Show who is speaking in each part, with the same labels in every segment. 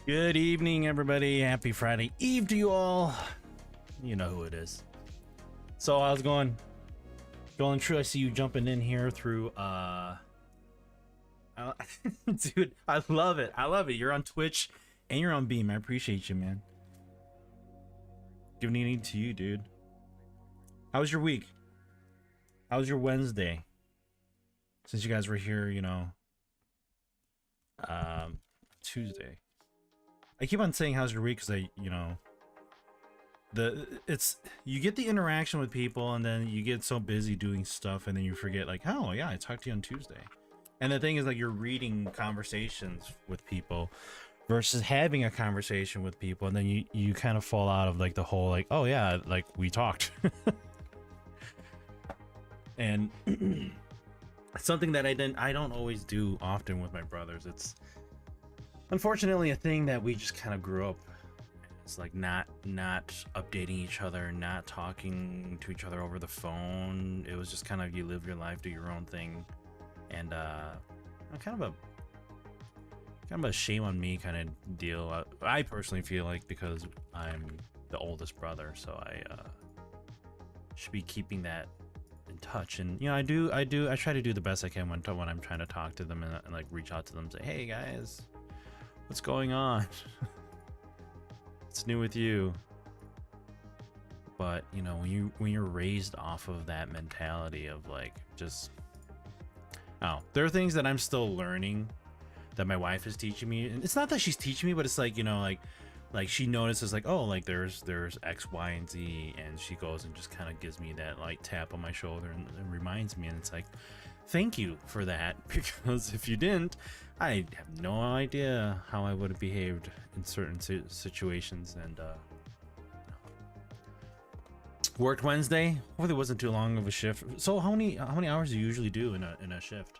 Speaker 1: Good evening, everybody. Happy Friday Eve to you all. You know who it is. So how's it going? Going true. I see you jumping in here through dude, I love it. I love it. You're on Twitch and you're on Beam. I appreciate you, man. Giving it to you, dude. How was your week? How was your Wednesday? Since you guys were here, Tuesday. I keep on saying how's your week because you get the interaction with people and then you get so busy doing stuff and then you forget like, oh yeah, I talked to you on Tuesday. And the thing is, like, you're reading conversations with people versus having a conversation with people, and then you kind of fall out of like the whole like, oh yeah, like we talked. And it's something that I don't always do often with my brothers. It's unfortunately a thing that we just kind of grew up. It's like not updating each other, not talking to each other over the phone. It was just kind of you live your life, do your own thing, and kind of a shame on me kind of deal. I personally feel like because I'm the oldest brother, so I should be keeping that in touch. And I try to do the best I can when I'm trying to talk to them and like reach out to them and say, hey guys, what's going on? What's new with you? But when you're raised off of that mentality of like just there are things that I'm still learning that my wife is teaching me, and it's not that she's teaching me, but it's like like she notices like, oh, like there's X, Y, and Z, and she goes and just kind of gives me that light tap on my shoulder and reminds me, and it's like, thank you for that, because if you didn't, I have no idea how I would have behaved in certain situations. And worked Wednesday. Hopefully it wasn't too long of a shift. So how many hours do you usually do in a shift?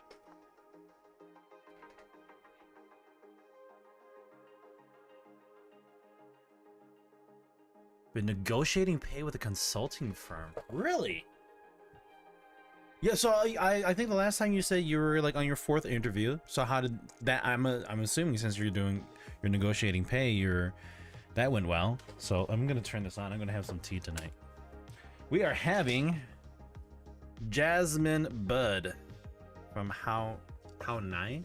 Speaker 1: Been negotiating pay with a consulting firm. Really? Yeah, so I think the last time you said you were like on your 4th interview. So how did that? I'm assuming since you're negotiating pay, that went well. So I'm gonna turn this on. I'm gonna have some tea tonight. We are having Jasmine Bud from How Nai.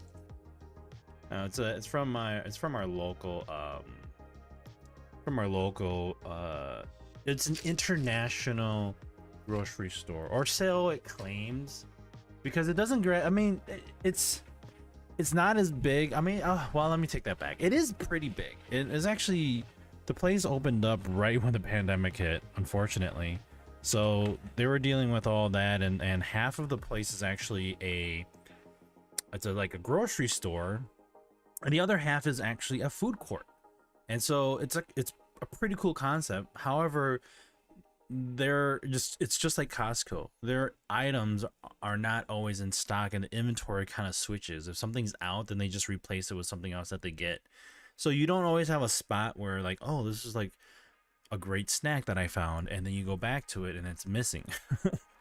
Speaker 1: It's from our local it's an international grocery store, or so it claims, because it doesn't it's not as big. Well, let me take that back. It is pretty big. It is actually, the place opened up right when the pandemic hit, unfortunately, so they were dealing with all that, and half of the place is actually like a grocery store, and the other half is actually a food court. And so it's a pretty cool concept. However, it's just like Costco. Their items are not always in stock, and the inventory kind of switches. If something's out, then they just replace it with something else that they get. So you don't always have a spot where like, oh, this is like a great snack that I found, and then you go back to it and it's missing.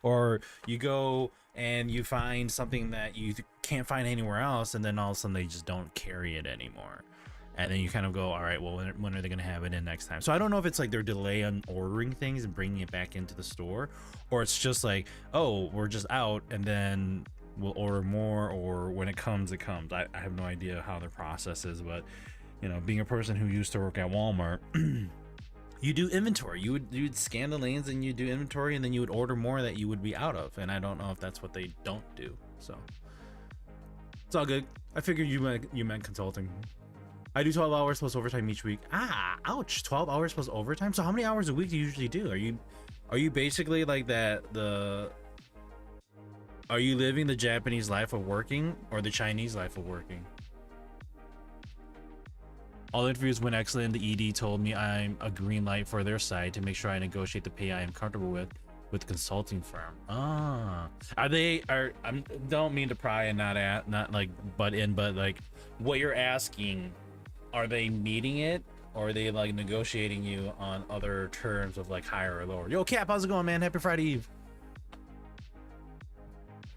Speaker 1: Or you go and you find something that you can't find anywhere else, and then all of a sudden they just don't carry it anymore. And then you kind of go, all right, well, when are they going to have it in next time? So I don't know if it's like their delay on ordering things and bringing it back into the store, or it's just like, oh, we're just out and then we'll order more, or when it comes, it comes. I have no idea how their process is, but being a person who used to work at Walmart, you do inventory. You would scan the lanes and you do inventory, and then you would order more that you would be out of. And I don't know if that's what they don't do. So it's all good. I figured you meant consulting. I do 12 hours plus overtime each week. Ouch, 12 hours plus overtime. So how many hours a week do you usually do? Are you basically like that, are you living the Japanese life of working or the Chinese life of working? All interviews went excellent. The ED told me I'm a green light for their side to make sure I negotiate the pay I am comfortable with the consulting firm. I don't mean to pry and not like butt in, but like what you're asking, are they meeting it, or are they like negotiating you on other terms of like higher or lower? Yo, Cap, how's it going, man? Happy Friday Eve.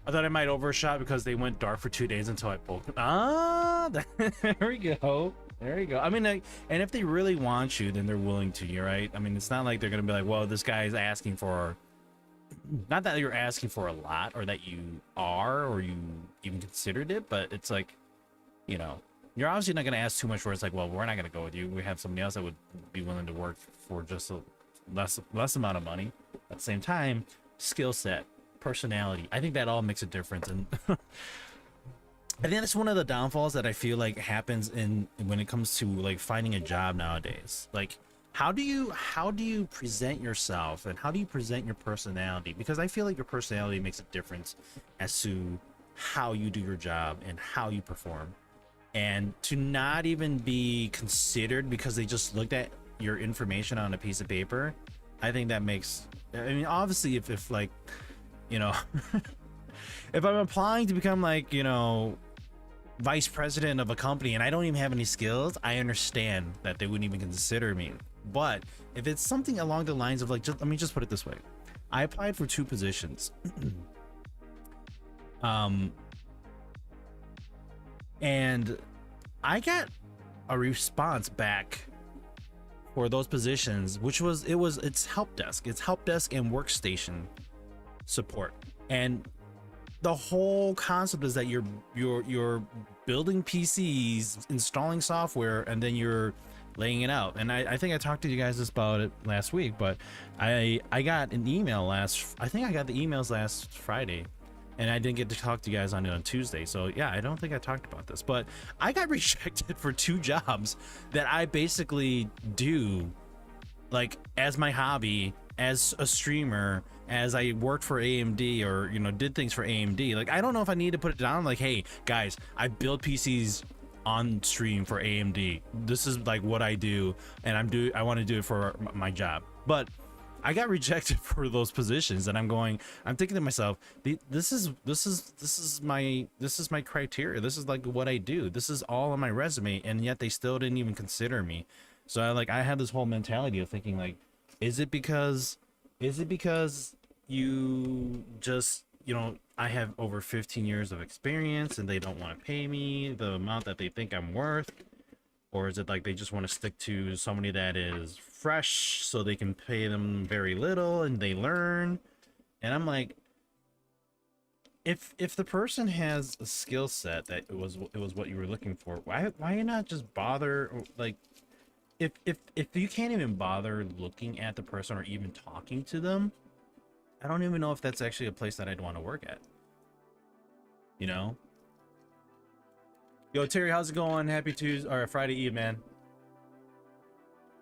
Speaker 1: I thought I might overshot because they went dark for 2 days until I pulled. There we go. There you go. I mean, like, and if they really want you, then they're willing to. You right? I mean, it's not like they're gonna be like, well, this guy's asking for. Not that you're asking for a lot, or that you are, or you even considered it, but it's like, you know, you're obviously not gonna ask too much. Where it's like, well, we're not gonna go with you. We have somebody else that would be willing to work for just a less amount of money. At the same time, skill set, personality. I think that all makes a difference, and I think that's one of the downfalls that I feel like happens in when it comes to like finding a job nowadays. Like, how do you present yourself and how do you present your personality? Because I feel like your personality makes a difference as to how you do your job and how you perform. And to not even be considered because they just looked at your information on a piece of paper, I think that makes, I mean, obviously if like, you know, if I'm applying to become like, you know, vice president of a company and I don't even have any skills, I understand that they wouldn't even consider me. But if it's something along the lines of like, just let me just put it this way, I applied for 2 positions. And I got a response back for those positions, which was it's help desk, and workstation support. And the whole concept is that you're building PCs, installing software, and then you're laying it out. And I think I talked to you guys about it last week, but I got an email I think I got the emails last Friday, and I didn't get to talk to you guys on it on Tuesday. So yeah, I don't think I talked about this, but I got rejected for 2 jobs that I basically do like as my hobby, as a streamer, as I worked for AMD, or you know, did things for AMD. Like, I don't know if I need to put it down like, hey guys, I build PCs on stream for AMD. This is like what I do, and I want to do it for my job. But I got rejected for those positions, and I'm thinking to myself, this is my criteria. This is like what I do. This is all on my resume, and yet they still didn't even consider me. So I had this whole mentality of thinking like, is it because you just, you know, I have over 15 years of experience and they don't want to pay me the amount that they think I'm worth? Or is it like they just want to stick to somebody that is fresh so they can pay them very little and they learn? And I'm like, if the person has a skill set that it was what you were looking for, why not just bother? Like, if you can't even bother looking at the person or even talking to them, I don't even know if that's actually a place that I'd want to work at. You know? Yo, Terry, how's it going? Happy Tuesday or Friday Eve, man.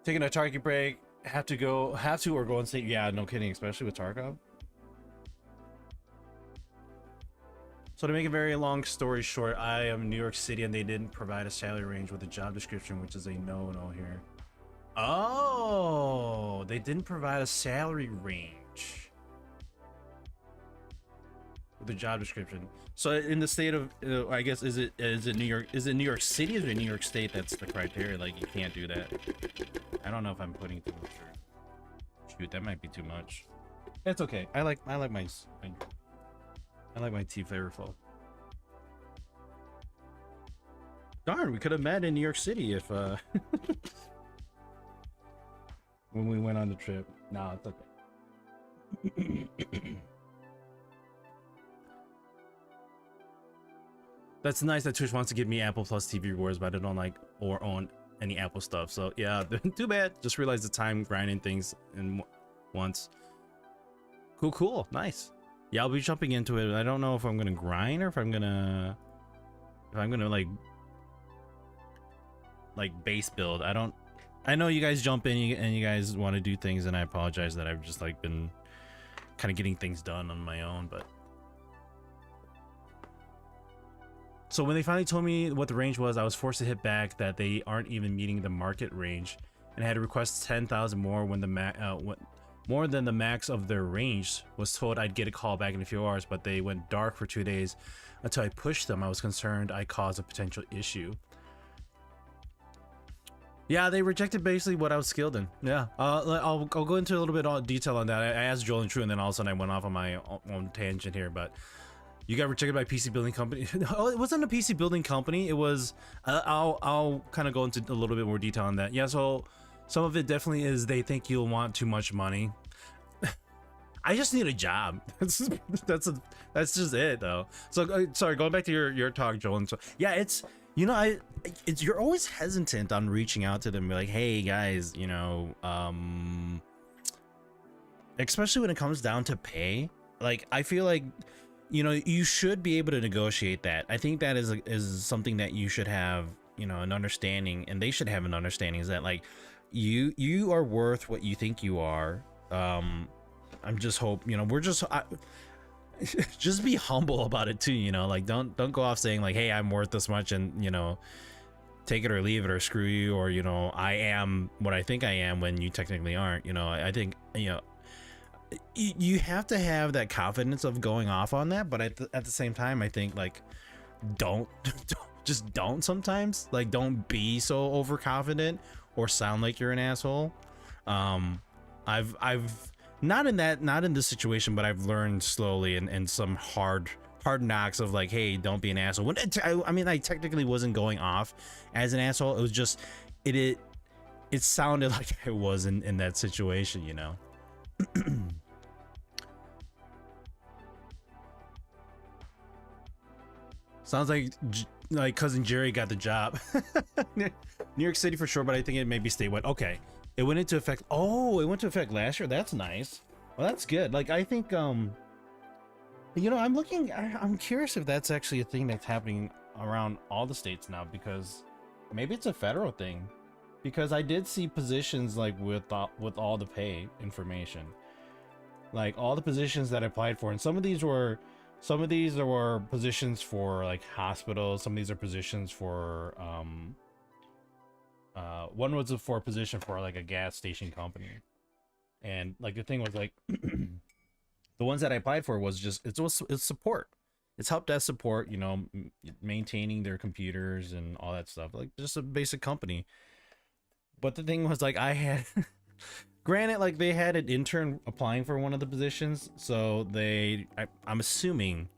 Speaker 1: Taking a Target break. Have to or go and say, yeah, no kidding, especially with Tarkov. So to make a very long story short, I am in New York City and they didn't provide a salary range with a job description, which is a no-no here. Oh, they didn't provide a salary range with the job description. So in the state of, I guess, is it New York? Is it New York City or New York State? That's the criteria. Like, you can't do that. I don't know if I'm putting too much. Shoot, that might be too much. It's okay. I like my tea flavorful. Darn, we could have met in New York City if when we went on the trip. No, it's okay. That's nice that Twitch wants to give me Apple Plus TV rewards, but I don't like or own any Apple stuff. So yeah, too bad. Just realized the time grinding things in once. Cool, nice. Yeah, I'll be jumping into it. I don't know if I'm gonna grind or if I'm gonna like base build. I know you guys jump in and you guys want to do things, and I apologize that I've just like been kind of getting things done on my own. But so when they finally told me what the range was, I was forced to hit back that they aren't even meeting the market range, and I had to request 10,000 more when the more than the max of their range. Was told I'd get a call back in a few hours, but they went dark for 2 days until I pushed them. I was concerned I caused a potential issue. Yeah, they rejected basically what I was skilled in. Yeah, I'll go into a little bit of detail on that. I asked Joel and True, and then all of a sudden I went off on my own tangent here. But You got rejected by PC building company. Oh, it wasn't a PC building company. It was. I'll kind of go into a little bit more detail on that. Yeah. So some of it definitely is they think you'll want too much money. I just need a job. That's just it though. So sorry, going back to your talk, Joel. And so yeah, it's it's you're always hesitant on reaching out to them, be like, hey guys, especially when it comes down to pay. Like I feel like you should be able to negotiate that. I think that is something that you should have an understanding, and they should have an understanding, is that like you are worth what you think you are. I'm just hope we're just just be humble about it too, like don't go off saying like, hey, I'm worth this much, and take it or leave it, or screw you, or I am what I think I am when you technically aren't. I think you have to have that confidence of going off on that, but at the same time, I think like don't don't sometimes, like, don't be so overconfident or sound like you're an asshole. I've not in this situation, but I've learned slowly and some hard knocks of like, hey, don't be an asshole. When I mean, I technically wasn't going off as an asshole. It was just it sounded like I was in that situation, Sounds like cousin Jerry got the job. New York City for sure, but I think it may be statewide. Okay. It went into effect. Oh, it went into effect last year. That's nice. Well, that's good. Like, I think, I'm curious if that's actually a thing that's happening around all the states now, because maybe it's a federal thing. Because I did see positions like with all the pay information, like all the positions that I applied for, and some of these were positions for like hospitals. Some of these are positions for one was for a position for like a gas station company, and like the thing was like the ones that I applied for was just it's support. It's help desk support, maintaining their computers and all that stuff, like just a basic company. But the thing was like I had granted, like they had an intern applying for one of the positions, so I'm assuming.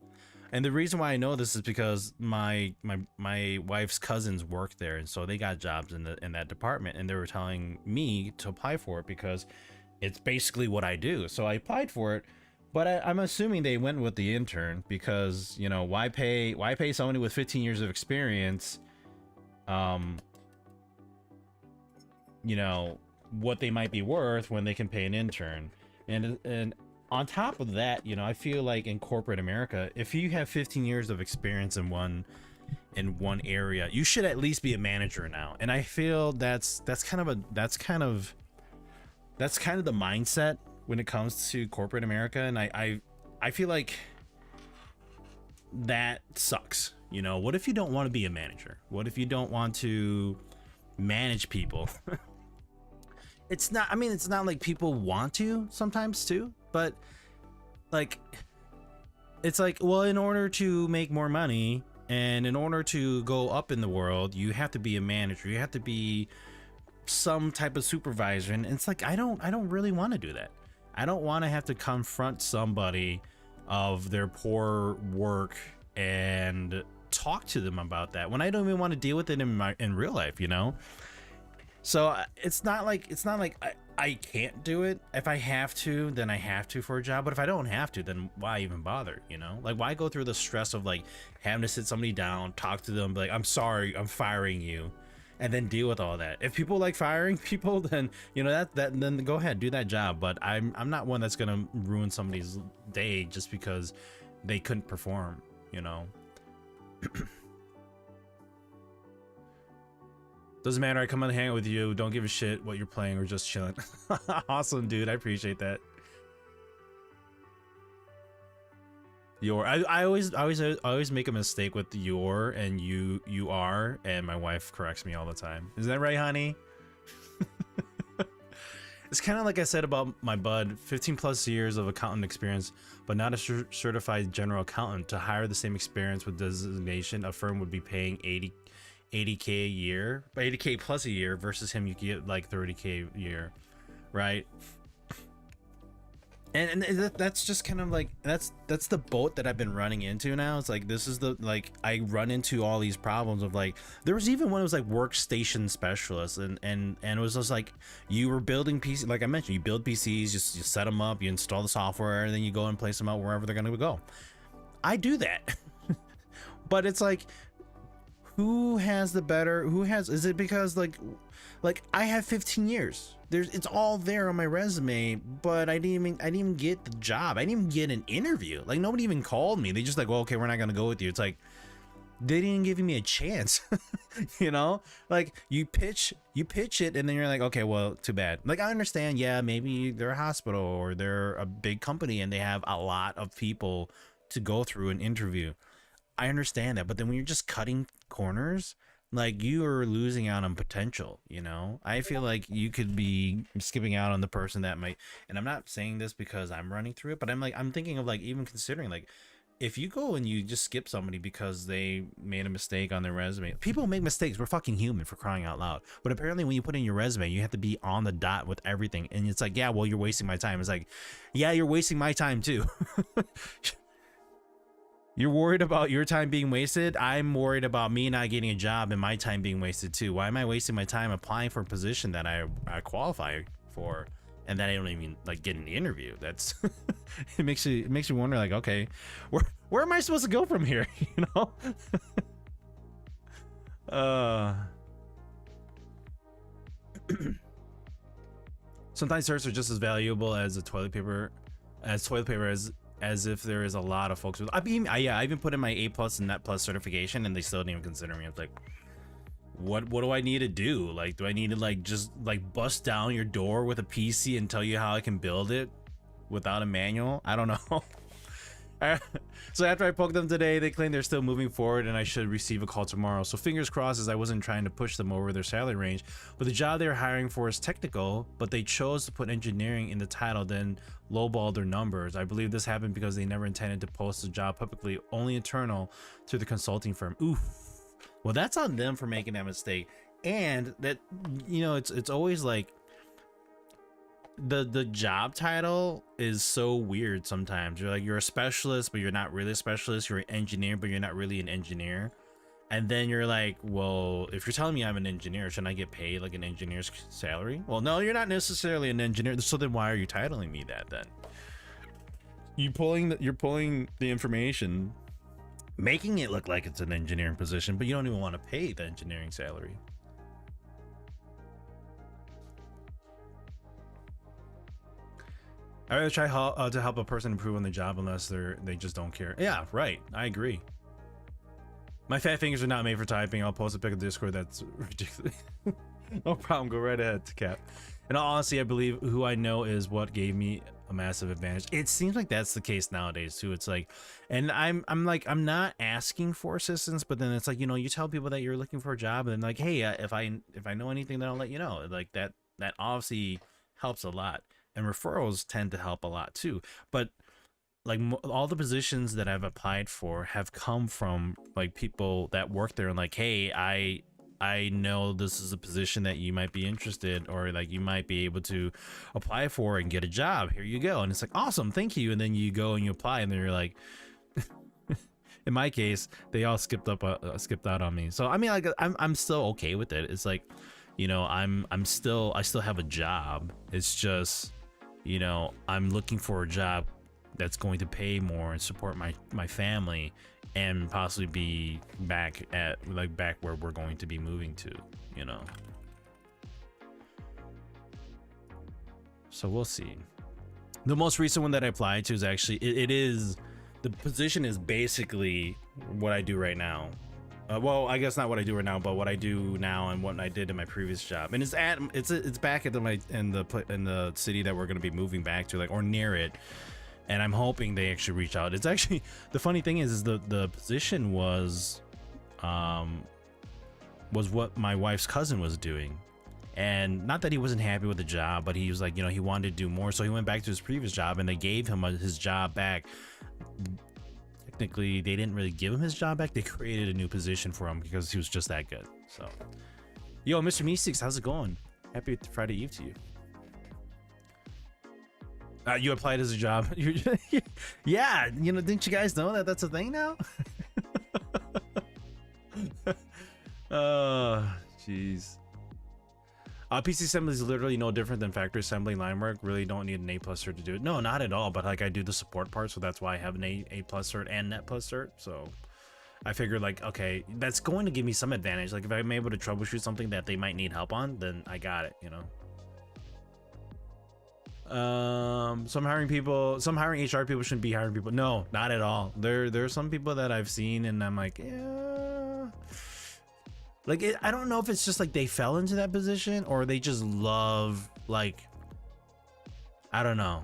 Speaker 1: And the reason why I know this is because my wife's cousins work there, and so they got jobs in that department, and they were telling me to apply for it because it's basically what I do. So I applied for it, but I'm assuming they went with the intern because why pay somebody with 15 years of experience, what they might be worth when they can pay an intern. And on top of that, I feel like in corporate America, if you have 15 years of experience in one area, you should at least be a manager now. And I feel that's kind of the mindset when it comes to corporate America. And I feel like that sucks. What if you don't want to be a manager? What if you don't want to manage people? It's not like people want to sometimes too, but like it's like, well, in order to make more money and in order to go up in the world, you have to be a manager, you have to be some type of supervisor. And it's like I don't really want to do that. I don't want to have to confront somebody of their poor work and talk to them about that when I don't even want to deal with it in real life, So it's not like I can't do it. If I have to, then I have to for a job. But if I don't have to, then why even bother? Like, why go through the stress of like having to sit somebody down, talk to them, be like, I'm sorry, I'm firing you, and then deal with all that. If people like firing people, then then go ahead, do that job. But I'm not one that's gonna ruin somebody's day just because they couldn't perform. Doesn't matter. I come on and hang out with you. Don't give a shit what you're playing or just chilling. Awesome, dude. I appreciate that. I always make a mistake with your and you are, and my wife corrects me all the time. Is that right, honey? It's kind of like I said about my bud, 15 plus years of accountant experience, but not a certified general accountant. To hire the same experience with designation, a firm would be paying 80K a year, 80K plus a year, versus him you get like 30K a year, right? That's just kind of like that's the boat that I've been running into now. It's like this is the like I run into all these problems of like there was even one that was like workstation specialist and it was just like you were building PC, like I mentioned, you build PCs, just you set them up, you install the software, and then you go and place them out wherever they're gonna go. I do that. But it's like who has the better, who has, is it because like I have 15 years, there's, it's all there on my resume, but I didn't even get the job. I didn't even get an interview. Like nobody even called me. They just like, well, okay, we're not gonna go with you. It's like they didn't give me a chance. You know, like you pitch it and then you're like, okay, well, too bad. Like I understand, yeah, maybe they're a hospital or they're a big company and they have a lot of people to go through an interview. I understand that, but then when you're just cutting corners, like you are losing out on potential. You know, I feel like you could be skipping out on the person that might, and I'm not saying this because I'm running through it, but I'm thinking of like even considering like if you go and you just skip somebody because they made a mistake on their resume. People make mistakes, we're fucking human, for crying out loud. But apparently when you put in your resume, you have to be on the dot with everything, and it's like, yeah, well, you're wasting my time. It's like, yeah, you're wasting my time too. You're worried about your time being wasted. I'm worried about me not getting a job and my time being wasted too. Why am I wasting my time applying for a position that I qualify for and that I don't even like get an interview? That's it makes you wonder like, okay, where am I supposed to go from here? You know? Sometimes certs are just as valuable as toilet paper as if there is a lot of folks with, I even put in my A+ and Net Plus certification and they still didn't even consider me. I was like, what do I need to do? Like, do I need to like just like bust down your door with a PC and tell you how I can build it without a manual? I don't know. So after I poked them today, they claim they're still moving forward and I should receive a call tomorrow. So fingers crossed, as I wasn't trying to push them over their salary range. But the job they're hiring for is technical, but they chose to put engineering in the title, then lowball their numbers. I believe this happened because they never intended to post the job publicly, only internal to the consulting firm. Oof. Well, that's on them for making that mistake. And that, you know, it's always like the job title is so weird sometimes. You're like, you're a specialist, but you're not really a specialist. You're an engineer, but you're not really an engineer. And then you're like, well, if you're telling me I'm an engineer, shouldn't I get paid like an engineer's salary? Well, no, you're not necessarily an engineer. So then why are you titling me that then? You're pulling the information, making it look like it's an engineering position, but you don't even want to pay the engineering salary. I rather try to help a person improve on the job unless they just don't care. Yeah, right. I agree. My fat fingers are not made for typing. I'll post a pic of Discord. That's ridiculous. No problem. Go right ahead, Cap. In all honesty, I believe who I know is what gave me a massive advantage. It seems like that's the case nowadays too. It's like, and I'm not asking for assistance, but then it's like, you know, you tell people that you're looking for a job, and like, hey, if I know anything, then I'll let you know. Like that obviously helps a lot. And referrals tend to help a lot too. But like all the positions that I've applied for have come from like people that work there and like, hey, I know this is a position that you might be interested, or like you might be able to apply for and get a job. Here you go. And it's like, awesome, thank you. And then you go and you apply, and then you're like, in my case, they all skipped out on me. So I mean, like I'm still okay with it. It's like, you know, I still have a job. It's just, you know, I'm looking for a job that's going to pay more and support my family and possibly be back where we're going to be moving to, you know. So we'll see. The most recent one that I applied to is actually, the position is basically what I do right now. Well, I guess not what I do right now, but what I do now and what I did in my previous job. And it's back at in the city that we're going to be moving back to, like, or near it. And I'm hoping they actually reach out. It's actually, the funny thing is the position was what my wife's cousin was doing. And not that he wasn't happy with the job, but he was like, you know, he wanted to do more. So he went back to his previous job and they gave him his job back. Technically, they didn't really give him his job back. They created a new position for him because he was just that good. So, yo, Mr. Meeseeks, how's it going? Happy Friday Eve to you. You applied as a job. Yeah, you know, didn't you guys know that that's a thing now? Jeez. PC assembly is literally no different than factory assembly line work. Really don't need an A+ cert to do it. No, not at all. But like I do the support part, so that's why I have an A+ cert and Net+ cert. So I figured like, okay, that's going to give me some advantage. Like if I'm able to troubleshoot something that they might need help on, then I got it, you know. Some hiring HR people shouldn't be hiring people. No, not at all. There's some people that I've seen and I'm like, yeah. Like I don't know if it's just like they fell into that position or they just love, like, I don't know.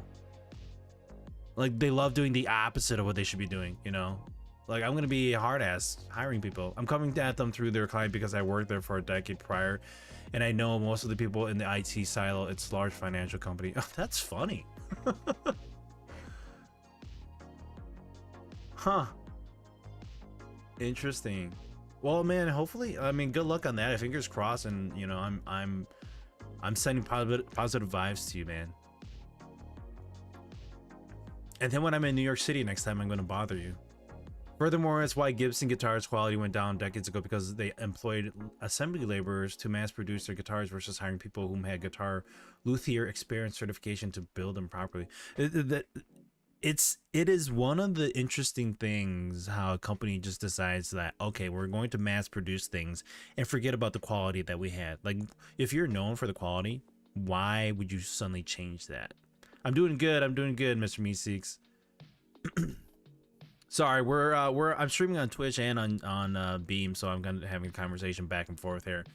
Speaker 1: Like they love doing the opposite of what they should be doing, you know? Like I'm gonna be a hard ass hiring people. I'm coming at them through their client because I worked there for a decade prior, and I know most of the people in the IT silo. It's large financial company. Oh, that's funny. Huh. Interesting. Well, man, hopefully, I mean, good luck on that. Fingers crossed, and you know, I'm sending positive vibes to you, man. And then when I'm in New York City next time, I'm gonna bother you. Furthermore, that's why Gibson guitars quality went down decades ago, because they employed assembly laborers to mass produce their guitars versus hiring people whom had guitar luthier experience certification to build them properly. It is one of the interesting things how a company just decides that, okay, we're going to mass produce things and forget about the quality that we had. Like if you're known for the quality, why would you suddenly change that? I'm doing good, Mr. Meeseeks. Sorry, I'm streaming on Twitch and on Beam, so I'm gonna having a conversation back and forth here.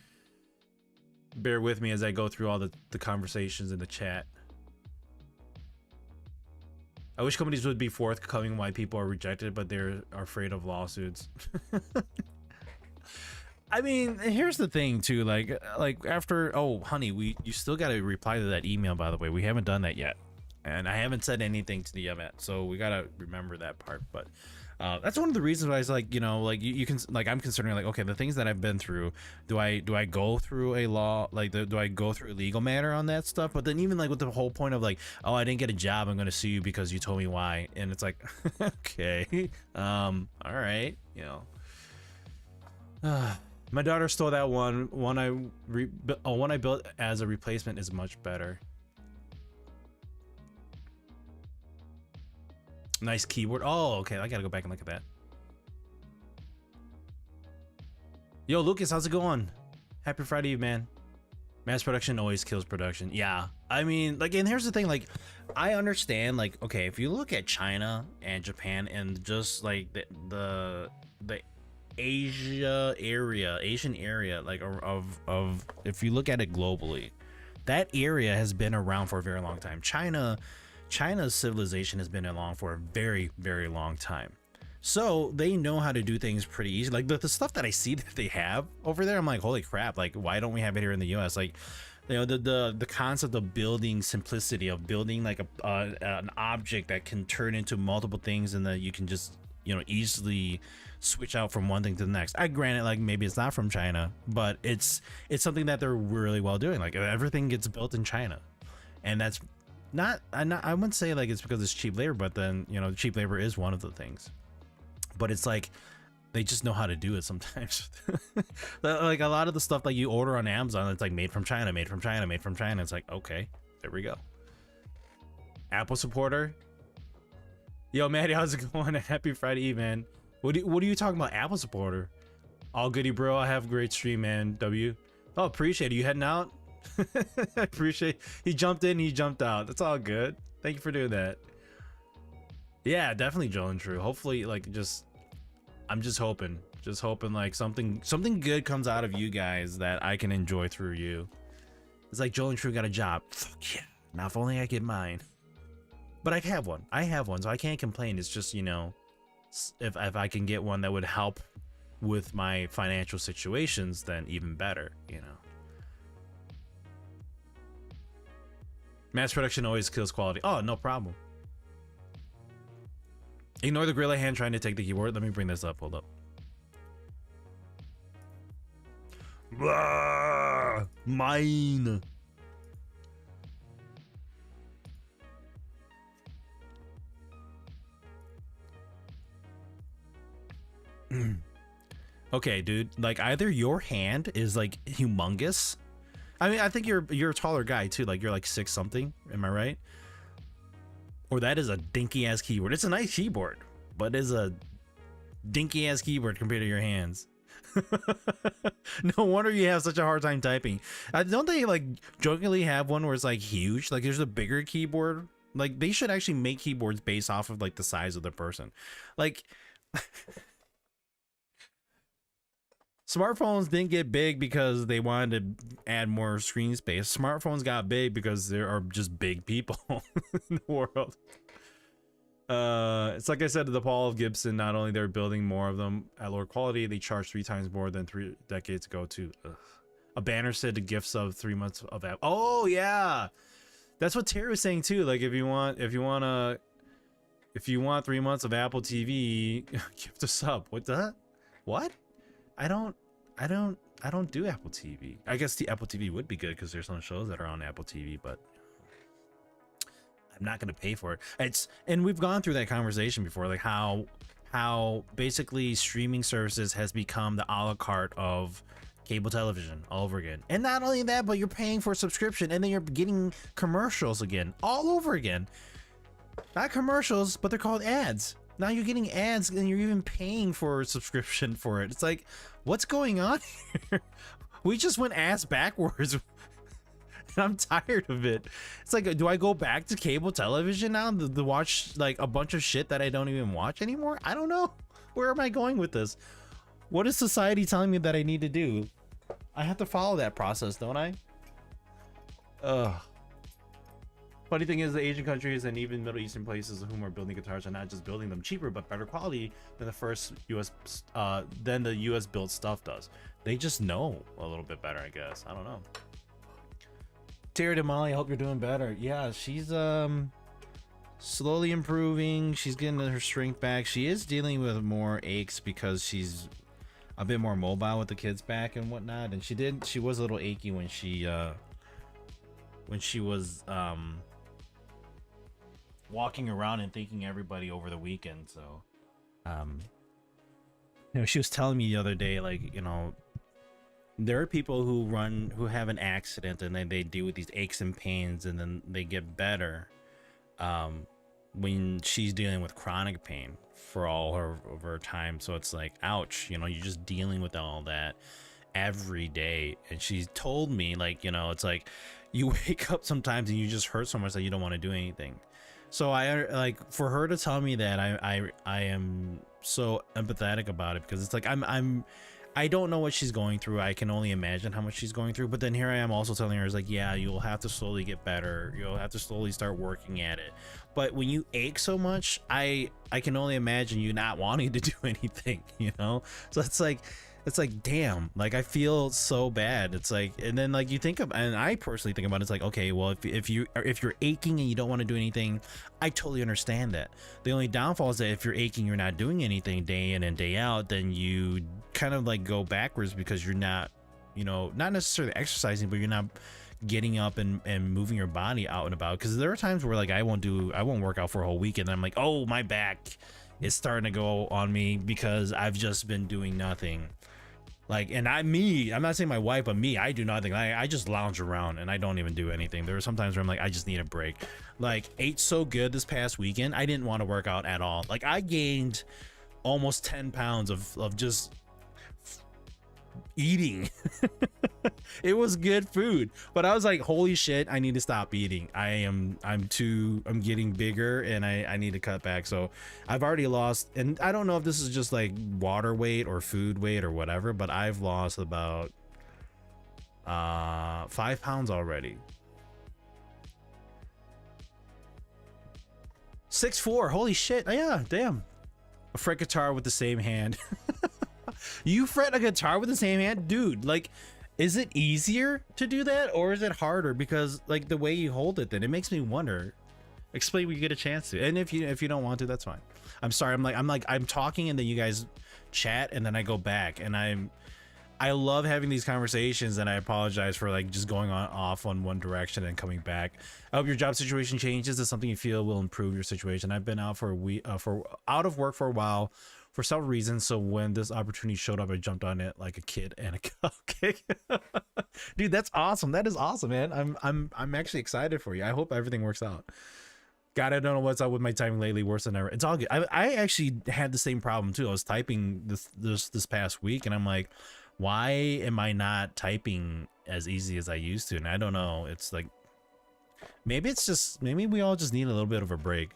Speaker 1: Bear with me as I go through all the conversations in the chat. I wish companies would be forthcoming why people are rejected, but they're afraid of lawsuits. I mean, here's the thing too, like after, oh honey, you still gotta reply to that email, by the way. We haven't done that yet. And I haven't said anything to the yet, so we gotta remember that part. But that's one of the reasons why I was like, you know, like you can, like I'm considering, like, okay, the things that I've been through, do I go through a law, like do I go through a legal matter on that stuff? But then even like with the whole point of like, oh, I didn't get a job, I'm gonna sue you because you told me why, and it's like, okay, all right, you know. My daughter stole that one I built as a replacement is much better. Nice keyboard. Oh, okay. I gotta go back and look at that. Yo, Lucas, how's it going? Happy Friday, man. Mass production always kills production. Yeah. I mean, like, and here's the thing, like, I understand, like, okay, if you look at China and Japan and just like the Asian area, like of if you look at it globally, that area has been around for a very long time. China's civilization has been along for a very, very long time. So they know how to do things pretty easy. Like the stuff that I see that they have over there, I'm like, holy crap, like why don't we have it here in the US? Like, you know, the concept of building simplicity, of building like an object that can turn into multiple things and that you can just, you know, easily switch out from one thing to the next. I grant it, like maybe it's not from China, but it's something that they're really well doing. Like everything gets built in China, and that's I wouldn't say like it's because it's cheap labor, but then, you know, cheap labor is one of the things. But it's like they just know how to do it sometimes. Like a lot of the stuff that you order on Amazon, it's like made from China, made from China, made from China. It's like, okay, there we go. Apple supporter. Yo, Maddie, how's it going? Happy Friday Eve, man. What are you talking about, Apple supporter? All goody, bro. I have a great stream, man. W. Oh, appreciate it. You heading out? I appreciate. He jumped in, he jumped out. That's all good. Thank you for doing that. Yeah, definitely, Joel and True. Hopefully, like, I'm just hoping like something good comes out of you guys that I can enjoy through you. It's like Joel and True got a job. Fuck yeah. Now if only I get mine. But I have one, so I can't complain. It's just, you know, if I can get one that would help with my financial situations, then even better, you know. Mass production always kills quality. Oh, no problem. Ignore the gorilla hand trying to take the keyboard. Let me bring this up. Hold up. Blah, mine. Okay, dude. Like either your hand is like humongous. I mean, I think you're a taller guy too. Like you're like six something. Am I right? Or that is a dinky ass keyboard. It's a nice keyboard, but it's a dinky ass keyboard compared to your hands. No wonder you have such a hard time typing. Don't they like jokingly have one where it's like huge? Like there's a bigger keyboard. Like they should actually make keyboards based off of like the size of the person. Like smartphones didn't get big because they wanted to add more screen space. Smartphones got big because there are just big people in the world. It's like I said to the Paul of Gibson, not only they're building more of them at lower quality, they charge 3 times more than 3 decades ago too. Ugh. A banner said the gifts of 3 months of app. Oh yeah, that's what Terry was saying too. Like if you want 3 months of Apple TV, gift a sub. What the? What? I don't do Apple TV. I guess the Apple TV would be good because there's some shows that are on Apple TV, but I'm not going to pay for it. And we've gone through that conversation before, like how basically streaming services has become the a la carte of cable television all over again. And not only that, but you're paying for a subscription and then you're getting commercials again, all over again. Not commercials, but they're called ads. Now you're getting ads and you're even paying for a subscription for it. It's like, what's going on here? We just went ass backwards. I'm tired of it. It's like, do I go back to cable television now to watch like a bunch of shit that I don't even watch anymore? I don't know. Where am I going with this? What is society telling me that I need to do? I have to follow that process, don't I? Ugh. Funny thing is, the Asian countries and even Middle Eastern places whom are building guitars are not just building them cheaper, but better quality than the US built stuff does. They just know a little bit better, I guess. I don't know. Terry DeMolly, I hope you're doing better. Yeah, she's slowly improving. She's getting her strength back. She is dealing with more aches because she's a bit more mobile with the kids back and whatnot. And she was a little achy when she was walking around and thanking everybody over the weekend. So she was telling me the other day, like, there are people who have an accident and then they deal with these aches and pains and then they get better when she's dealing with chronic pain for all of her time. So it's like, ouch, you're just dealing with all that every day. And she told me, like, it's like you wake up sometimes and you just hurt so much that you don't want to do anything. So I like, for her to tell me that, I am so empathetic about it, because it's like I don't know what she's going through. I can only imagine how much she's going through. But then here I am also telling her, it's like, yeah, you'll have to slowly get better. You'll have to slowly start working at it. But when you ache so much, I can only imagine you not wanting to do anything, So it's like, damn, like I feel so bad. It's like, and then like you think of, and I personally think about it, it's like, okay, well, if you're aching and you don't want to do anything, I totally understand that. The only downfall is that if you're aching, you're not doing anything day in and day out, then you kind of like go backwards because you're not, not necessarily exercising, but you're not getting up and moving your body out and about. Because there are times where like I won't work out for a whole week, and then I'm like, oh, my back is starting to go on me because I've just been doing nothing. Like, and I'm not saying my wife, but me, I do nothing. I just lounge around and I don't even do anything. There are some times where I'm like, I just need a break. Like, ate so good this past weekend, I didn't want to work out at all. Like, I gained almost 10 pounds of just eating. It was good food, but I was like, holy shit, I need to stop eating. I'm getting bigger and I need to cut back. So I've already lost, and I don't know if this is just like water weight or food weight or whatever, but I've lost about 5 pounds already. 6'4", holy shit. Oh, yeah, damn. A fret guitar with the same hand. You fret a guitar with the same hand? Dude, like, is it easier to do that or is it harder? Because like the way you hold it, then it makes me wonder. Explain when you get a chance to. And if you don't want to, that's fine. I'm sorry. I'm talking and then you guys chat and then I go back, and I love having these conversations, and I apologize for like just going off on one direction and coming back. I hope your job situation changes to something you feel will improve your situation. I've been out for a week, out of work for a while for several reasons. So when this opportunity showed up, I jumped on it like a kid and a cupcake. Dude, that's awesome. That is awesome, man. I'm actually excited for you. I hope everything works out. God, I don't know what's up with my timing lately. Worse than ever. It's all good. I actually had the same problem too. I was typing this past week, and I'm like, why am I not typing as easy as I used to? And I don't know. It's like, maybe we all just need a little bit of a break.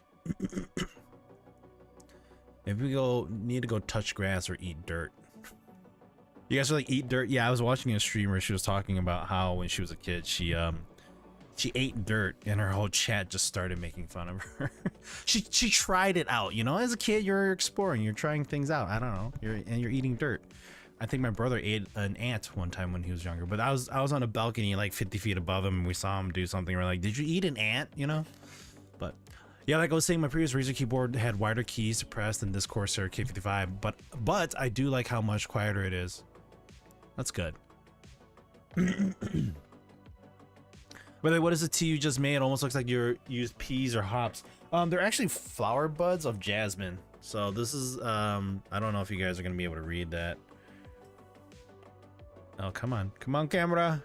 Speaker 1: Maybe we need to go touch grass or eat dirt. You guys are like, eat dirt? Yeah, I was watching a streamer. She was talking about how when she was a kid, she ate dirt, and her whole chat just started making fun of her. she tried it out, you know. As a kid, you're exploring, you're trying things out. I don't know. You're eating dirt. I think my brother ate an ant one time when he was younger, but I was on a balcony like 50 feet above him, and we saw him do something. We're like, did you eat an ant? You know. But yeah, like I was saying, my previous Razer keyboard had wider keys to press than this Corsair K55, but I do like how much quieter it is. That's good. By the way, what is the tea you just made? It almost looks like you used peas or hops. They're actually flower buds of jasmine. So this is I don't know if you guys are gonna be able to read that. Oh, come on camera.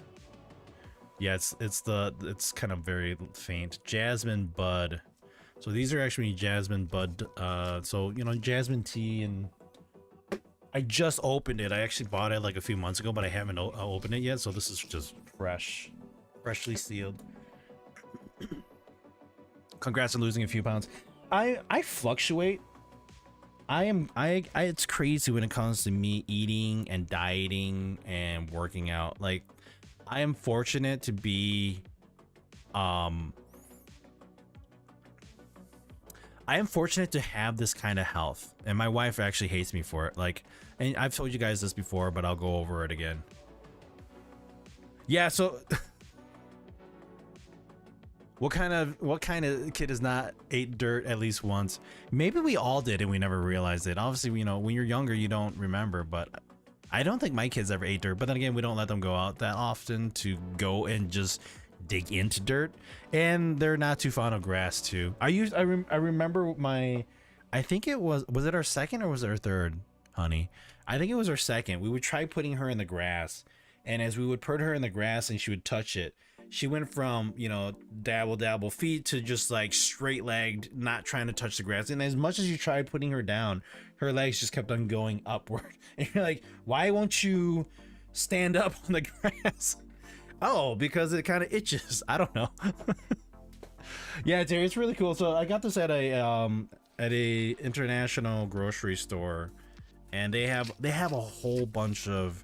Speaker 1: Yeah, it's kind of very faint. Jasmine bud. So these are actually jasmine bud. So you know, jasmine tea, and I just opened it. I actually bought it like a few months ago, but I haven't opened it yet. So this is just freshly sealed. Congrats on losing a few pounds. I fluctuate. It's crazy when it comes to me eating and dieting and working out. Like, I am fortunate to be I am fortunate to have this kind of health, and my wife actually hates me for it. Like, and I've told you guys this before, but I'll go over it again. Yeah, so what kind of kid has not ate dirt at least once? Maybe we all did and we never realized it. Obviously, you know, when you're younger, you don't remember, but I don't think my kids ever ate dirt. But then again, we don't let them go out that often to go and just dig into dirt, and they're not too fond of grass too. I remember I think it was it our second or was it our third, honey? I think it was our second. We would try putting her in the grass, and as we would put her in the grass and she would touch it, she went from, you know, dabble feet to just like straight legged, not trying to touch the grass. And as much as you tried putting her down, her legs just kept on going upward. And you're like, why won't you stand up on the grass? Oh, because it kind of itches. I don't know. Yeah, Terry, it's really cool. So I got this at a international grocery store, and they have a whole bunch of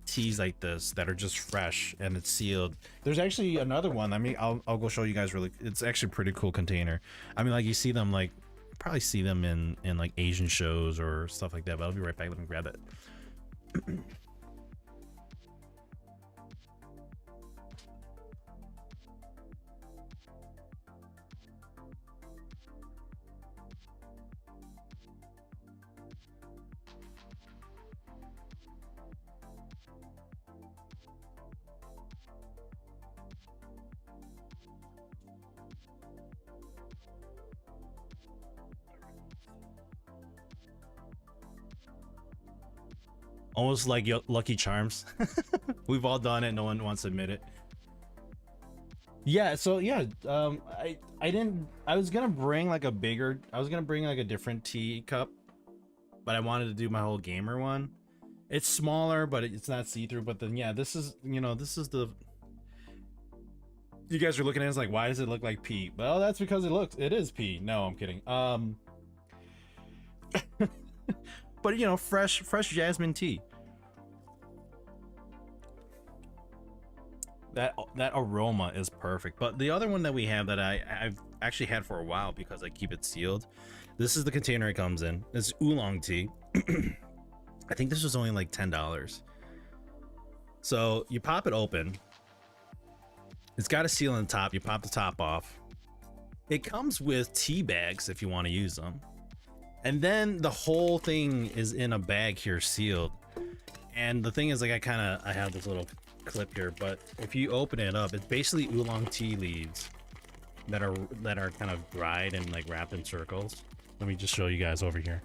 Speaker 1: teas like this that are just fresh and it's sealed. There's actually another one. I mean, I'll go show you guys. Really, it's actually a pretty cool container. I mean, like, you see them, like, probably see them in like Asian shows or stuff like that, but I'll be right back. Let me grab it. Almost like Lucky Charms. We've all done it. No one wants to admit it. Yeah. So yeah, I was gonna bring like a different tea cup, but I wanted to do my whole gamer one. It's smaller, but it's not see-through. But then yeah, this is the. You guys are looking at it, it's like, why does it look like pee? Well, that's because it is pee. No, I'm kidding. But you know, fresh jasmine tea. That aroma is perfect. But the other one that we have that I've actually had for a while because I keep it sealed. This is the container it comes in. It's oolong tea. I think this was only like $10. So you pop it open. It's got a seal on the top. You pop the top off. It comes with tea bags if you want to use them. And then the whole thing is in a bag here, sealed. And the thing is, like, I have this little clip here, but if you open it up, it's basically oolong tea leaves that are kind of dried and like wrapped in circles. Let me just show you guys over here.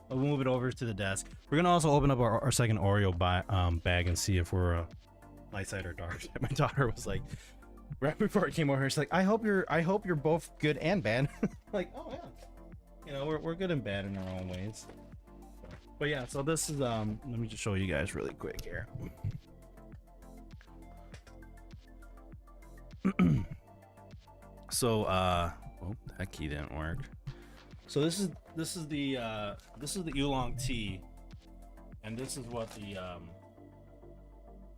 Speaker 2: We'll move it over to the desk. We're gonna also open up our second Oreo bag and see if we're light side or dark. My daughter was like, right before I came over here, she's like, I hope you're both good and bad. Like, oh yeah, you know, we're good and bad in our own ways. But yeah, so this is let me just show you guys really quick here. So oh, that key didn't work. So this is the oolong tea, and this is what the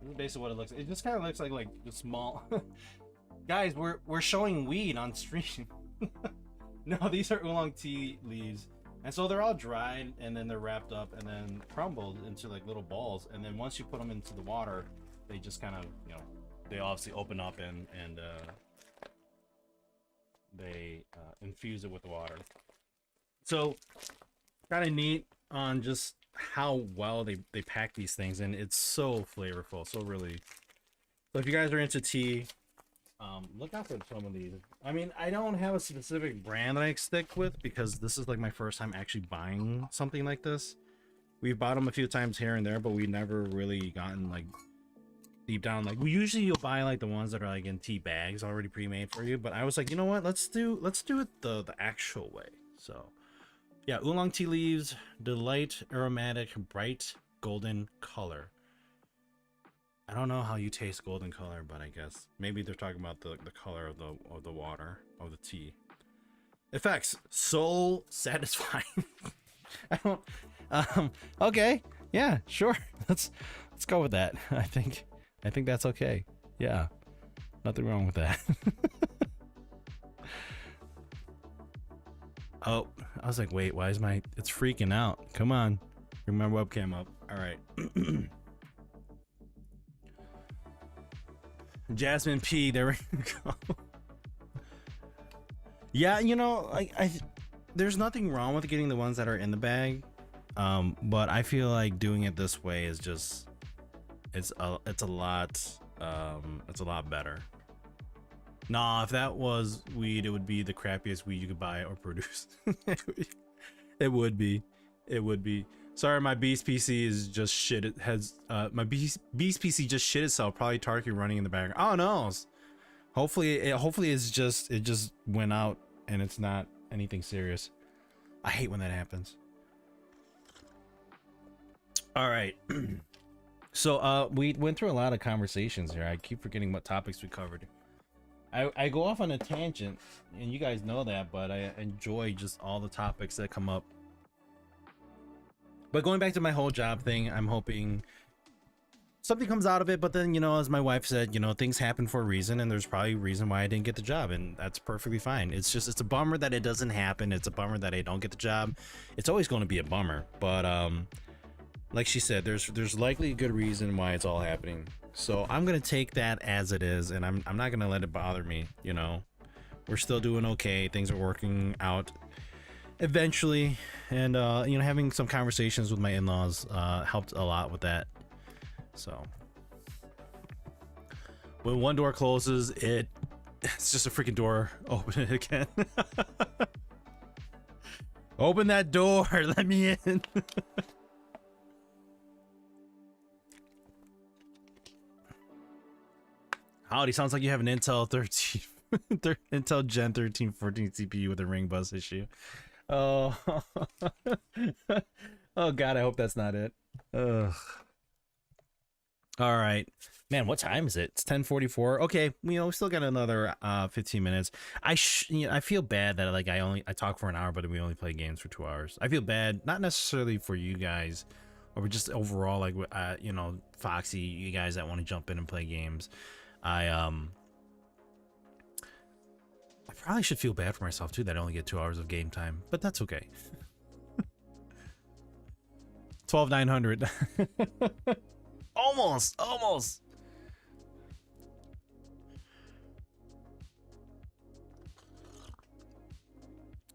Speaker 2: this is basically what it looks like. It just kind of looks like the small guys, we're showing weed on stream. No, these are oolong tea leaves, and so they're all dried and then they're wrapped up and then crumbled into like little balls, and then once you put them into the water, they just kind of, you know, they obviously open up and they infuse it with the water. So kind of neat on just how well they pack these things, and it's so flavorful, so really. So if you guys are into tea, look out for some of these. I mean, I don't have a specific brand that I stick with because this is like my first time actually buying something like this. We've bought them a few times here and there, but we never really gotten like deep down. Like, we usually you'll buy like the ones that are like in tea bags already pre-made for you, but I was like, you know what, let's do it the actual way. So yeah, oolong tea leaves, delight aromatic, bright golden color. I don't know how you taste golden color, but I guess maybe they're talking about the color of the water of the tea. Effects, soul satisfying. I don't. Okay, yeah, sure. Let's go with that. I think that's okay. Yeah, nothing wrong with that. Oh, I was like, wait, why is it's freaking out? Come on, bring my webcam up. All right. Jasmine P, there we go. Yeah, you know, I there's nothing wrong with getting the ones that are in the bag, but I feel like doing it this way is just it's a lot better. Nah, if that was weed, it would be the crappiest weed you could buy or produce. It would be. Sorry, my Beast PC is just shit. It has my Beast PC just shit itself. Probably Tarky running in the background. Oh no! Hopefully it just went out and it's not anything serious. I hate when that happens. All right. So we went through a lot of conversations here. I keep forgetting what topics we covered. I go off on a tangent, and you guys know that, but I enjoy just all the topics that come up. But going back to my whole job thing, I'm hoping something comes out of it. But then, you know, as my wife said, you know, things happen for a reason, and there's probably a reason why I didn't get the job, and that's perfectly fine. It's a bummer that it doesn't happen. It's a bummer that I don't get the job. It's always going to be a bummer. But like she said, there's likely a good reason why it's all happening. So I'm gonna take that as it is, and I'm not gonna let it bother me. You know, we're still doing okay. Things are working out eventually, and you know, having some conversations with my in-laws helped a lot with that. So when one door closes, it's just a freaking door. Open it again. Open that door. Let me in. Howdy, sounds like you have an Intel 13, Intel Gen 1314 CPU with a ring bus issue. Oh, oh God, I hope that's not it. Ugh. All right, man. What time is it? It's 10:44. Okay, you know, we still got another 15 minutes. You know, I feel bad that like I talk for an hour, but we only play games for 2 hours. I feel bad, not necessarily for you guys, or just overall, like you know, Foxy, you guys that want to jump in and play games. I probably should feel bad for myself too that I only get 2 hours of game time, but that's okay. 12,900. Almost.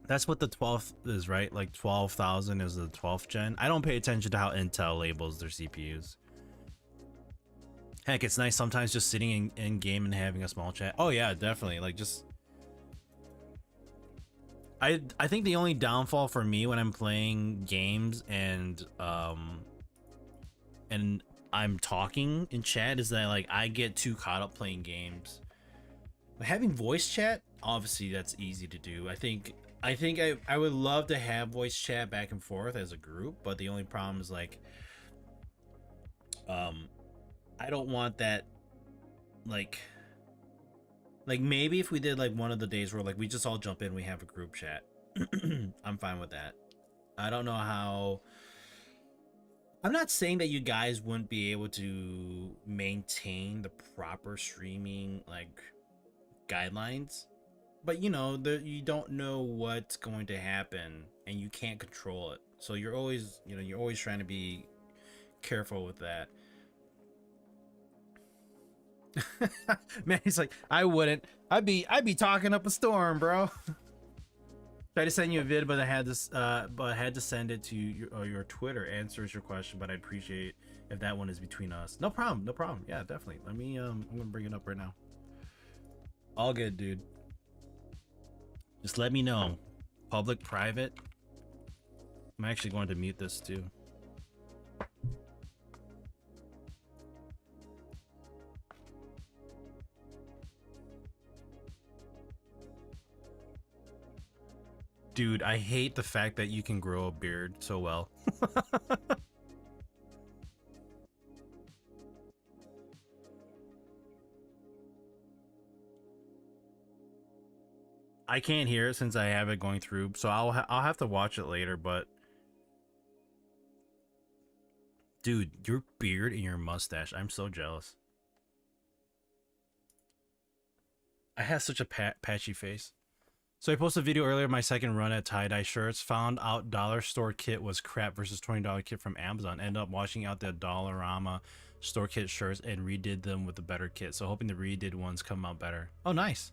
Speaker 2: That's what the 12th is, right? Like 12,000 is the 12th gen. I don't pay attention to how Intel labels their CPUs. Heck, it's nice sometimes just sitting in game and having a small chat. Oh yeah, definitely. Like just
Speaker 1: I think the only downfall for me when I'm playing games and I'm talking in chat is that like I get too caught up playing games. Having voice chat, obviously that's easy to do. I would love to have voice chat back and forth as a group, but the only problem is like I don't want that like maybe if we did like one of the days where like we just all jump in, we have a group chat. I'm fine with that. I don't know how. I'm not saying that you guys wouldn't be able to maintain the proper streaming like guidelines, but you know, you don't know what's going to happen and you can't control it. So you're always, you know, you're always trying to be careful with that. Man, he's like, I wouldn't. I'd be talking up a storm, bro. Tried to send you a vid, but I had to send it to your Twitter. Answers your question, but I'd appreciate if that one is between us. No problem, no problem. Yeah, definitely. Let me I'm gonna bring it up right now. All good, dude. Just let me know. Public, private. I'm actually going to mute this too. Dude, I hate the fact that you can grow a beard so well. I can't hear it since I have it going through, so I'll have to watch it later, but dude, your beard and your mustache, I'm so jealous. I have such a patchy face. So I posted a video earlier of my second run at tie-dye shirts. Found out dollar store kit was crap versus $20 kit from Amazon. Ended up washing out the Dollarama store kit shirts and redid them with a better kit. So hoping the redid ones come out better. Oh, nice.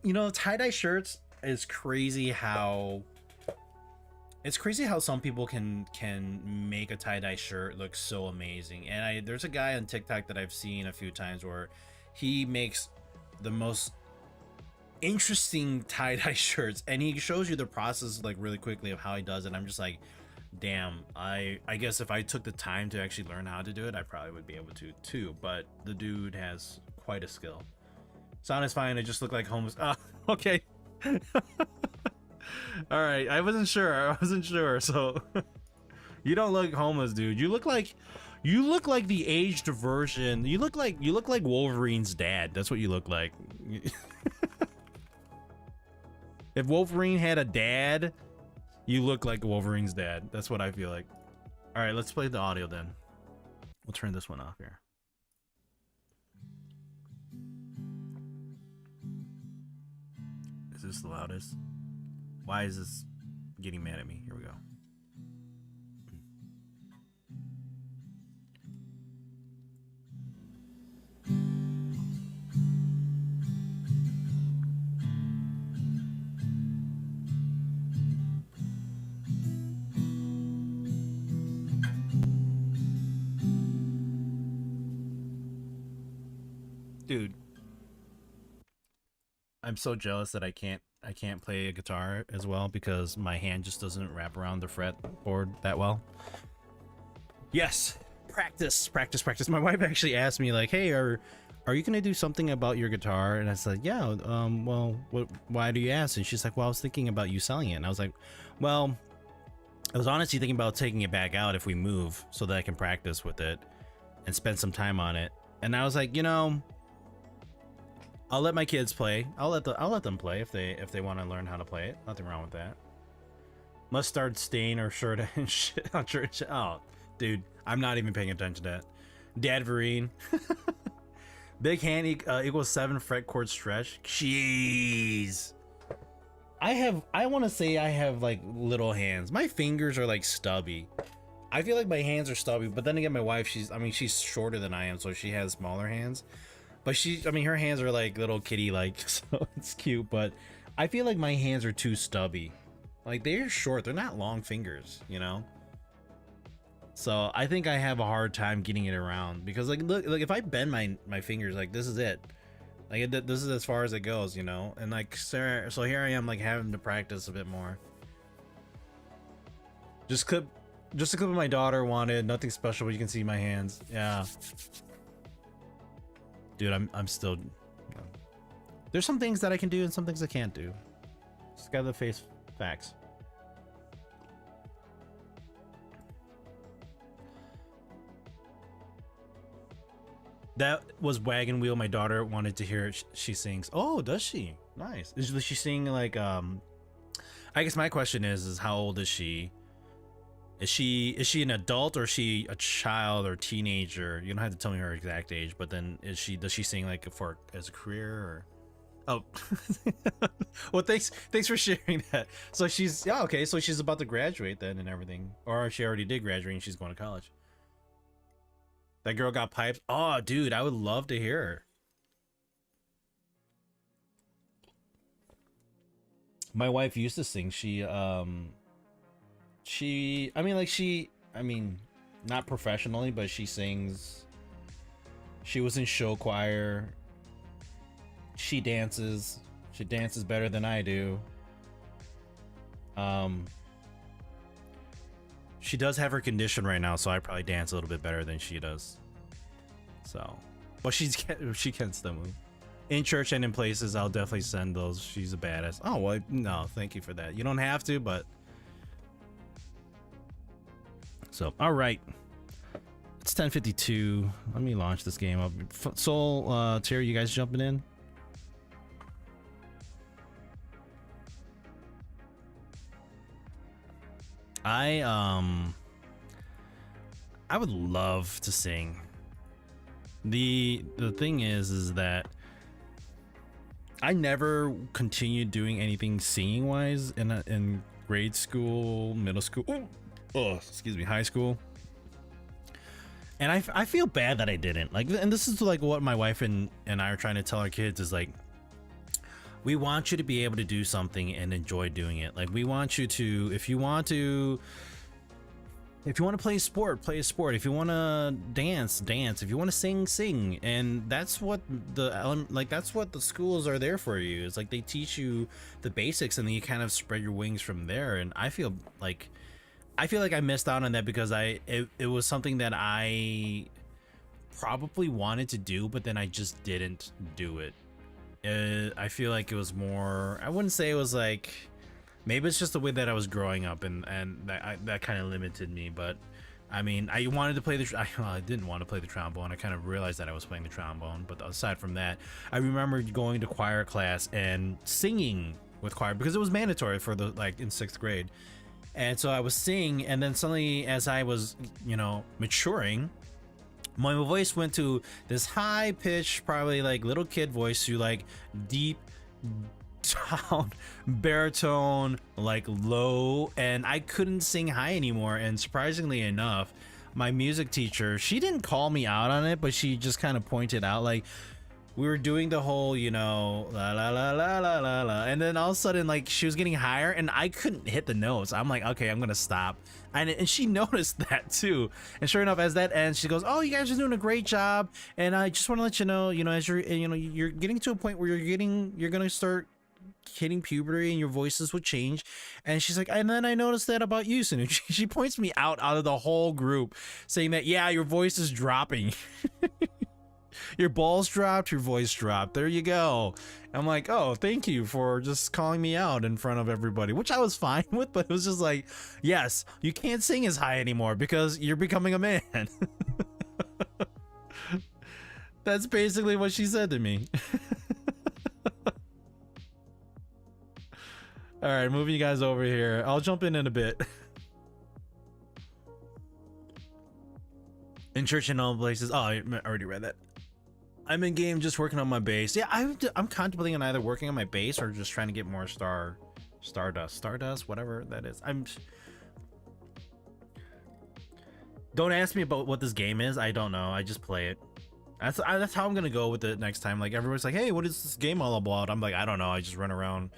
Speaker 1: You know, tie-dye shirts is crazy how some people can make a tie-dye shirt look so amazing. And there's a guy on TikTok that I've seen a few times where he makes the most interesting tie-dye shirts and he shows you the process like really quickly of how he does it. I'm just like, damn, I guess if I took the time to actually learn how to do it, I probably would be able to too. But the dude has quite a skill. Sound is fine. I just look like homeless. Okay. All right, I wasn't sure. So you don't look homeless, dude. You look like the aged version. You look like Wolverine's dad. That's what you look like. If Wolverine had a dad, you look like Wolverine's dad. That's what I feel like. All right, let's play the audio then. We'll turn this one off here. Is this the loudest? Why is this getting mad at me? Here we go. Dude, I'm so jealous that I can't play a guitar as well because my hand just doesn't wrap around the fretboard that well. Yes, practice. My wife actually asked me like, "Hey, are you gonna do something about your guitar?" And I said, "Yeah. Well, why do you ask?" And she's like, "Well, I was thinking about you selling it." And I was like, "Well, I was honestly thinking about taking it back out if we move so that I can practice with it and spend some time on it." And I was like, you know, I'll let my kids play. I'll let them play if they want to learn how to play it. Nothing wrong with that. Mustard stain or shirt and shit on shirt. Oh, dude, I'm not even paying attention to that. Dad Vereen. Big hand equals 7 fretchord stretch. Jeez. I want to say I have like little hands. My fingers are like stubby. I feel like my hands are stubby, but then again, my wife, she's shorter than I am, so she has smaller hands. But her hands are like little kitty like, so it's cute, but I feel like my hands are too stubby. Like they're short, they're not long fingers, you know? So I think I have a hard time getting it around because like look if I bend my fingers, like this is it. Like this is as far as it goes, you know. And like, so here I am, like having to practice a bit more. Just a clip of my daughter wanted, nothing special, but you can see my hands. Yeah, dude, I'm still. There's some things that I can do and some things I can't do. Just gotta face facts. That was Wagon Wheel. My daughter wanted to hear it. She sings. Oh, does she? Nice. Is she singing like I guess my question is how old is she? Is she an adult or is she a child or teenager? You don't have to tell me her exact age, but then does she sing like for as a career or? Oh, well, thanks for sharing that. So okay. So she's about to graduate then and everything, or she already did graduate and she's going to college. That girl got pipes. Oh, dude, I would love to hear her. My wife used to sing. I mean, not professionally, but she sings. She was in show choir. She dances better than I do. She does have her condition right now, so I probably dance a little bit better than she does. So, but she can still move. In church and in places, I'll definitely send those. She's a badass. Oh, well, no, thank you for that. You don't have to, but. So, all right. It's 10:52. Let me launch this game up. Soul, Terry, you guys jumping in? I would love to sing. The thing is that I never continued doing anything singing wise in grade school, middle school, excuse me, high school. And I feel bad that I didn't. Like, and this is like what my wife and I are trying to tell our kids is like, we want you to be able to do something and enjoy doing it. Like, we want you to, if you want to play a sport, play a sport. If you want to dance, dance. If you want to sing, sing. And that's what that's what the schools are there for you. It's like they teach you the basics and then you kind of spread your wings from there. And I feel like I missed out on that because it was something that I probably wanted to do, but then I just didn't do it. I feel like it was more, I wouldn't say it was like, maybe it's just the way that I was growing up and that kind of limited me. But I mean, I wanted to play I didn't want to play the trombone. I kind of realized that I was playing the trombone, but aside from that, I remember going to choir class and singing with choir because it was mandatory for in 6th grade. And so I was singing, and then suddenly as I was, maturing, my voice went to this high pitch, probably like little kid voice to like deep down baritone, like low, and I couldn't sing high anymore. And surprisingly enough, my music teacher, she didn't call me out on it, but she just kind of pointed out, like, we were doing the whole, la la la la la la la, and then all of a sudden, like, she was getting higher and I couldn't hit the notes. I'm like, okay, I'm gonna stop. And she noticed that too. And sure enough, as that ends, she goes, "Oh, you guys are doing a great job. And I just want to let you know, as you're getting to a point where you're gonna start hitting puberty and your voices would change." And she's like, "And then I noticed that about you, Sinu." She points me out of the whole group, saying that, yeah, your voice is dropping. Your balls dropped, your voice dropped. There you go. I'm like, oh, thank you for just calling me out in front of everybody, which I was fine with, but it was just like, yes, you can't sing as high anymore because you're becoming a man. That's basically what she said to me. All right, moving you guys over here. I'll jump in a bit. In church and all places. Oh, I already read that. I'm in game just working on my bass. Yeah, I'm contemplating on either working on my bass or just trying to get more Stardust, whatever that is. Don't ask me about what this game is. I don't know. I just play it. That's how I'm gonna go with it next time. Like, everyone's like, "Hey, what is this game all about?" I'm like, I don't know. I just run around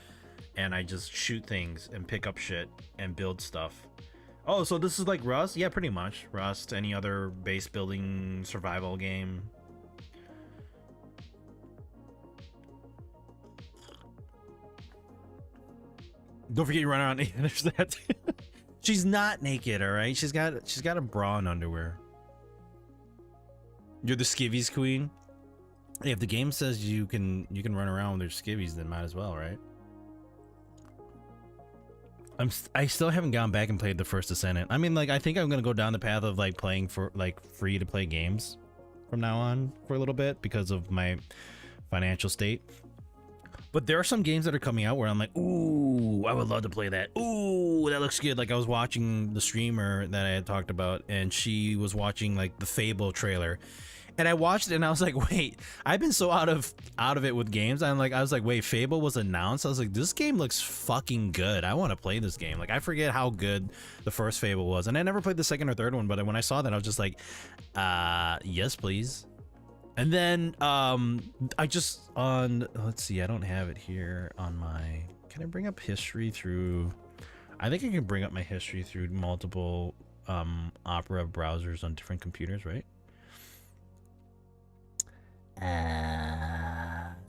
Speaker 1: and I just shoot things and pick up shit and build stuff. Oh, so this is like Rust? Yeah, pretty much. Rust, any other base building survival game. Don't forget you run around. There's that. She's not naked, all right. She's got a bra and underwear. You're the skivvies queen. Hey, if the game says you can run around with your skivvies, then might as well, right? I still haven't gone back and played the first Descendant. I mean, like, I think I'm gonna go down the path of like playing for like free to play games from now on for a little bit because of my financial state. But there are some games that are coming out where I'm like, ooh, I would love to play that. Ooh, that looks good. Like I was watching the streamer that I had talked about, and she was watching like the Fable trailer. And I watched it and I was like, wait, I've been so out of it with games. I was like, wait, Fable was announced. I was like, this game looks fucking good. I want to play this game. Like I forget how good the first Fable was. And I never played the second or third one, but when I saw that, I was just like, yes, please. And then I just let's see, I don't have it here on my, can I bring up history through, I think I can bring up my history through multiple Opera browsers on different computers, right?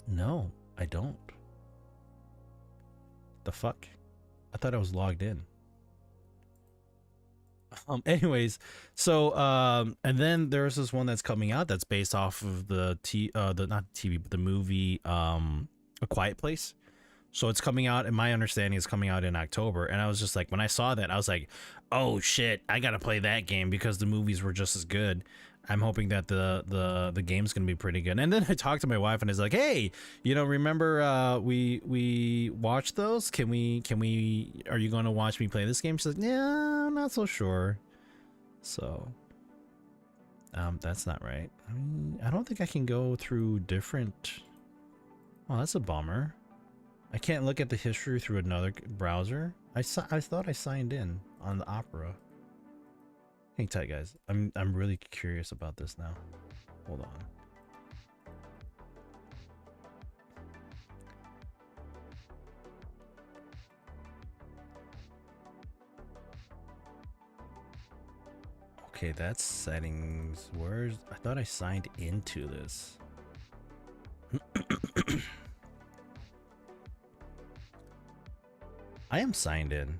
Speaker 1: No, I don't. The fuck? I thought I was logged in. Anyways, so and then there's this one that's coming out that's based off of the not TV but the movie A Quiet Place. So it's coming out, and my understanding is coming out in October. And I was just like, when I saw that, I was like, oh shit, I gotta play that game because the movies were just as good. I'm hoping that the game's gonna be pretty good. And then I talked to my wife and I was like, hey, you know, remember we watched those? Can we are you gonna watch me play this game? She's like, yeah, I'm not so sure. So that's not right. I mean, I don't think I can go through different. Oh, that's a bummer. I can't look at the history through another browser. I thought I signed in on the Opera. Hang tight, guys. I'm really curious about this now. Hold on. Okay, that's settings. I thought I signed into this. I am signed in.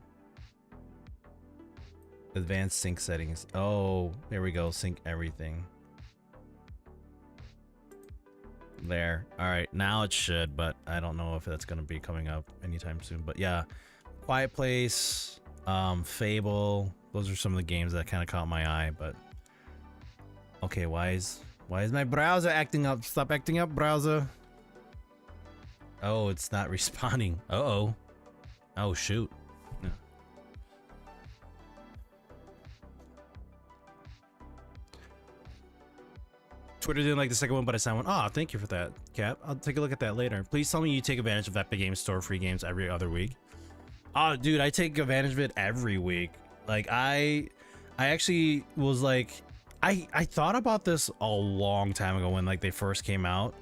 Speaker 1: Advanced sync settings. Oh, there we go. Sync everything. There. All right, now it should, but I don't know if that's going to be coming up anytime soon. But yeah, Quiet Place, Fable. Those are some of the games that kind of caught my eye. But okay, why is my browser acting up? Stop acting up, browser. Oh, it's not responding. Uh-oh. Oh shoot. Yeah. Twitter didn't like the second one, but I signed one. Oh, thank you for that, Cap. I'll take a look at that later. Please tell me you take advantage of Epic Games Store free games every other week. Oh, dude, I take advantage of it every week. Like I actually was like, I thought about this a long time ago when like they first came out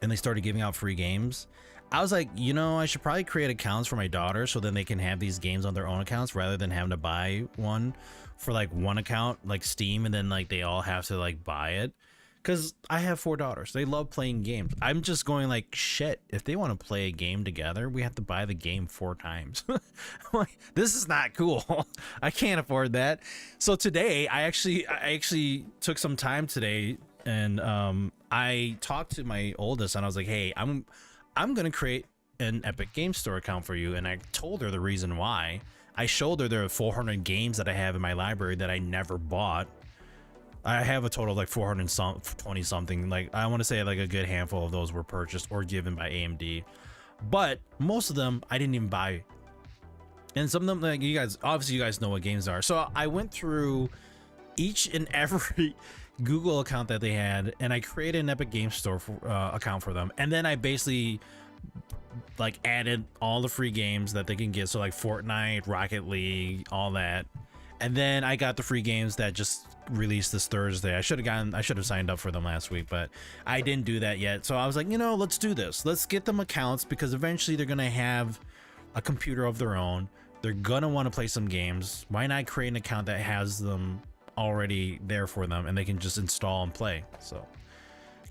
Speaker 1: and they started giving out free games. I was like, you know, I should probably create accounts for my daughter so then they can have these games on their own accounts rather than having to buy one for like one account, like Steam, and then like they all have to like buy it. Because I have 4 daughters. They love playing games. I'm just going like, shit, if they want to play a game together, we have to buy the game 4 times. Like, this is not cool. I can't afford that. So today, I actually took some time today and I talked to my oldest and I was like, hey, I'm going to create an Epic Games Store account for you. And I told her the reason why. I showed her there are 400 games that I have in my library that I never bought. I have a total of like 420 something. Like I want to say like a good handful of those were purchased or given by AMD, but most of them I didn't even buy. And some of them, like you guys, obviously you guys know what games are. So I went through each and every Google account that they had, and I created an Epic Games Store account for them. And then I basically like added all the free games that they can get. So like Fortnite, Rocket League, all that. And then I got the free games that just released this Thursday. I should have signed up for them last week, but I didn't do that yet. So I was like, you know, let's do this. Let's get them accounts because eventually they're going to have a computer of their own. They're going to want to play some games. Why not create an account that has them already there for them and they can just install and play? So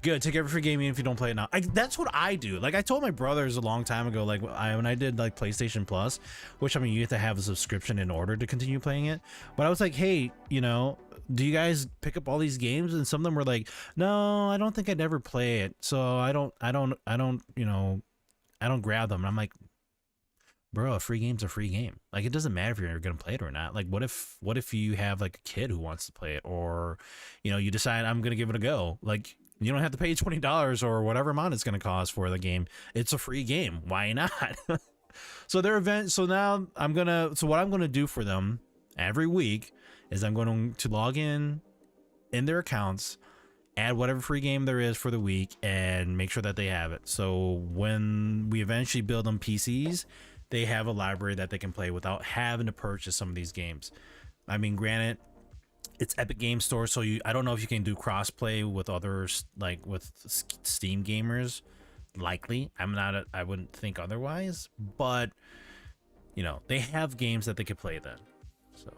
Speaker 1: Good. Take every free game even if you don't play it now. That's what I do. Like I told my brothers a long time ago, like when I did like PlayStation Plus, which I mean you have to have a subscription in order to continue playing it. But I was like, hey, you know, do you guys pick up all these games? And some of them were like, no, I don't think I'd ever play it. So I don't, you know, I don't grab them. And I'm like, bro, a free game's a free game. Like it doesn't matter if you're gonna play it or not. Like what if you have like a kid who wants to play it, or you know you decide I'm gonna give it a go. Like you don't have to pay $20 or whatever amount it's gonna cost for the game. It's a free game. Why not? So their event. So now So what I'm gonna do for them every week is I'm going to log in their accounts, add whatever free game there is for the week, and make sure that they have it. So when we eventually build them PCs, they have a library that they can play without having to purchase some of these games. I mean, granted, it's Epic Game Store, so I don't know if you can do crossplay with others, like with Steam gamers. Likely, I wouldn't think otherwise, but you know, they have games that they could play then. So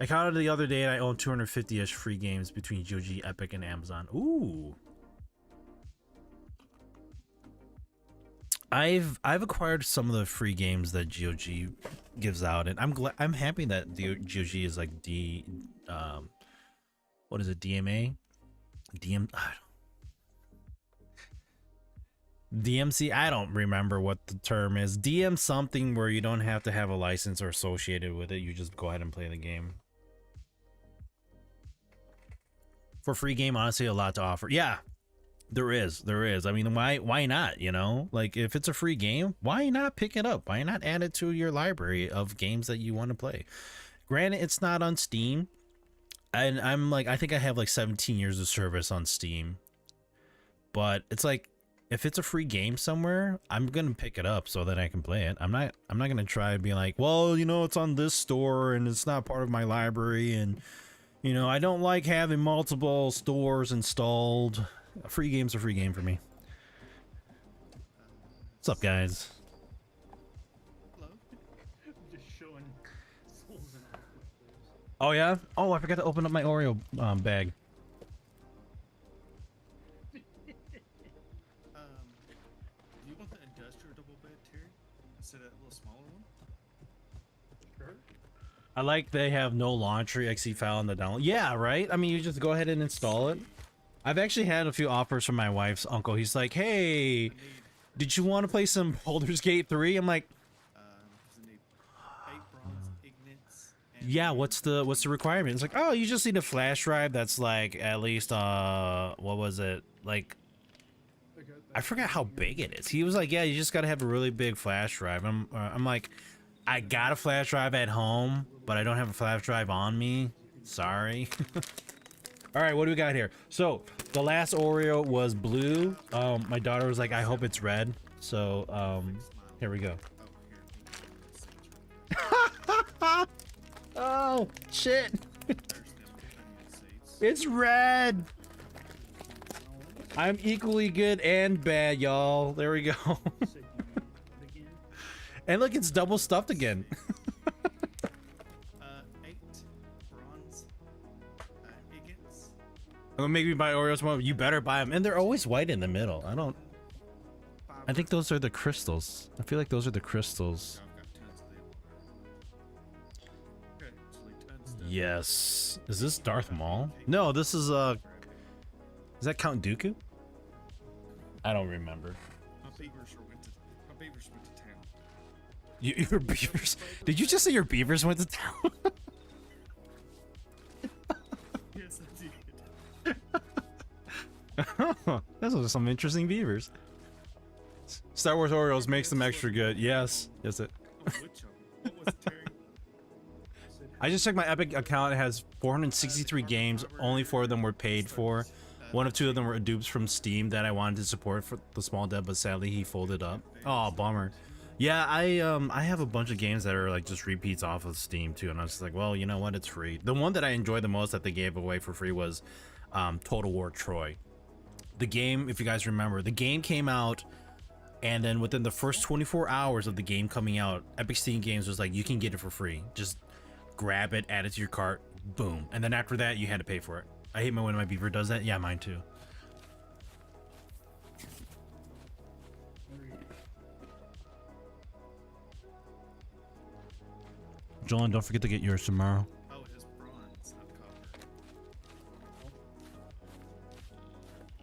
Speaker 1: I counted the other day and I own 250-ish free games between GOG, Epic, and Amazon. Ooh. I've acquired some of the free games that GOG gives out, and I'm happy that the GOG is like what is it, DMA? DMC? I don't remember what the term is. DM something where you don't have to have a license or associated with it. You just go ahead and play the game. For free game, honestly, a lot to offer. Yeah. There is. I mean, why not, you know? Like, if it's a free game, why not pick it up? Why not add it to your library of games that you want to play? Granted, it's not on Steam. And I'm like, I think I have like 17 years of service on Steam. But it's like, if it's a free game somewhere, I'm going to pick it up so that I can play it. I'm not going to try to be like, well, you know, it's on this store and it's not part of my library. And, you know, I don't like having multiple stores installed. A free game's a free game for me. What's up, guys?
Speaker 3: Hello. Just showing souls and
Speaker 1: Oh yeah? Oh, I forgot to open up my Oreo bag.
Speaker 3: Do you want the industrial double bed, Terry? Instead of that little smaller one? Sure.
Speaker 1: I like they have no launcher exe file in the download. Yeah, right? I mean, you just go ahead and install it. I've actually had a few offers from my wife's uncle. He's like, hey, did you want to play some Baldur's Gate 3? I'm like,
Speaker 3: Does it need 8 bronze ignites? And
Speaker 1: yeah, what's the requirement? It's like, oh, you just need a flash drive that's like at least what was it? Like, I forgot how big it is. He was like, yeah, you just got to have a really big flash drive. I'm like, I got a flash drive at home, but I don't have a flash drive on me. Sorry. All right, what do we got here? So the last Oreo was blue. My daughter was like, I hope it's red. So here we go. Oh shit. It's red. I'm equally good and bad, y'all. There we go. And look, it's double stuffed again.
Speaker 3: 8 bronze ignites.
Speaker 1: It'll make me buy Oreos more. You better buy them, and they're always white in the middle. I think those are the crystals. I feel like those are the crystals.
Speaker 3: I've got tons of them. Okay, actually tons of them.
Speaker 1: Yes. Is this Darth Maul? No, this is that Count Dooku? I don't remember.
Speaker 3: My beavers went to town.
Speaker 1: Your beavers? Did you just say your beavers went to town?
Speaker 3: Yes, I did.
Speaker 1: Those are some interesting beavers. Star Wars Oreos makes them extra good. Yes. Yes, it.
Speaker 3: Oh, which of them? What was it, Terry?
Speaker 1: I just checked my Epic account. It has 463 games. Only 4 of them were paid for. One of 2 of them were dupes from Steam that I wanted to support for the small dev, but sadly he folded up. Oh, bummer. Yeah, I have a bunch of games that are like just repeats off of Steam too, and I was just like, well, you know what? It's free. The one that I enjoyed the most that they gave away for free was Total War Troy. The game, if you guys remember, the game came out, and then within the first 24 hours of the game coming out, Epic Steam Games was like, you can get it for free. Just grab it, add it to your cart, boom. And then after that, you had to pay for it. I hate when my beaver does that. Yeah, mine too. Jolene, don't forget to get yours tomorrow.
Speaker 3: Oh, it is bronze, not copper.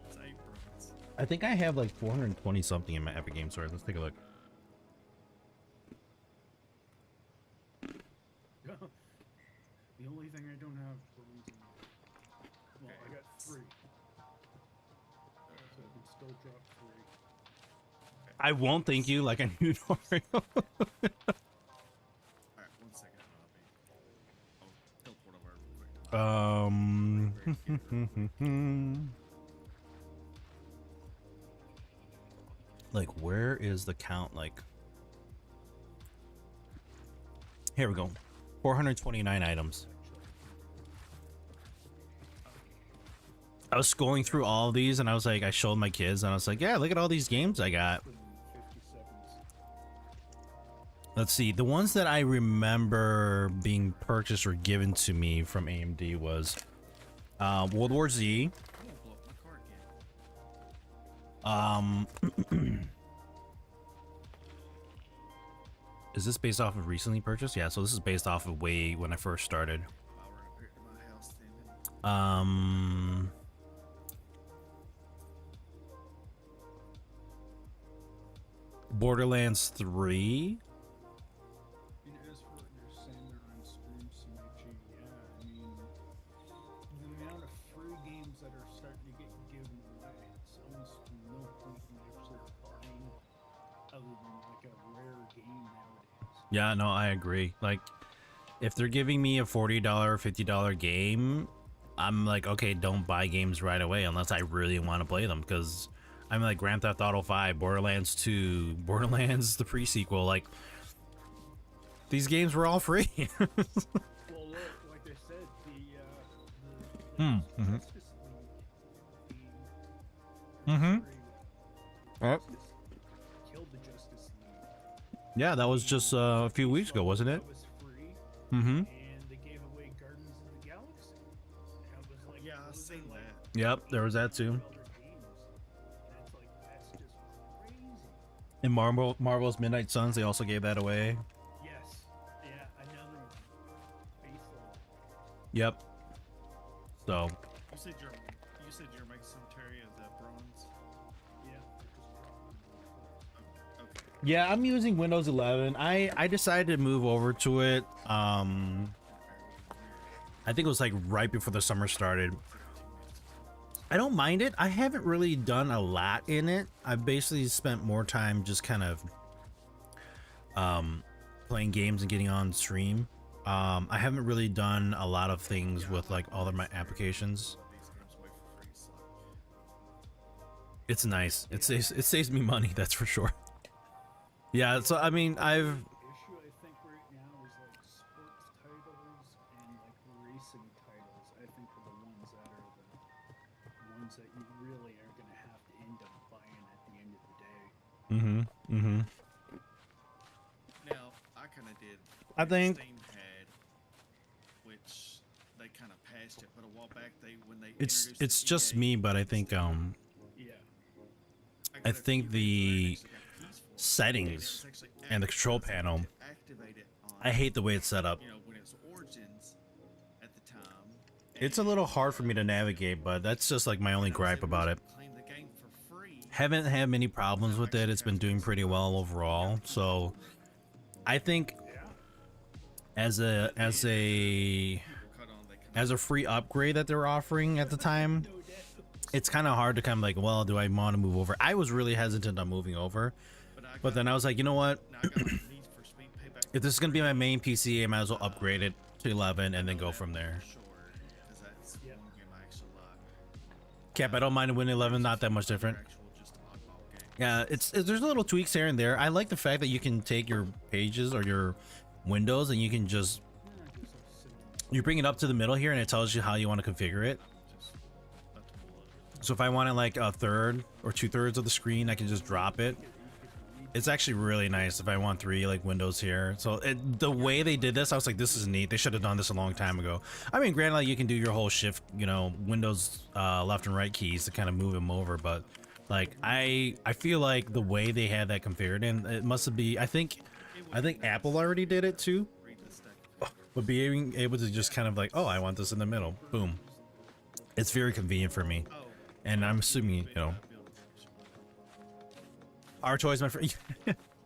Speaker 3: It's 8 bronze.
Speaker 2: I think I have like 420 something in my Epic Games Store. Let's take a look.
Speaker 4: The only thing I don't have bronze in. Well, I got 3. So I can still drop 3.
Speaker 2: I won't thank you like I knew Mario.
Speaker 3: Alright, 1 second. I'll teleport over real quick.
Speaker 2: Like, where is the count? Like, here we go. 429 items. I was going through all of these and I was like, I showed my kids and I was like, yeah, look at all these games I got.
Speaker 4: 57s.
Speaker 2: Let's see. The ones that I remember being purchased or given to me from AMD was World War Z.
Speaker 3: I'm gonna blow up my card again.
Speaker 2: Is this based off of recently purchased? Yeah, so this is based off of way when I first started.
Speaker 3: Power appeared in my house then.
Speaker 2: Borderlands 3.
Speaker 4: And as for what you're saying there on stream, Simichi, yeah, I mean, the amount of free games that are starting to get given away, it's almost no point in actually buying other than like a rare game nowadays.
Speaker 2: Yeah, no, I agree. Like, if they're giving me a $40, $50 game, I'm like, okay, don't buy games right away unless I really want to play them. Because I'm like Grand Theft Auto 5, Borderlands 2, Borderlands the pre-sequel. Like, these games were all free.
Speaker 4: Well, look, like I said, the
Speaker 2: mhm.
Speaker 4: Justice League game
Speaker 2: Mhm.
Speaker 4: free.
Speaker 2: Yep.
Speaker 4: Killed the Justice League.
Speaker 2: Yeah, that was just a few weeks ago, wasn't it?
Speaker 4: That was free,
Speaker 2: Mm-hmm.
Speaker 4: and they gave away Guardians of the Galaxy. And it was like,
Speaker 3: Yeah,
Speaker 4: what
Speaker 3: I've
Speaker 4: was
Speaker 3: seen
Speaker 4: it, like,
Speaker 3: that.
Speaker 2: Yep, there was that too.
Speaker 4: $2 games. And it's like, that's just crazy.
Speaker 2: And Marvel's Midnight Suns, they also gave that away.
Speaker 4: Yes. Yeah, another one. Faithful.
Speaker 2: Yep. So,
Speaker 3: You said your Mega Cemetery is that bronze?
Speaker 4: Yeah. it just dropped.
Speaker 3: Okay.
Speaker 2: yeah, I'm using Windows 11. I decided to move over to it. I think it was like right before the summer started. I don't mind it. I haven't really done a lot in it. I've basically spent more time just kind of playing games and getting on stream. I haven't really done a lot of things with like all of my applications.
Speaker 3: These games away for free, so.
Speaker 2: It's nice. It saves me money, that's for sure. Yeah, so I mean, I've
Speaker 4: Issue I think right now is like sports titles and like racing titles. I think are the ones that are the ones that you really are gonna have to end up buying at the end of the day.
Speaker 3: Now, I kind of did.
Speaker 2: I think
Speaker 3: Steam had, which they kind of passed it, but a while back when they
Speaker 2: it's
Speaker 3: introduced the
Speaker 2: just
Speaker 3: EA,
Speaker 2: me, but I think
Speaker 4: Yeah.
Speaker 3: got
Speaker 2: I
Speaker 3: a
Speaker 2: think
Speaker 3: few
Speaker 2: the
Speaker 3: games that actually got peaceful,
Speaker 2: settings
Speaker 3: and it's actually
Speaker 2: and the control panel,
Speaker 3: activate it on,
Speaker 2: I hate the way it's set up.
Speaker 3: you know, when it's Origins at the time.
Speaker 2: It's a little hard for me to navigate, but that's just like my only gripe about it.
Speaker 3: Claim the game for free.
Speaker 2: Haven't had many problems with it. It's been doing pretty well overall. So I think as a
Speaker 3: People cut on, they come
Speaker 2: as a free upgrade that they're offering at the time, it's kind of hard to kind of like, well, do I want to move over? I was really hesitant on moving over, but then I was like, you know what?
Speaker 3: now I got Need for Speed Payback.
Speaker 2: If this is gonna be my main PC, I might as well upgrade it to 11 and then go from there.
Speaker 3: Sure, 'cause that's one game I actually like.
Speaker 2: Cap, I don't mind Win 11, not that much different.
Speaker 3: Actual just oddball game.
Speaker 2: Yeah, there's little tweaks here and there. I like the fact that you can take your pages or your windows and you can just you bring it up to the middle here and it tells you how you want to configure it.
Speaker 3: Just about to pull up.
Speaker 2: So if I wanted like a third or 2/3 of the screen, I can just drop it. It's actually really nice if I want 3 like windows here. So the way they did this, I was like, this is neat. They should have done this a long time ago. I mean, granted, like, you can do your whole shift, you know, Windows left and right keys to kind of move them over, but like I feel like the way they had that configured in, it must be. I think Apple already did it too.
Speaker 3: Read the stack.
Speaker 1: But being able to just kind of like, oh, I want this in the middle, boom. It's very convenient for me.
Speaker 3: Oh,
Speaker 1: And I'm assuming, you know, our toys, my friend.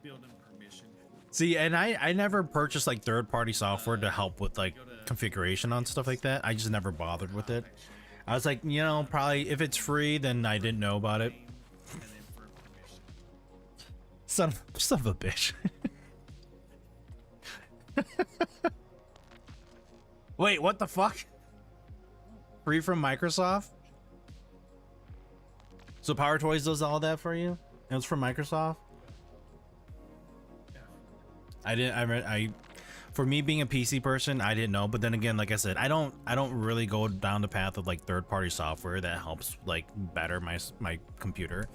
Speaker 3: building permission.
Speaker 1: See, and I never purchased like third-party software to help with like configuration on stuff like that. I just never bothered with it. I was like, you know, probably if it's free, then I didn't know about it.
Speaker 3: And then for permission.
Speaker 1: Son of a bitch. Wait, what the fuck? Free from Microsoft? So Power Toys does all that for you? It was from Microsoft? For me being a PC person, I didn't know, but then again, like I said, I don't really go down the path of like third-party software that helps like better my computer.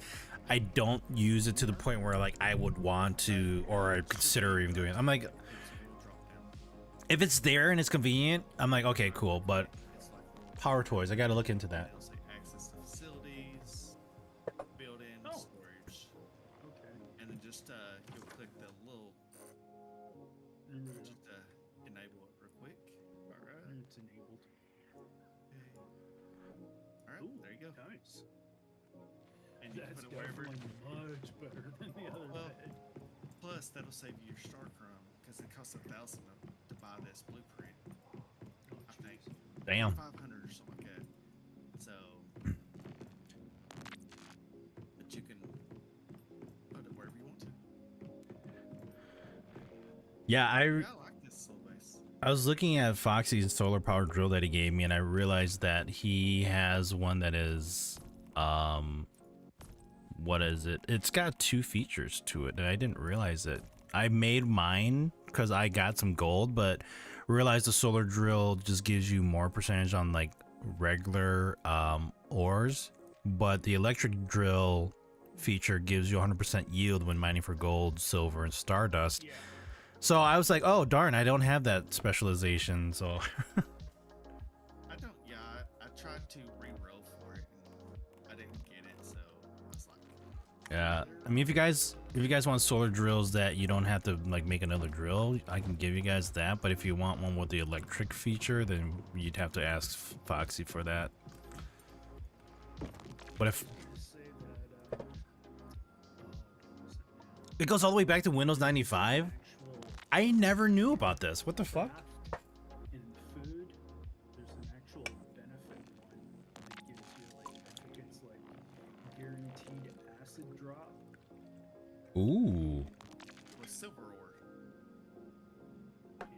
Speaker 1: I don't use it to the point where like I would want to or I'd consider even doing it. I'm like, if it's there and it's convenient, I'm like, okay, cool. But Power Toys, I got to look into that.
Speaker 3: It'll say access to facilities, built-in storage,
Speaker 4: Okay.
Speaker 3: and then just you'll click the little just enable it real quick. All right.
Speaker 4: And it's enabled.
Speaker 3: All right.
Speaker 4: Ooh,
Speaker 3: There you go.
Speaker 4: Nice.
Speaker 3: And you can
Speaker 4: That's
Speaker 3: put it wherever.
Speaker 4: definitely much better than the other
Speaker 3: Well,
Speaker 4: bed.
Speaker 3: Plus, that'll save you your StarChrome because it costs $1,000 to buy this blueprint.
Speaker 4: Oh,
Speaker 3: I think.
Speaker 4: jeez.
Speaker 1: Damn.
Speaker 3: 500 or something like that. So, but you can put it wherever you want to.
Speaker 1: Yeah,
Speaker 3: I like this soul base.
Speaker 1: I was looking at Foxy's solar power drill that he gave me, and I realized that he has one that is, what is it? It's got 2 features to it, and I didn't realize it. I made mine because I got some gold, but realized the solar drill just gives you more percentage on like regular ores, but the electric drill feature gives you 100% yield when mining for gold, silver, and stardust.
Speaker 4: Yeah.
Speaker 1: So I was like, oh darn, I don't have that specialization. So
Speaker 3: I don't. Yeah, I tried to re-roll for it, and I didn't get it. So I was like,
Speaker 1: yeah, I mean, if you guys want solar drills that you don't have to like make another drill, I can give you guys that. But if you want one with the electric feature, then you'd have to ask Foxy for that. But if
Speaker 4: Just say that, what was it, man?
Speaker 1: it goes all the way back to Windows 95,
Speaker 4: Actual
Speaker 1: I never knew about this. What the fuck?
Speaker 4: craft in food, there's an actual benefit one that gives you like, I think it's like guaranteed acid drop.
Speaker 1: Ooh.
Speaker 3: with silver ore.
Speaker 4: And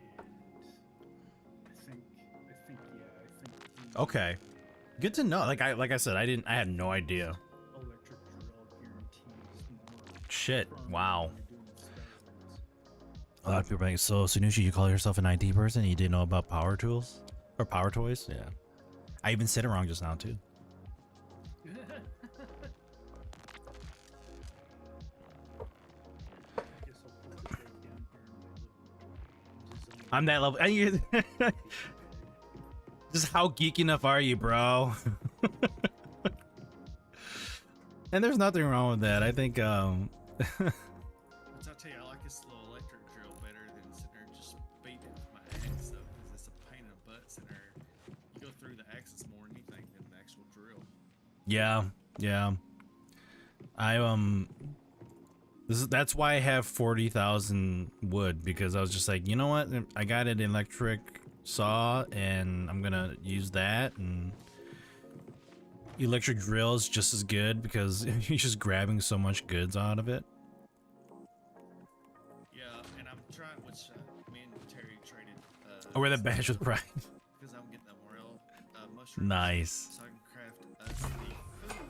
Speaker 4: I think
Speaker 1: Okay. Good to know. Like I said, I had no idea.
Speaker 4: electric drill guarantees more
Speaker 1: Shit.
Speaker 4: from
Speaker 1: Wow.
Speaker 4: when you're doing experiments.
Speaker 1: A lot of people are like, so Sanushi, you call yourself an IT person and you didn't know about power tools? Or power toys? Yeah. I even said it wrong just now, too.
Speaker 4: Guess I'll put it right down here in my little design.
Speaker 1: I'm that level. And you- just how geek enough are you, bro? And there's nothing wrong with that. I think,
Speaker 3: Which I tell you, I like this little electric drill better than sitting there just beating it with my axe, though, because it's a pain in the butt sitting there. You go through the axis more than anything than the actual drill.
Speaker 1: yeah. That's why I have 40,000 wood, because I was just like, you know what? I got an electric saw and I'm gonna use that, and electric drill is just as good because you're just grabbing so much goods out of it.
Speaker 3: Yeah, and I'm trying, which me and Terry traded.
Speaker 1: Or the badge with pride.
Speaker 3: Because I'm getting a morel mushroom.
Speaker 1: Nice.
Speaker 3: So I can craft us the food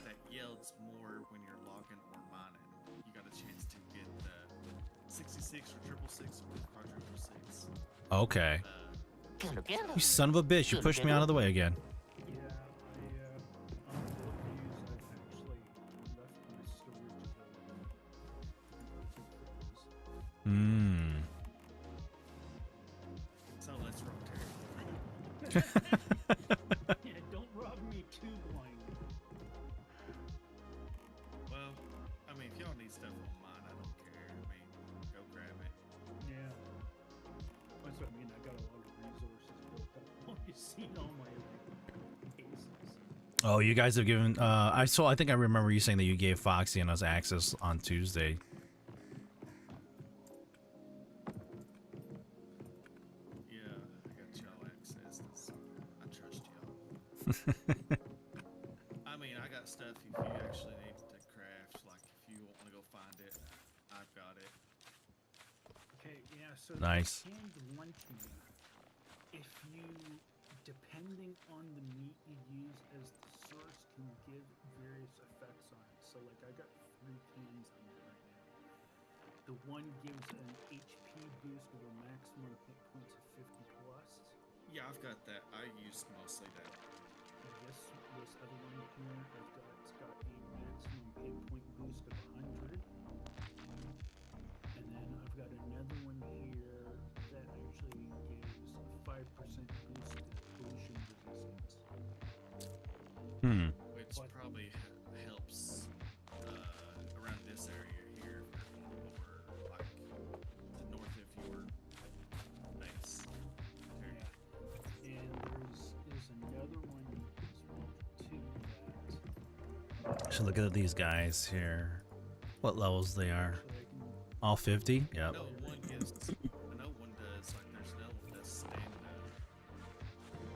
Speaker 3: that yields more when you're logging or mining. You got a chance to get the 66 or 666 or quadruple six.
Speaker 1: Okay.
Speaker 5: Gulu, gulu.
Speaker 1: You son of a bitch, you pushed me out of the way again.
Speaker 4: Yeah, on the views, I've actually left my storage available.
Speaker 1: Mmm.
Speaker 3: So let's roll Terry.
Speaker 4: Yeah, don't rob me too blindly.
Speaker 3: Well, I mean, if y'all need stuff on mine, I don't care. I mean, go grab it.
Speaker 4: Yeah. That's what I mean. I got a seen all my like, cases.
Speaker 1: Oh, you guys have given. I think I remember you saying that you gave Foxy and us access on Tuesday.
Speaker 3: Yeah, I got y'all access. 'Cause I trust y'all. I mean, I got stuff if you actually need to craft. Like, if you want to go find it, I've got it.
Speaker 4: Okay, yeah, so
Speaker 1: Nice.
Speaker 4: the canned luncheon, if you, depending on the meat you use as the source, can give various effects on it. So, like, I got 3 cans on there right now. The one gives an HP boost with a maximum hit points of 50 plus.
Speaker 3: Yeah, I've got that. I use mostly that.
Speaker 4: This other one here, it's got a maximum hit point boost of 100. And then I've got another one here that actually gives a 5% boost to pollution resistance.
Speaker 3: Which
Speaker 4: But-
Speaker 3: probably helps around this area here or like the north of your base. There.
Speaker 4: Yeah. And there's another one as well too that
Speaker 1: So look at these guys here. What levels they are?
Speaker 4: actually I can
Speaker 1: All 50? Yep.
Speaker 3: I know one gives. I know one does. Like there's no that's stamina.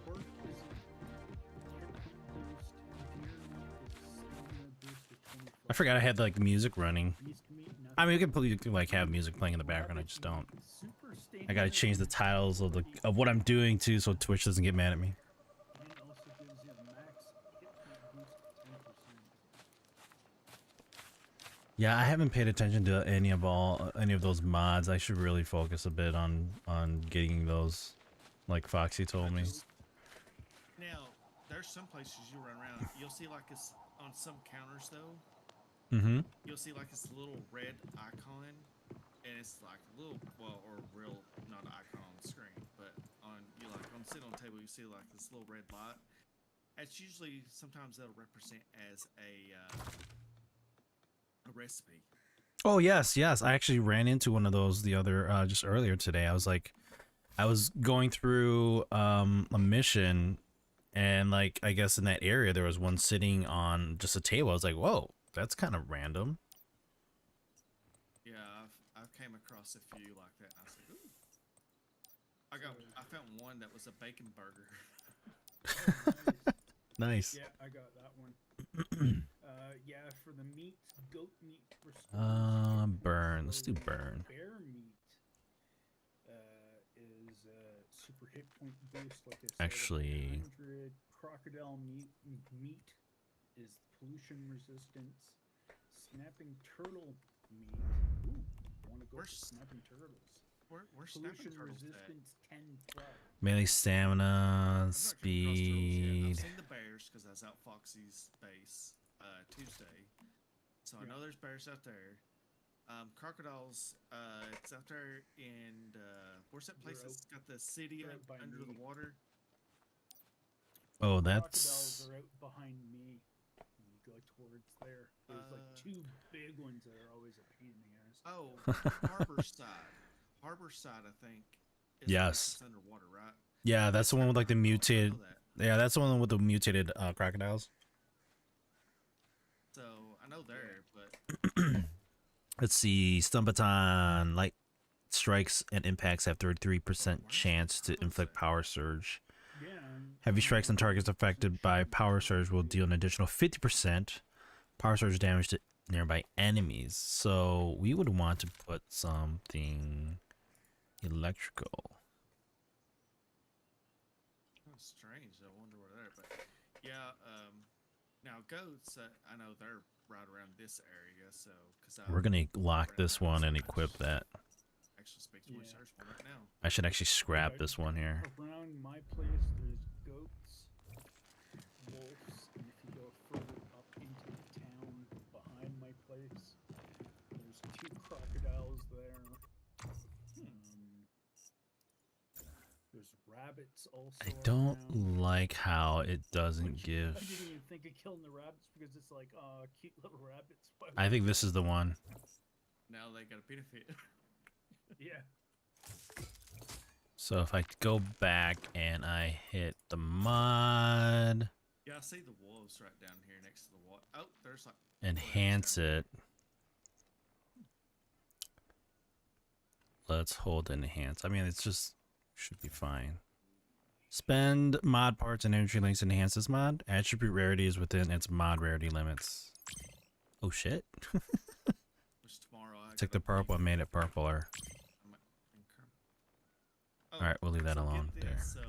Speaker 4: Pork is a hit point boost, deer meat is stamina boost of 25.
Speaker 1: I forgot I had like music running.
Speaker 4: Beast meat, nothing.
Speaker 1: I mean, you can like have music playing in the background. I just don't.
Speaker 4: Super
Speaker 1: I gotta change the titles of what I'm doing too, so Twitch doesn't get mad at me.
Speaker 4: And it also gives you a max hit point boost of 10%.
Speaker 1: Yeah, I haven't paid attention to any of those mods. I should really focus a bit on getting those, like Foxy told me.
Speaker 3: Now there's some places you run around. You'll see like it's on some counters though.
Speaker 1: Mm-hmm.
Speaker 3: You'll see like this little red icon, and it's like a little, well, or real, not an icon on the screen, but on you like on sitting on the table, you see like this little red light. It's usually sometimes that'll represent as a recipe.
Speaker 1: Oh yes, yes. I actually ran into one of those the other just earlier today. I was going through a mission, and like I guess in that area there was one sitting on just a table. I was like, whoa, that's kind of random.
Speaker 3: Yeah, I've came across a few like that. And I was like, ooh. I found one that was a bacon burger.
Speaker 1: Nice.
Speaker 4: Yeah, I got that one. Yeah, for the meat, goat meat restores
Speaker 1: Burn. Let's do burn.
Speaker 4: Bear meat is super hit point boost, like I said.
Speaker 1: Actually-
Speaker 4: 100. Crocodile meat is pollution resistance. Snapping turtle meat. Ooh, want to go
Speaker 3: Where's-
Speaker 4: for snapping turtles?
Speaker 3: We're snapping
Speaker 4: Pollution
Speaker 3: turtles at.
Speaker 4: resistance 10 plus.
Speaker 1: Melee stamina,
Speaker 3: I've not come across turtles yet.
Speaker 1: speed.
Speaker 3: I've seen the bears because I was out Foxy's base Tuesday, so I
Speaker 4: Yeah.
Speaker 3: know there's bears out there. Crocodiles, it's out there in where's that place
Speaker 4: They're
Speaker 3: that's got the city
Speaker 4: they're out by
Speaker 3: under the
Speaker 4: me.
Speaker 3: water?
Speaker 1: Oh,
Speaker 4: Crocodiles
Speaker 1: that's
Speaker 4: are out behind me. You go towards there. There's like 2 big ones that are always a pain in the ass.
Speaker 3: Oh, Harbor Side. Harbor Side, I think. Is the place
Speaker 1: Yes.
Speaker 3: that's underwater, right?
Speaker 1: yeah, that's the one with like the
Speaker 3: I know
Speaker 1: mutated.
Speaker 3: that.
Speaker 1: Yeah, that's the one with the mutated crocodiles.
Speaker 3: So I know there, but
Speaker 1: Let's see, Stumpaton, light strikes and impacts have 33% chance to inflict power surge.
Speaker 4: Yeah.
Speaker 1: Heavy strikes on targets affected by power surge will deal an additional 50% power surge damage to nearby enemies. So we would want to put something electrical.
Speaker 3: that's strange. I wonder where they're. But yeah, now goats. I know they're right around this area. So because
Speaker 1: We're gonna lock this one and equip that.
Speaker 3: Actually, speaks to my
Speaker 4: Yeah.
Speaker 3: search one right now.
Speaker 1: I should actually scrap this one here.
Speaker 4: Around my place, there's goats, wolves, and if you go further up into the town behind my place, there's 2 crocodiles there. There's rabbits also.
Speaker 1: I don't
Speaker 4: around,
Speaker 1: like how it doesn't
Speaker 4: which
Speaker 1: give.
Speaker 4: I didn't even think of killing the rabbits because it's like, cute little rabbits. But
Speaker 1: I think this is the one.
Speaker 3: Now they got a benefit.
Speaker 4: yeah.
Speaker 1: So if I go back and I hit the mod,
Speaker 3: Yeah, I see the wolves right down here next to the water. Oh, there's like
Speaker 1: enhance it. Let's hold enhance. I mean, it's just should be fine. Spend mod parts and energy links to enhance this mod. Attribute rarity is within its mod rarity limits. Oh shit.
Speaker 3: Which tomorrow I
Speaker 1: Took
Speaker 3: gotta
Speaker 1: the purple and made it purpler.
Speaker 3: Oh,
Speaker 1: Alright, we'll leave that
Speaker 3: so get
Speaker 1: alone
Speaker 3: this,
Speaker 1: there.
Speaker 3: So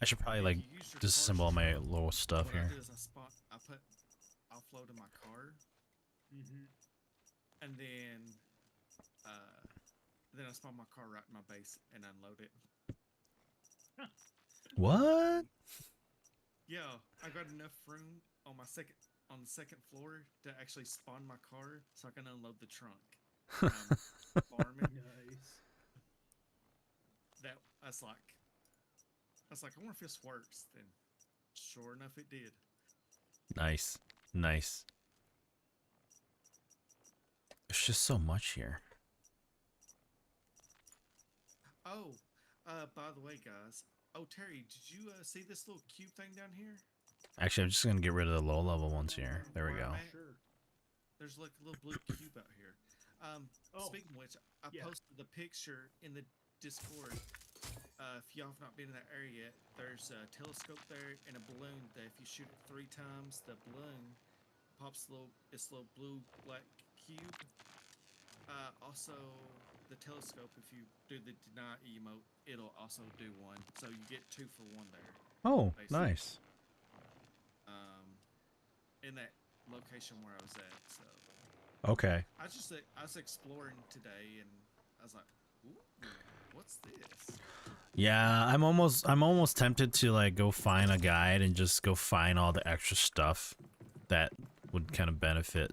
Speaker 1: I should probably
Speaker 3: if
Speaker 1: like
Speaker 3: you use your
Speaker 1: disassemble
Speaker 3: partial
Speaker 1: my
Speaker 3: shot,
Speaker 1: little stuff
Speaker 3: what
Speaker 1: here.
Speaker 3: I do is I put offload in my car, and then I spawn my car right in my base and unload it.
Speaker 1: What?
Speaker 3: Yeah, I got enough room on the second floor to actually spawn my car so I can unload the trunk. Farming.
Speaker 4: Nice.
Speaker 3: I was like, I wonder if this works. Then, sure enough, it did.
Speaker 1: Nice. Nice. There's just so much here.
Speaker 3: Oh, by the way, guys. Oh, Terry, did you see this little cube thing down here?
Speaker 1: Actually, I'm just gonna get rid of the low level ones here. There we
Speaker 3: Where
Speaker 1: go.
Speaker 3: I'm at?
Speaker 4: Sure.
Speaker 3: There's like a little blue cube out here. Speaking of which, I
Speaker 4: yeah.
Speaker 3: posted the picture in the Discord. If y'all have not been in that area yet, there's a telescope there and a balloon that if you shoot it 3 times, the balloon pops this little blue black cube. Also, the telescope, if you do the deny emote, it'll also do one. So you get 2 for 1 there.
Speaker 1: Oh,
Speaker 3: Basically.
Speaker 1: nice.
Speaker 3: In that location where I was at. So
Speaker 1: Okay.
Speaker 3: I was exploring today and I was like, ooh, what's this?
Speaker 1: Yeah, I'm almost tempted to like go find a guide and just go find all the extra stuff that would kind of benefit.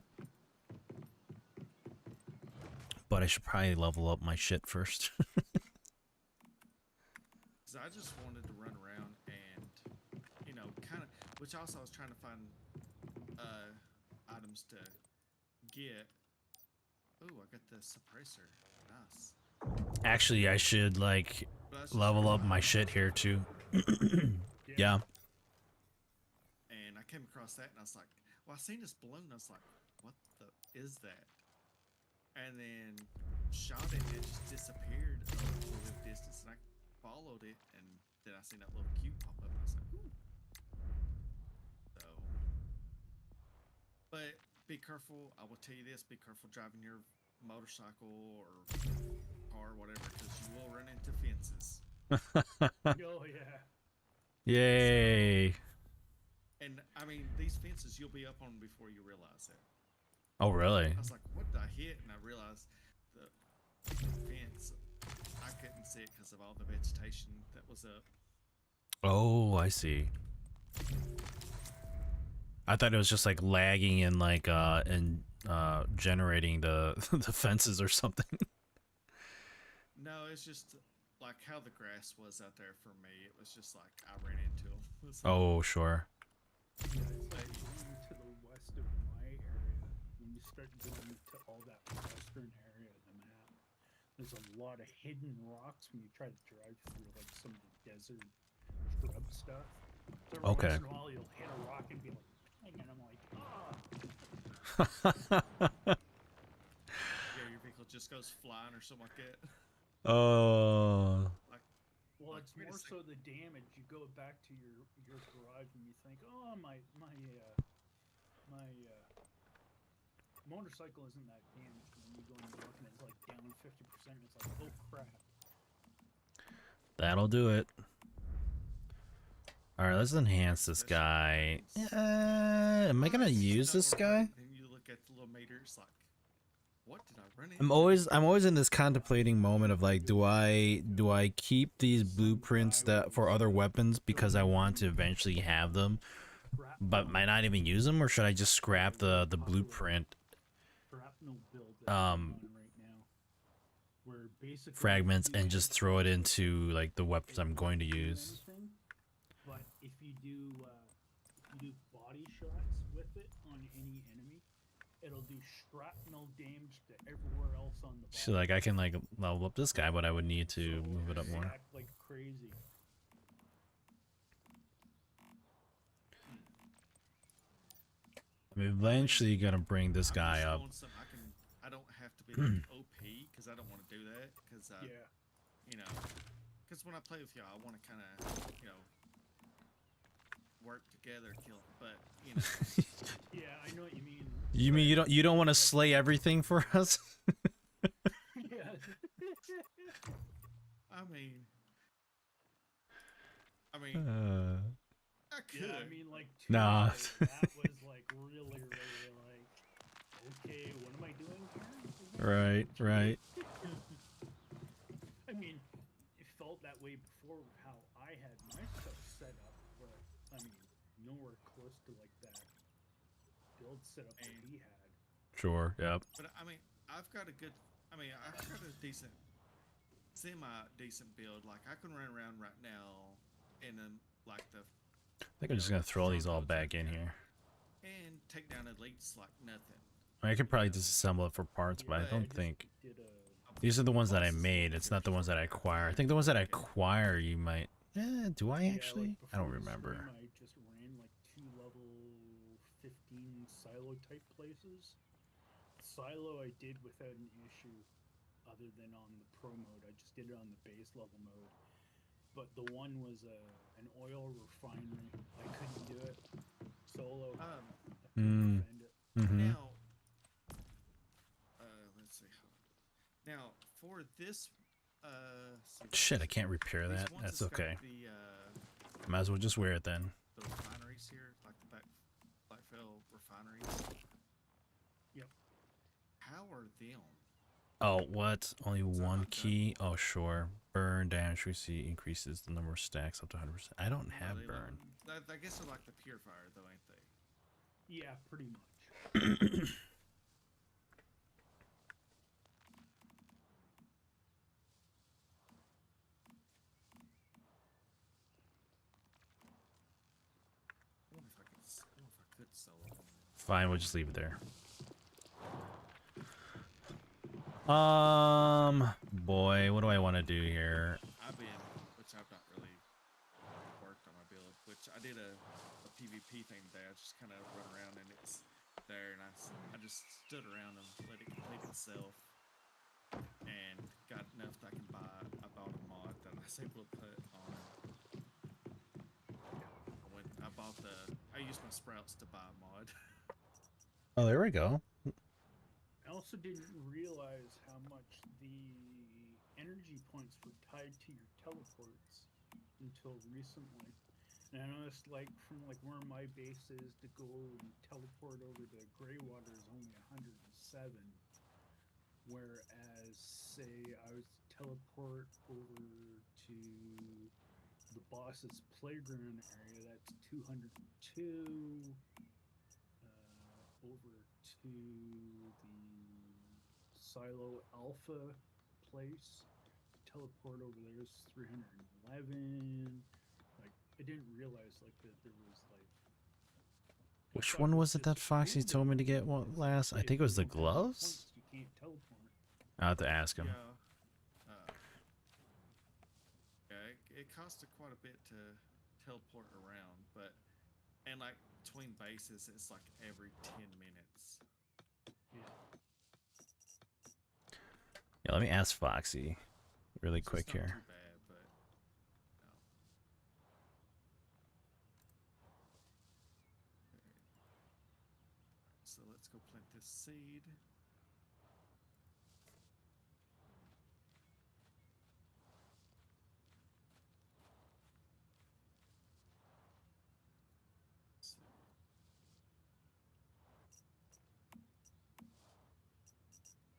Speaker 1: But I should probably level up my shit first.
Speaker 3: Cause I just wanted to run around and, kind of, which also I was trying to find items to get. Ooh, I got the suppressor. Nice.
Speaker 1: Actually, I should like
Speaker 3: But I was just
Speaker 1: level
Speaker 3: trying
Speaker 1: up
Speaker 3: to
Speaker 1: my
Speaker 3: find
Speaker 1: shit here too.
Speaker 4: Yeah.
Speaker 1: Yeah.
Speaker 3: And I came across that and I was like, well, I seen this balloon. I was like, what the is that? And then shot it and it just disappeared a little distance. And I followed it and then I seen that little cube pop up. And I was like, ooh. So, but be careful. I will tell you this: be careful driving your motorcycle or car, whatever, because you will run into fences.
Speaker 4: Oh yeah.
Speaker 1: Yay.
Speaker 3: And I mean, these fences you'll be up on before you realize it.
Speaker 1: Oh, really?
Speaker 3: I was like, what did I hit? And I realized the fence. I couldn't see it because of all the vegetation that was up.
Speaker 1: Oh, I see. I thought it was just like lagging and like generating the the fences or something.
Speaker 3: No, it's just like how the grass was out there for me. It was just like I ran into them.
Speaker 1: Oh, sure.
Speaker 4: Yeah, it's like even to the west of my area, when you start going to all that western area of the map, there's a lot of hidden rocks when you try to drive through like some of the desert shrub stuff. So every
Speaker 1: Okay.
Speaker 4: once in a while you'll hit a rock and be like, "Dang," and I'm like,
Speaker 3: Yeah, your vehicle just goes flying or something like that.
Speaker 1: Oh.
Speaker 4: well,
Speaker 3: Like,
Speaker 4: it's
Speaker 3: wait a
Speaker 4: more
Speaker 3: sec.
Speaker 4: so the damage. You go back to your garage and you think, oh, my motorcycle isn't that damaged. And then you go and you look and it's like down 50%. It's like, oh crap.
Speaker 1: That'll do it. All right, let's enhance this guy. Am I gonna use this guy?
Speaker 3: And you look at the little meter, it's like, what did I run into?
Speaker 1: I'm always in this contemplating moment of like, do I keep these blueprints that for other weapons because I want to eventually have them, but might not even use them, or should I just scrap the blueprint
Speaker 4: Shrapnel build that's going on right now, where basically
Speaker 1: fragments
Speaker 4: you
Speaker 1: and just
Speaker 4: can
Speaker 1: throw it into like the weapons I'm going to
Speaker 4: do
Speaker 1: use?
Speaker 4: anything, but if you do body shots with it on any enemy, it'll do shrapnel damage to everywhere else on the body.
Speaker 1: So like I can like level up this guy, but I would need to
Speaker 4: So
Speaker 1: move it up more.
Speaker 4: stack like crazy.
Speaker 1: I'm eventually gonna bring this
Speaker 3: I'm
Speaker 1: guy
Speaker 3: just
Speaker 1: up.
Speaker 3: going some- I don't have to be like OP because I don't want to do that because
Speaker 4: Yeah.
Speaker 3: you know, because when I play with y'all, I want to kind of work together, kill. But you know,
Speaker 4: Yeah, I know what you mean.
Speaker 1: You mean you don't want to slay everything for us?
Speaker 4: Yeah.
Speaker 3: I mean, I could.
Speaker 4: Yeah, I mean, like, 2
Speaker 1: Nah.
Speaker 4: hours, that was like really like, okay, what am I doing here?
Speaker 1: Right.
Speaker 4: I mean, it felt that way before with how I had my stuff set up, but I mean, nowhere close to like that build setup that he had.
Speaker 1: Sure. Yep.
Speaker 3: But I mean, I've got a decent, semi-decent build. Like I can run around right now in like the.
Speaker 1: I think I'm just gonna throw these all back in here.
Speaker 3: And take down elites like nothing.
Speaker 1: I could probably disassemble it for parts, but I
Speaker 3: Yeah,
Speaker 1: don't
Speaker 4: just
Speaker 1: think
Speaker 4: did a
Speaker 1: these are the ones that I made. It's not the ones that I acquire. I think the ones that I acquire, you might. Do I
Speaker 4: Yeah,
Speaker 1: actually?
Speaker 4: like
Speaker 1: I don't
Speaker 4: before the
Speaker 1: remember.
Speaker 4: stream, I just ran like 2 level 15 silo type places. Silo I did without an issue, other than on the pro mode. I just did it on the base level mode. But the one was an oil refinery. I couldn't do it solo. I couldn't defend it.
Speaker 1: Mm-hmm.
Speaker 3: Now, let's see. Now for this,
Speaker 1: Shit, I can't repair
Speaker 3: these
Speaker 1: that.
Speaker 3: ones
Speaker 1: That's
Speaker 3: that's got
Speaker 1: okay.
Speaker 3: The
Speaker 1: Might as well just wear it then.
Speaker 3: the refineries here, like the Blackfell refineries.
Speaker 4: Yep.
Speaker 3: How are them?
Speaker 1: Oh, what? Only one
Speaker 3: not
Speaker 1: key? Oh, sure. Burn damage we see increases the number of stacks up to 100%. I don't have
Speaker 3: They
Speaker 1: burn.
Speaker 3: I guess they're like the purifier, though, ain't they?
Speaker 4: Yeah, pretty much.
Speaker 3: I wonder if I could sell them.
Speaker 1: Fine, we'll just leave it there. Boy, what do I want to do here?
Speaker 3: Which I've not really worked on my build, which I did a PvP thing today. I just kind of run around and it's there, and I just stood around and let it complete itself, and got enough that I can buy. I bought a mod that I was able to put on. I used my sprouts to buy a mod.
Speaker 1: Oh, there we go.
Speaker 4: I also didn't realize how much the energy points were tied to your teleports until recently. And I noticed, like, from like where my base is to go and teleport over to Greywater is only 107. Whereas, say, I was to teleport over to the boss's playground area, that's 202. Over to the Silo Alpha place, teleport over there is 311. Like, I didn't realize like that there was like.
Speaker 1: Which one was it that Foxy told me to get last? I think it was the gloves?
Speaker 4: You can't teleport.
Speaker 1: I'll have to ask him.
Speaker 3: It costed quite a bit to teleport around, but and like between bases, it's like every 10 minutes.
Speaker 1: Yeah, let me ask Foxy really
Speaker 3: So
Speaker 1: quick
Speaker 3: it's not
Speaker 1: here.
Speaker 3: Too bad, but no. So let's go plant this seed.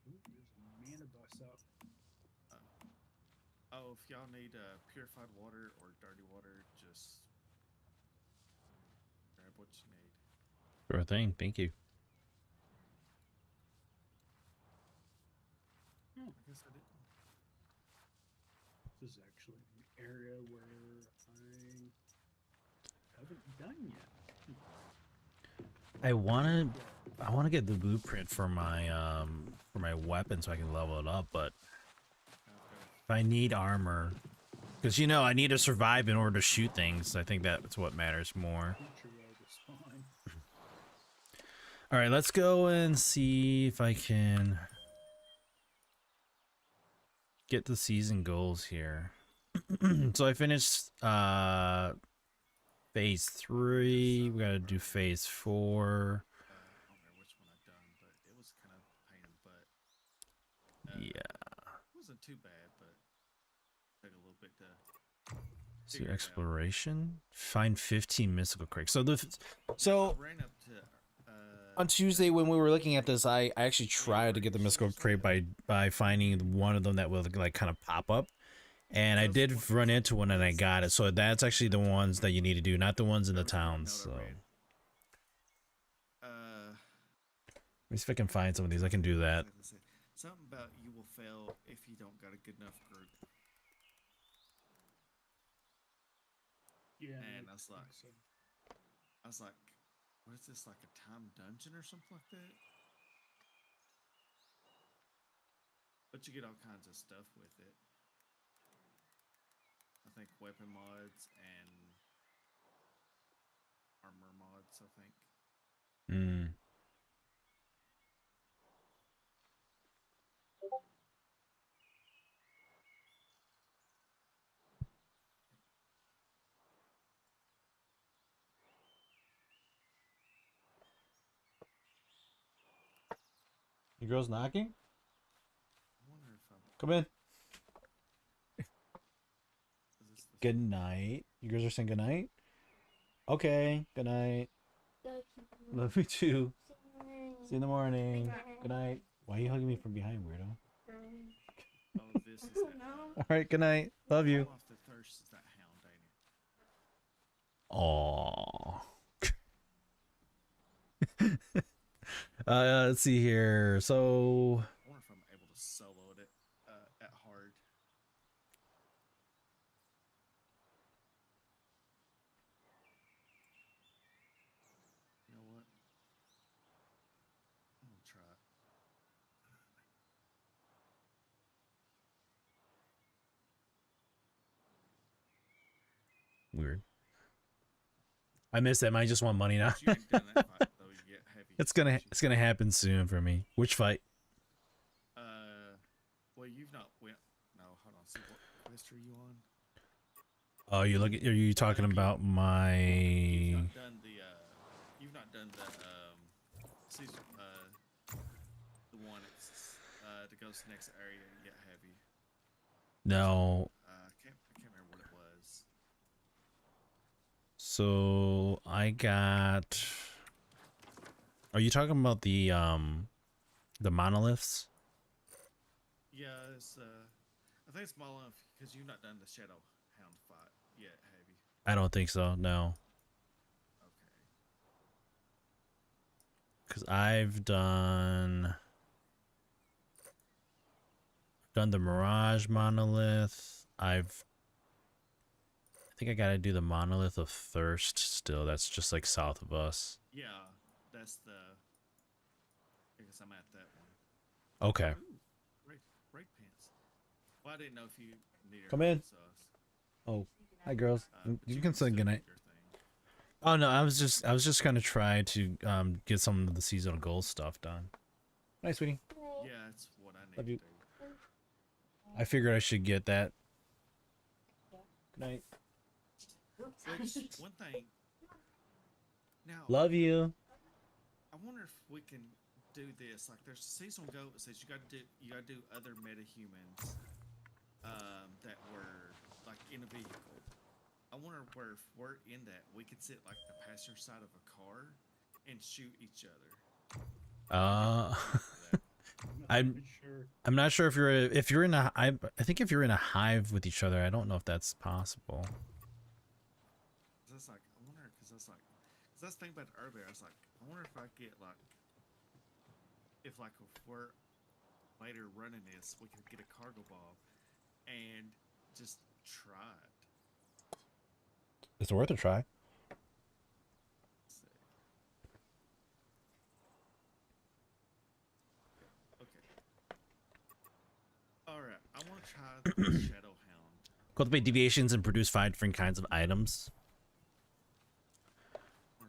Speaker 4: Ooh, there's a mana bus up.
Speaker 3: Oh, if y'all need purified water or dirty water, just grab what you need.
Speaker 1: Sure thing. Thank you.
Speaker 3: I guess I didn't.
Speaker 4: This is actually an area where I haven't done yet.
Speaker 1: I want to I want to get the blueprint for my weapon so I can level it up, but if I need armor, because you know I need to survive in order to shoot things. I think that's what matters more.
Speaker 4: Creature rogue is fine.
Speaker 1: All right, let's go and see if I can get the season goals here. So I finished phase 3. We gotta do phase 4.
Speaker 3: I don't remember which one I've done, but it was kind of pain in the butt.
Speaker 1: Yeah.
Speaker 3: It wasn't too bad, but took a little bit to.
Speaker 1: So
Speaker 3: figure it out.
Speaker 1: exploration. Find 15 mystical crates. So
Speaker 3: I
Speaker 1: so
Speaker 3: ran up to.
Speaker 1: on Tuesday when we were looking at this, I actually tried to get the mystical crate by finding one of them that would like kind of pop up. And I did run into one and I got it. So that's actually the ones that you need to do, not the ones in the towns. So let me see if I can find some of these. I can do that.
Speaker 3: Something about you will fail if you don't got a good enough group.
Speaker 4: Yeah.
Speaker 3: And I was
Speaker 4: think
Speaker 3: like,
Speaker 4: so.
Speaker 3: what is this, like a time dungeon or something like that? But you get all kinds of stuff with it. I think weapon mods and armor mods, I think.
Speaker 1: Mm. You girls knocking?
Speaker 3: I wonder if I'm.
Speaker 1: Come in.
Speaker 3: Is this the
Speaker 1: Good night. You girls are saying good night? Okay. Good night. Love you too. See you in the morning. Good night. Why are you hugging me from behind, weirdo?
Speaker 3: Oh, this is that.
Speaker 1: All right. Good night. Love you.
Speaker 3: Off the thirst is that hound, ain't it?
Speaker 1: Aww. Let's see here. So
Speaker 3: I wonder if I'm able to solo it at hard. You know what? I'm gonna try it.
Speaker 1: weird. I missed that. I just want money now.
Speaker 3: But you ain't done that fight though. You get heavy.
Speaker 1: It's
Speaker 3: don't you?
Speaker 1: gonna happen soon for me. Which fight?
Speaker 3: Well, you've not went. No, hold on. See what quest are you on?
Speaker 1: Oh, are you talking about my?
Speaker 3: You've not done the. You've not done the. Season. The one it's that goes to the next area and get heavy.
Speaker 1: No.
Speaker 3: I can't remember what it was.
Speaker 1: So I got. Are you talking about the monoliths?
Speaker 3: Yeah, it's. I think it's small enough because you've not done the Shadow Hound fight yet, have you?
Speaker 1: I don't think so. No,
Speaker 3: Okay.
Speaker 1: because I've done the Mirage monolith. I think I gotta do the monolith of Thirst still. That's just like south of us.
Speaker 3: Yeah, that's the. I guess I'm at that one.
Speaker 1: Okay.
Speaker 3: Ooh, great pants. Well, I didn't know if you needed.
Speaker 1: Come in.
Speaker 3: So,
Speaker 1: Oh, hi girls.
Speaker 3: but
Speaker 1: You can say
Speaker 3: still
Speaker 1: goodnight.
Speaker 3: do your thing.
Speaker 1: Oh no, I was just gonna try to get some of the seasonal gold stuff done. Nice, sweetie.
Speaker 3: Yeah, it's what I need
Speaker 1: Love
Speaker 3: to
Speaker 1: you.
Speaker 3: do.
Speaker 1: I figured I should get that. Good night.
Speaker 3: Which one thing? Now,
Speaker 1: Love you.
Speaker 3: I wonder if we can do this. Like, there's a seasonal goal that says you got to do other metahumans that were like in a vehicle. I wonder where if we're in that we could sit like the passenger side of a car and shoot each other.
Speaker 1: I'm
Speaker 4: Sure.
Speaker 1: I'm not sure if you're in a I think if you're in a hive with each other, I don't know if that's possible.
Speaker 3: That's like I wonder because that's like cause that's the thing about it earlier. I was like I wonder if I get like if we're later running this, we could get a cargo ball and just try it.
Speaker 1: It's worth a try.
Speaker 3: Let's see. try the Shadow Hound.
Speaker 1: Cultivate deviations and produce 5 different kinds of items.
Speaker 3: Or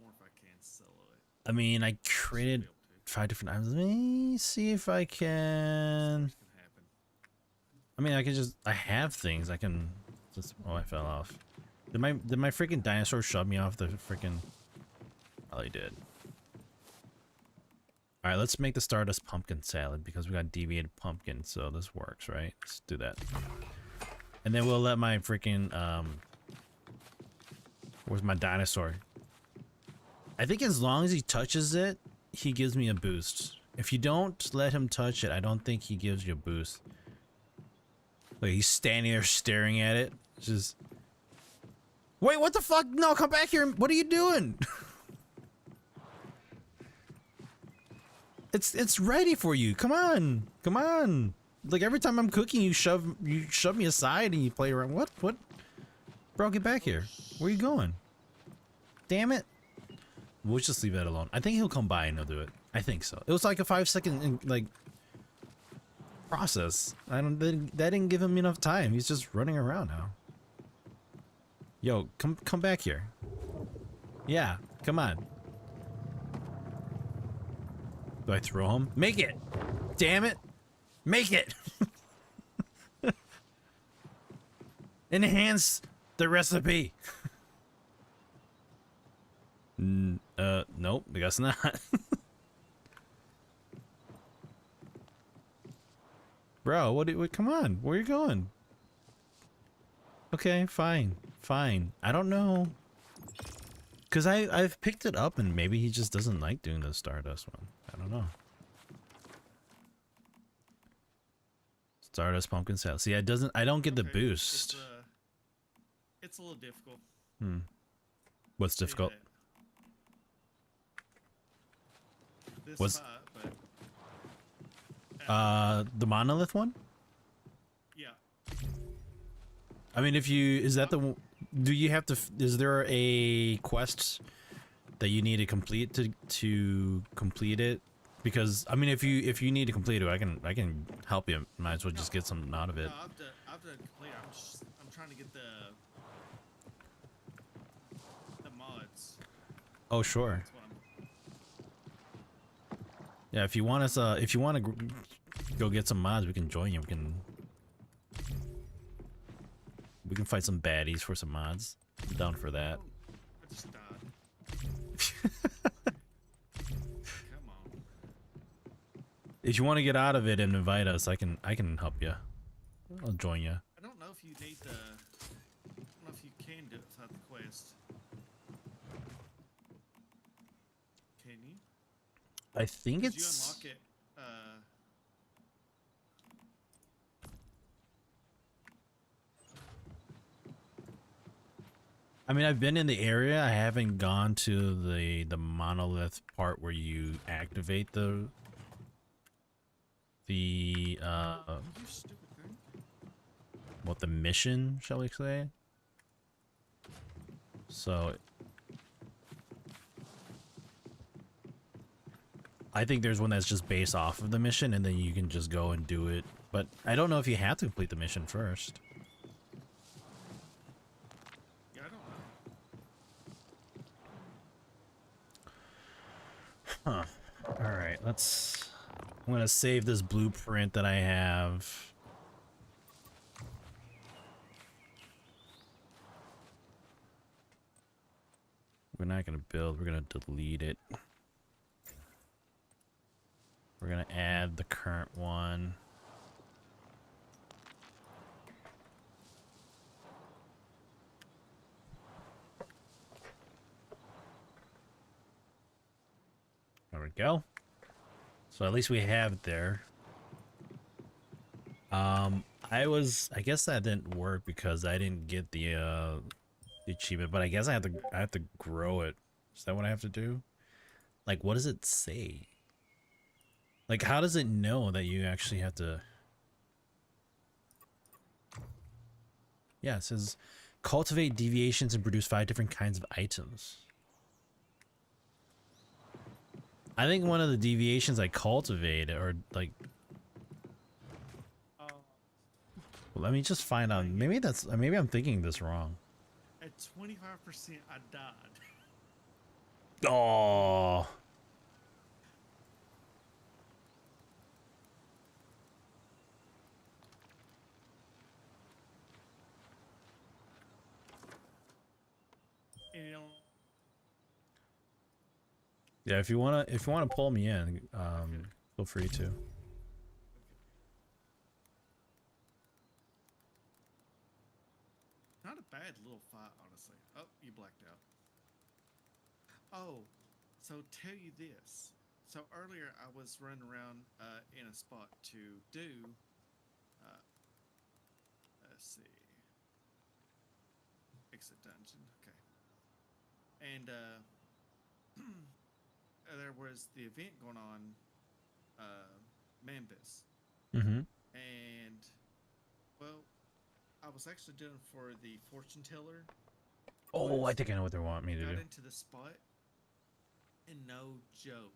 Speaker 3: if I can solo it.
Speaker 1: I mean, I
Speaker 3: Should
Speaker 1: created
Speaker 3: be able to.
Speaker 1: 5 different items. Let me see if I can.
Speaker 3: Worst can happen.
Speaker 1: I mean, I can just. I have things. I can. Just. Oh, I fell off. Did my freaking dinosaur shove me off the freaking? Oh, he did. All right, let's make the Stardust pumpkin salad because we got deviated pumpkin, so this works, right? Let's do that. And then we'll let my freaking where's my dinosaur? I think as long as he touches it, he gives me a boost. If you don't let him touch it, I don't think he gives you a boost. Like he's standing there staring at it. Just wait, what the fuck? No, come back here. What are you doing? It's ready for you. Come on. Come on. Like every time I'm cooking, you shove me aside and you play around. What? Bro, get back here. Where you going? Damn it. We'll just leave that alone. I think he'll come by and he'll do it. I think so. It was like a 5-second like process. That didn't give him enough time. He's just running around now. Yo, come back here. Yeah, come on. Do I throw him? Make it! Damn it! Make it! Enhance the recipe. Nope, I guess not. Bro, what, come on, where are you going? Okay, fine. I don't know. Cause I've picked it up and maybe he just doesn't like doing the Stardust one. I don't know. Stardust pumpkin salad. See, I don't get the
Speaker 3: Okay,
Speaker 1: boost.
Speaker 3: It's a little difficult.
Speaker 1: What's
Speaker 3: Tell you
Speaker 1: difficult?
Speaker 3: that. This
Speaker 1: What's-
Speaker 3: spot, but
Speaker 1: The monolith one?
Speaker 3: yeah.
Speaker 1: I mean, if you is that the do you have to is there a quest that you need to complete to complete it? Because I mean, if you need to complete it, I can help you. Might as well just get something out of it.
Speaker 3: No, I've done complete. I'm trying to get the mods.
Speaker 1: Oh sure.
Speaker 3: That's what I'm,
Speaker 1: Yeah, if you want us, if you want to go get some mods, we can join you. We can fight some baddies for some mods. I'm down for that.
Speaker 3: I just died. Come on.
Speaker 1: If you want to get out of it and invite us, I can help you. I'll join you.
Speaker 3: I don't know if you need the. I don't know if you can do it without the quest. Can you?
Speaker 1: I think
Speaker 3: 'Cause
Speaker 1: it's.
Speaker 3: you unlock it.
Speaker 1: I mean, I've been in the area. I haven't gone to the monolith part where you activate the
Speaker 3: You stupid thing.
Speaker 1: what the mission, shall we say? So I think there's one that's just based off of the mission, and then you can just go and do it. But I don't know if you have to complete the mission first.
Speaker 3: Yeah, I don't know.
Speaker 1: Huh. All right, let's. I'm gonna save this blueprint that I have. We're not gonna build. We're gonna delete it. We're gonna add the current one. There we go. So at least we have it there. I guess that didn't work because I didn't get the achievement, but I guess I have to grow it. Is that what I have to do? Like, what does it say? Like, how does it know that you actually have to? Yeah, it says cultivate deviations and produce 5 different kinds of items. I think one of the deviations I cultivated, or like, Well, let me just find out. Maybe that's maybe I'm thinking this wrong.
Speaker 3: At 25%, I died.
Speaker 1: Oh,
Speaker 3: And
Speaker 1: yeah. If you wanna pull me in, feel free to.
Speaker 3: not a bad little fight, honestly. Oh, you blacked out. Oh, so tell you this. So earlier I was running around in a spot to do. Uh, let's see. Exit dungeon. Okay. And there was the event going on, Mambus,
Speaker 1: Mm-hmm.
Speaker 3: and well, I was actually doing for the fortune teller.
Speaker 1: Oh, I think I know what they want me to
Speaker 3: Got
Speaker 1: do.
Speaker 3: into the spot, and no joke,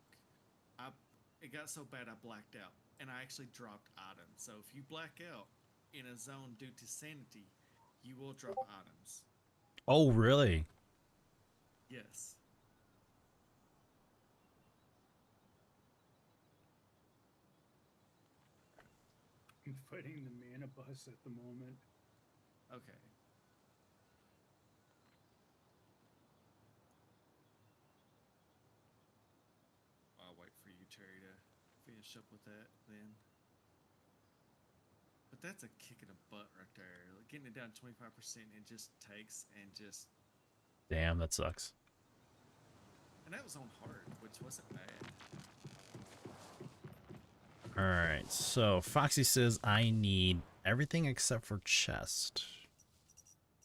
Speaker 3: it got so bad I blacked out, and I actually dropped items. So if you black out in a zone due to sanity, you will drop items.
Speaker 1: Oh, really?
Speaker 3: Yes.
Speaker 4: I'm fighting the mana bus at the moment.
Speaker 3: Okay. I'll wait for you, Terry, to finish up with that then. But that's a kick in the butt right there. Like, getting it down to 25%, it just takes and just.
Speaker 1: Damn, that sucks.
Speaker 3: And that was on hard, which wasn't bad.
Speaker 1: All right. So Foxy says I need everything except for chest.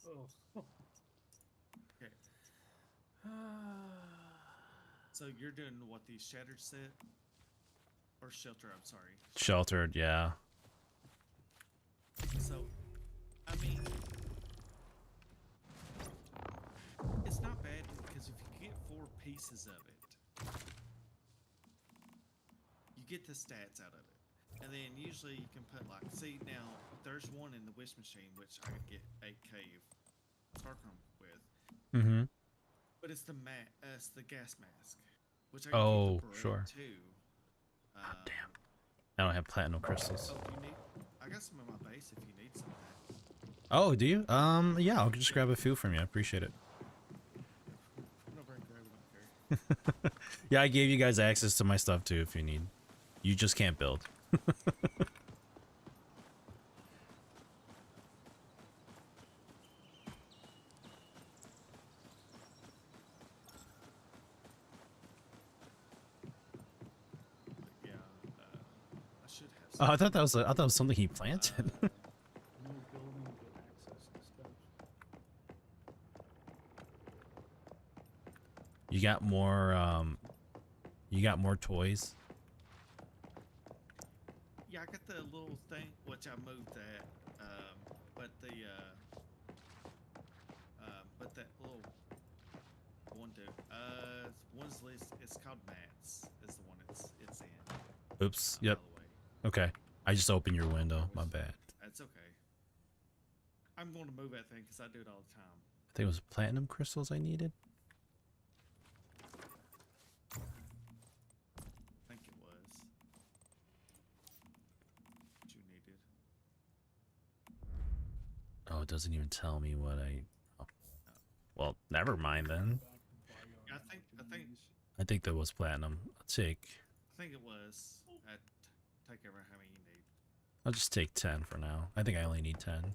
Speaker 4: Oh,
Speaker 3: Okay. So you're doing what, the shattered set? Or shelter, I'm sorry.
Speaker 1: Sheltered, yeah.
Speaker 3: So, I mean, it's not bad because if you get 4 pieces of it, you get the stats out of it. And then usually you can put like, see now, there's one in the wish machine which I could get 8k of Starcom with.
Speaker 1: Mm-hmm.
Speaker 3: But it's it's the gas mask, which I can
Speaker 1: Oh,
Speaker 3: keep the beret
Speaker 1: sure.
Speaker 3: too.
Speaker 1: Damn. I don't have platinum crystals.
Speaker 3: Oh, you need? I got some in my base if you need some of that.
Speaker 1: Oh, do you? Yeah, I'll just grab a few from you. I appreciate it.
Speaker 3: I'm over and grab it, I don't care.
Speaker 1: Yeah, I gave you guys access to my stuff too if you need. You just can't build.
Speaker 3: But yeah, I should have.
Speaker 1: Oh, I thought that was I thought it was something he planted.
Speaker 4: no building, but access to stuff.
Speaker 1: You got more toys.
Speaker 3: Yeah, I got the little thing which I moved that, but that little one dude, one's list. It's called Mats. Is the one it's in.
Speaker 1: Oops. Yep.
Speaker 3: By the way.
Speaker 1: Okay. I just opened your window. My bad.
Speaker 3: That's okay. I'm going to move that thing because I do it all the time.
Speaker 1: I think it was platinum crystals I needed.
Speaker 3: I think it was. What you needed.
Speaker 1: Oh, it doesn't even tell me what I. Oh. Well, never mind then.
Speaker 3: Yeah, I think
Speaker 1: I think that was platinum. I'll take.
Speaker 3: it was. Take over how many you need.
Speaker 1: I'll just take 10 for now. I think I only need 10.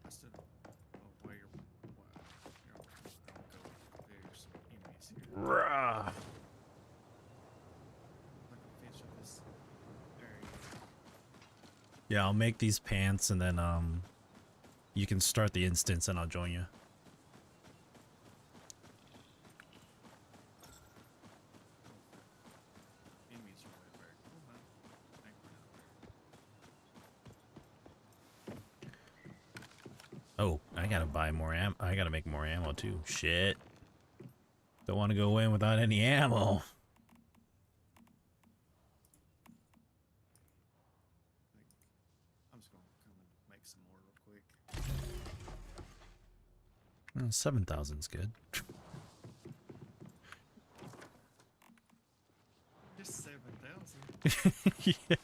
Speaker 3: I stood. Oh, where you're. Wow. There's some enemies here.
Speaker 1: Rah.
Speaker 3: I can finish up this area.
Speaker 1: Yeah, I'll make these pants and then you can start the instance and I'll join you.
Speaker 3: Enemies are way back. Oh, no. I think we're not there.
Speaker 1: Oh, I gotta buy more ammo. I gotta make more ammo too. Shit. Don't want to go in without any ammo. 7,000's good.
Speaker 3: Just 7,000.
Speaker 1: Yeah.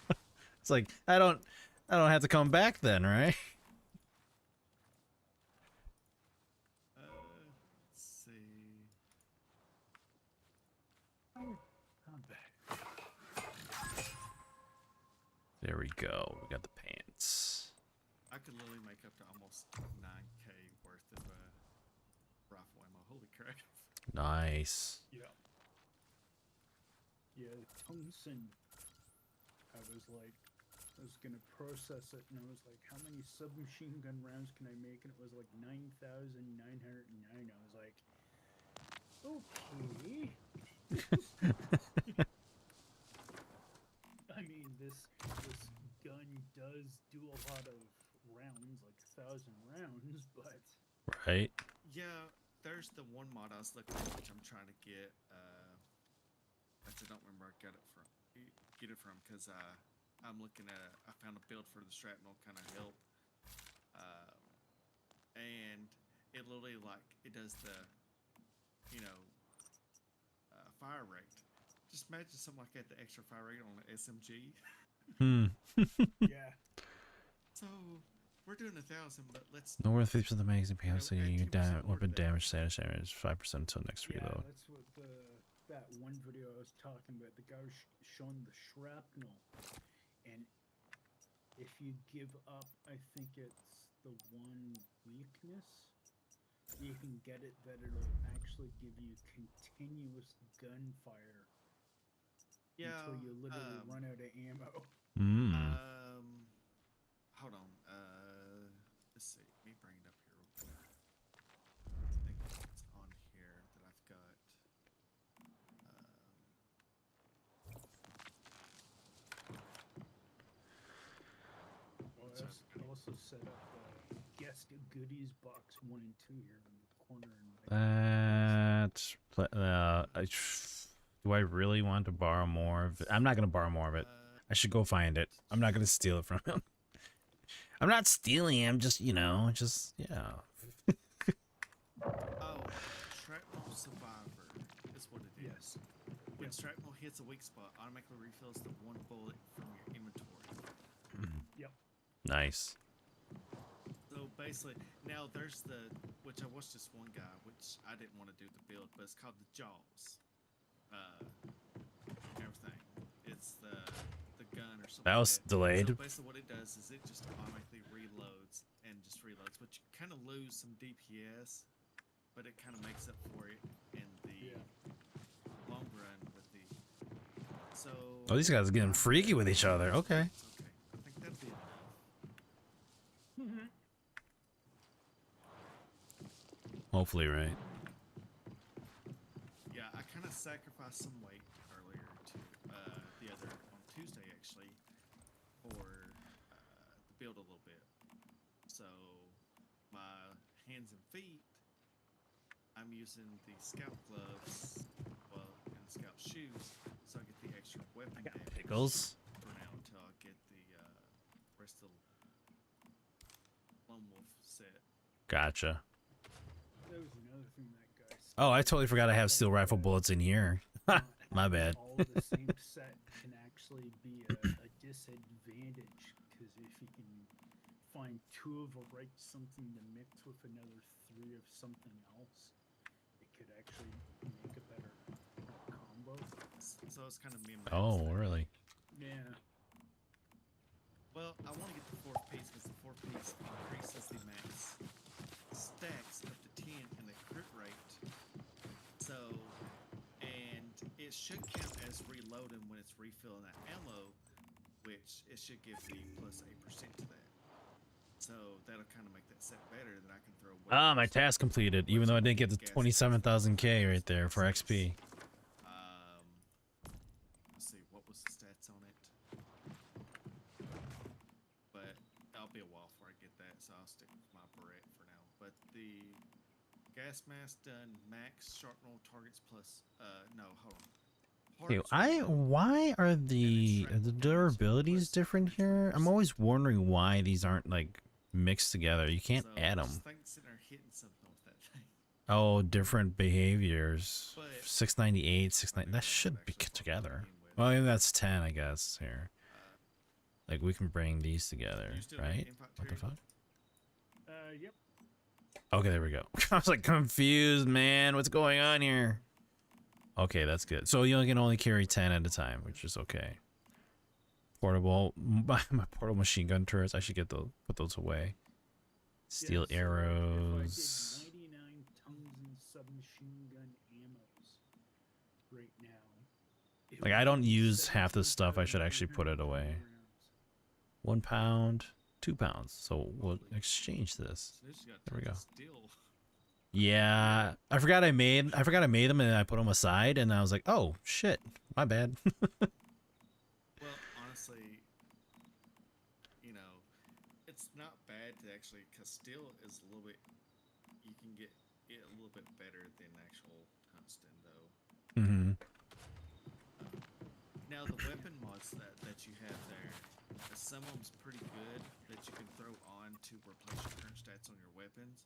Speaker 1: It's like I don't have to come back then, right?
Speaker 3: Let's see.
Speaker 4: I'm back.
Speaker 1: There we go. We got the pants.
Speaker 3: I could literally make up to almost 9K worth of rifle ammo. Holy crap.
Speaker 1: Nice.
Speaker 4: Yeah. Yeah, tungsten. I was gonna process it, and I was like, how many submachine gun rounds can I make? And it was like 9,909. I was like, okay. I mean, this gun does do a lot of rounds, like 1,000 rounds, but
Speaker 1: Right?
Speaker 3: Yeah, there's the one mod I was looking at, which I'm trying to get. I don't remember where I got it from. Because I'm looking at. I found a build for the shrapnel kind of help, and it literally it does the, fire rate. Just imagine something like that, the extra fire rate on an SMG.
Speaker 4: yeah.
Speaker 3: So we're doing 1,000, but let's.
Speaker 1: No more than 50% of the magazine
Speaker 3: You know,
Speaker 1: capacity.
Speaker 3: add
Speaker 1: You
Speaker 3: 2%
Speaker 1: can
Speaker 3: more
Speaker 1: weapon
Speaker 3: to that.
Speaker 1: damage status damage 5% until next
Speaker 4: Yeah,
Speaker 1: reload.
Speaker 4: that's what that one video I was talking about. The guy was showing the shrapnel, and if you give up, I think it's the one weakness, you can get it that it'll actually give you continuous gunfire
Speaker 3: Yeah.
Speaker 4: until you literally run out of ammo.
Speaker 3: Hold on. Let's see. Let me bring it up here real quick. I think it's on here that I've got.
Speaker 4: Well, I also set up the guest goodies box 1 and 2 here in the corner.
Speaker 1: Do I really want to borrow more of it? I'm not gonna borrow more of it. I should go find it. I'm not gonna steal it from him. I'm not stealing. I'm just, yeah.
Speaker 3: Oh, Shrapnel Survivor is what it is.
Speaker 4: Yes.
Speaker 3: When shrapnel hits a weak spot, automatically refills the 1 bullet from your inventory.
Speaker 4: Yep.
Speaker 1: Nice.
Speaker 3: So basically, now there's which I watched this one guy, which I didn't want to do the build, but it's called the Jaws. Everything. It's the gun or something.
Speaker 1: That was
Speaker 3: like
Speaker 1: delayed.
Speaker 3: So basically, what it does is it just automatically reloads and just reloads, but you kind of lose some DPS, but it kind of makes up for it in the long run with the. So.
Speaker 1: Oh, these guys are getting freaky with each other. Okay.
Speaker 3: It's okay. I think that'd be enough.
Speaker 1: Hopefully, right?
Speaker 3: Yeah, I kind of sacrificed some weight earlier to on Tuesday actually, for the build a little bit. So my hands and feet, I'm using the scout gloves, and scout shoes, so I get the extra weapon damage
Speaker 1: Pickles.
Speaker 3: for now until I get the rest of the Lone Wolf set.
Speaker 1: Gotcha.
Speaker 4: That was another thing that guy said.
Speaker 1: Oh, I totally forgot I have steel rifle bullets in here.
Speaker 4: Not
Speaker 1: My
Speaker 4: having
Speaker 1: bad.
Speaker 4: All the same set can actually be a disadvantage, because if you can find 2 of a right something to mix with another 3 of something else, it could actually make a better combo.
Speaker 3: So it's kind of me and
Speaker 1: Oh, really?
Speaker 4: Yeah.
Speaker 3: Well, I want to get the 4th piece because the 4th piece increases the max stacks up to 10 and the crit rate. So, and it should count as reloading when it's refilling that ammo, which it should give the plus 8% to that. So that'll kind of make that set better. Then I can throw.
Speaker 1: Ah, my task completed, even though I didn't get the 27,000K right there for XP.
Speaker 3: Let's see, what was the stats on it? But it'll be a while before I get that, so I'll stick with my Barrett for now. But the gas mask done max sharpnel targets plus. No, hold on.
Speaker 1: Okay,
Speaker 3: Parts
Speaker 1: why are the durabilities different here? I'm always wondering why these aren't like mixed together. You can't
Speaker 3: so
Speaker 1: add them.
Speaker 3: just think sitting there hitting something with that thing.
Speaker 1: Oh, different behaviors.
Speaker 3: But
Speaker 1: 698, 69. That should be together. Well, yeah, that's 10, I guess. Here, like we can bring these together,
Speaker 3: you still got
Speaker 1: right?
Speaker 3: invite
Speaker 1: What the
Speaker 3: Terry?
Speaker 1: fuck?
Speaker 4: Yep.
Speaker 1: Okay, there we go. I was like confused, man. What's going on here? Okay, that's good. So you can only carry 10 at a time, which is okay. Portable, my portable machine gun turrets. I should get those, put those away. Steel
Speaker 4: Yeah, so
Speaker 1: arrows.
Speaker 4: If I did 99 tons and submachine gun ammos right now. it
Speaker 1: Like
Speaker 4: would
Speaker 1: I don't
Speaker 4: be
Speaker 1: use half this stuff. I should
Speaker 4: 17,300
Speaker 1: actually put it away.
Speaker 4: rounds.
Speaker 1: 1 pound, 2 pounds. So we'll exchange this.
Speaker 3: So this got
Speaker 1: There we
Speaker 3: tons
Speaker 1: go.
Speaker 3: of steel.
Speaker 1: Yeah, I forgot I made them and then I put them aside and I was like, oh shit, my bad.
Speaker 3: Well, honestly, you know, it's not bad to actually, because steel is a little bit, you can get it a little bit better than actual tungsten, though.
Speaker 1: Mm-hmm.
Speaker 3: Now, the weapon mods that you have there, some of them's pretty good that you can throw on to replace your current stats on your weapons,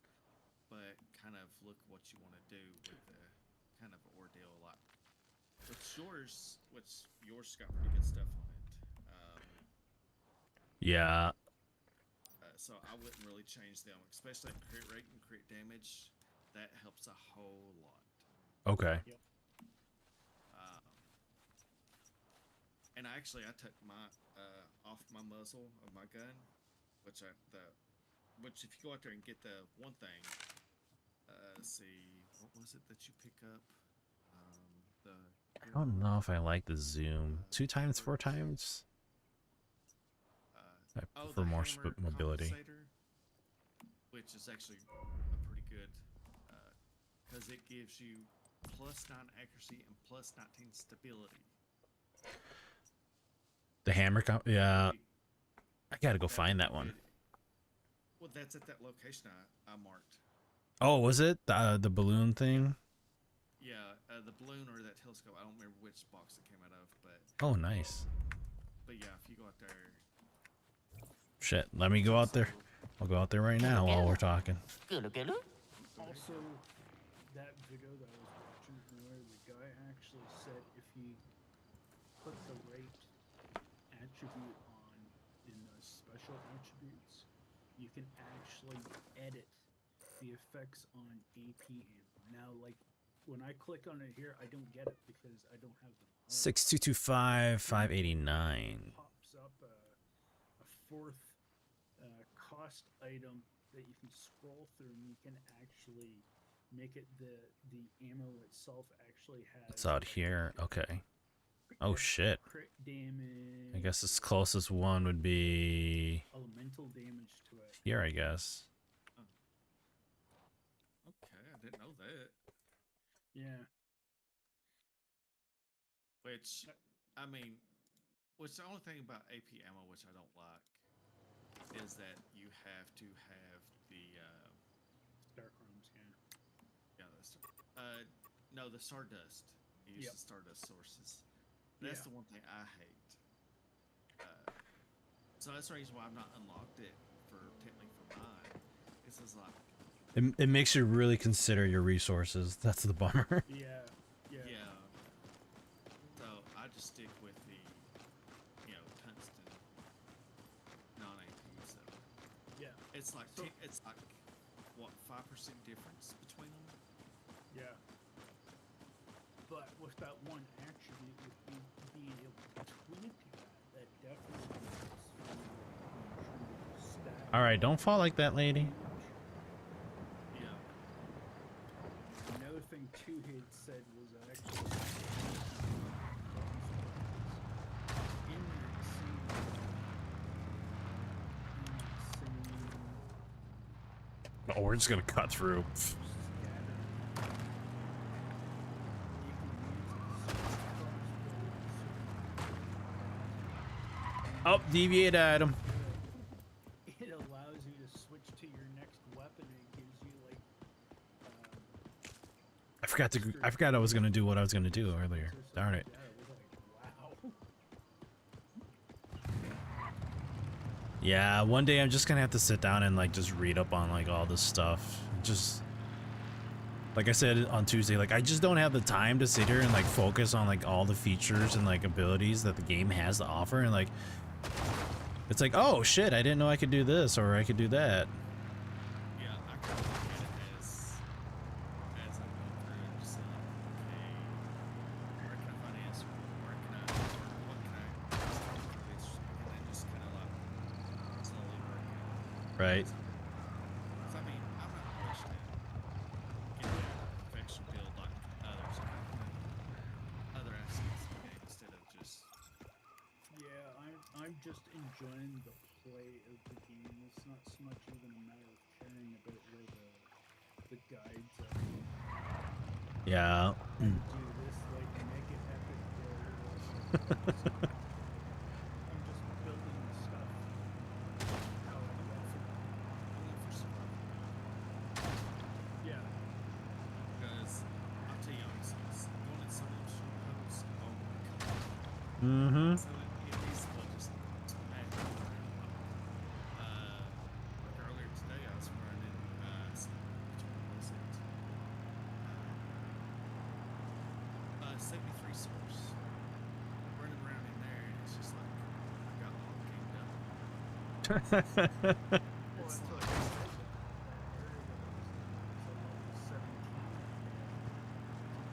Speaker 3: but kind of look what you want to do with the kind of ordeal a lot. Yours got pretty good stuff on it.
Speaker 1: Yeah.
Speaker 3: So I wouldn't really change them, especially at crit rate and crit damage. That helps a whole lot.
Speaker 1: Okay.
Speaker 3: And I took my off my muzzle of my gun, which if you go out there and get the one thing, let's see, what was it that you pick up?
Speaker 1: I don't know if I like the zoom. 2 times, 4 times. I prefer more
Speaker 3: hammer
Speaker 1: mobility.
Speaker 3: compensator, which is actually a pretty good, because it gives you +9 accuracy and +19 stability.
Speaker 1: The hammer yeah.
Speaker 3: Pretty-
Speaker 1: I gotta go
Speaker 3: that's
Speaker 1: find that
Speaker 3: pretty
Speaker 1: one.
Speaker 3: good. Well, that's at that location I marked.
Speaker 1: Oh, was it the balloon thing?
Speaker 3: Yeah, the balloon or that telescope. I don't remember which box it came out of, but
Speaker 1: Oh, nice.
Speaker 3: yeah, if you go out there.
Speaker 1: Shit, let me go out there. I'll go out there right now while we're talking.
Speaker 4: Also, that video that I was watching earlier, the guy actually said if he put the right attribute on in the special attributes, you can actually edit the effects on AP ammo. Now, like when I click on it here, I don't get it because I don't have them on.
Speaker 1: 6225 589.
Speaker 4: Pops up a fourth cost item that you can scroll through, and you can actually make it the ammo itself actually has.
Speaker 1: It's out here. Okay. Oh shit.
Speaker 4: Crit damage.
Speaker 1: I guess its closest one would be
Speaker 4: elemental damage to it.
Speaker 1: here, I guess.
Speaker 3: Okay, I didn't know that.
Speaker 4: Yeah.
Speaker 3: Which the only thing about AP ammo which I don't like is that you have to have the
Speaker 4: Darkrooms,
Speaker 3: no, the Stardust. You use
Speaker 4: Yep.
Speaker 3: the Stardust sources. That's
Speaker 4: Yeah.
Speaker 3: the one thing I hate. So that's the reason why I've not unlocked it technically for mine. This is like,
Speaker 1: It makes you really consider your resources. That's the bummer.
Speaker 4: Yeah. Yeah.
Speaker 3: yeah. So I just stick with the, tungsten non-AP. So
Speaker 4: Yeah.
Speaker 3: it's like
Speaker 4: So-
Speaker 3: it's like what 5% difference between them.
Speaker 4: Yeah. But with that one attribute, with you being able to tweak that definitely makes for true stat.
Speaker 1: All right, don't fall like that, lady.
Speaker 3: Yeah.
Speaker 4: Another thing too he had said was actually in that same
Speaker 1: Oh, we're just gonna cut through.
Speaker 4: scatter, you can use
Speaker 1: Oh, deviate item.
Speaker 4: it allows you to switch to your next weapon, and it gives you like
Speaker 1: I forgot I was gonna do what I was gonna do earlier. Darn it.
Speaker 4: yeah, it was like, wow.
Speaker 1: Yeah, one day I'm just gonna have to sit down and like just read up on like all this stuff. Just Like I said on Tuesday, like I just don't have the time to sit here and like focus on like all the features and like abilities that the game has to offer, and like it's like, oh shit, I didn't know I could do this or I could do that.
Speaker 3: Yeah, I kind of look at it as I go through and just like, okay, where can I find an answer? Where can I, or what can I start with this? And then just kind of like slowly work it.
Speaker 1: Right.
Speaker 3: So, I mean, I'm not rushed to get that perfection build like others are doing other aspects of the game instead of just,
Speaker 4: Yeah, I'm just enjoying the play of the game. It's not so much even a matter of caring about where the guides are.
Speaker 1: Yeah.
Speaker 4: Do this like make it epic build. I'm just building the stuff how I left it.
Speaker 3: only for survival.
Speaker 4: Yeah.
Speaker 3: Because I'll tell you honestly, going in some of those short codes, oh my god.
Speaker 1: Mm-hmm.
Speaker 3: So it is just smack around. Like earlier today, I was running which one was it? 73 source. Running around in there, and it's just like I got all gamed up.
Speaker 4: Well,
Speaker 3: It's
Speaker 4: that's what
Speaker 3: like,
Speaker 4: I said. That area was a level 17 to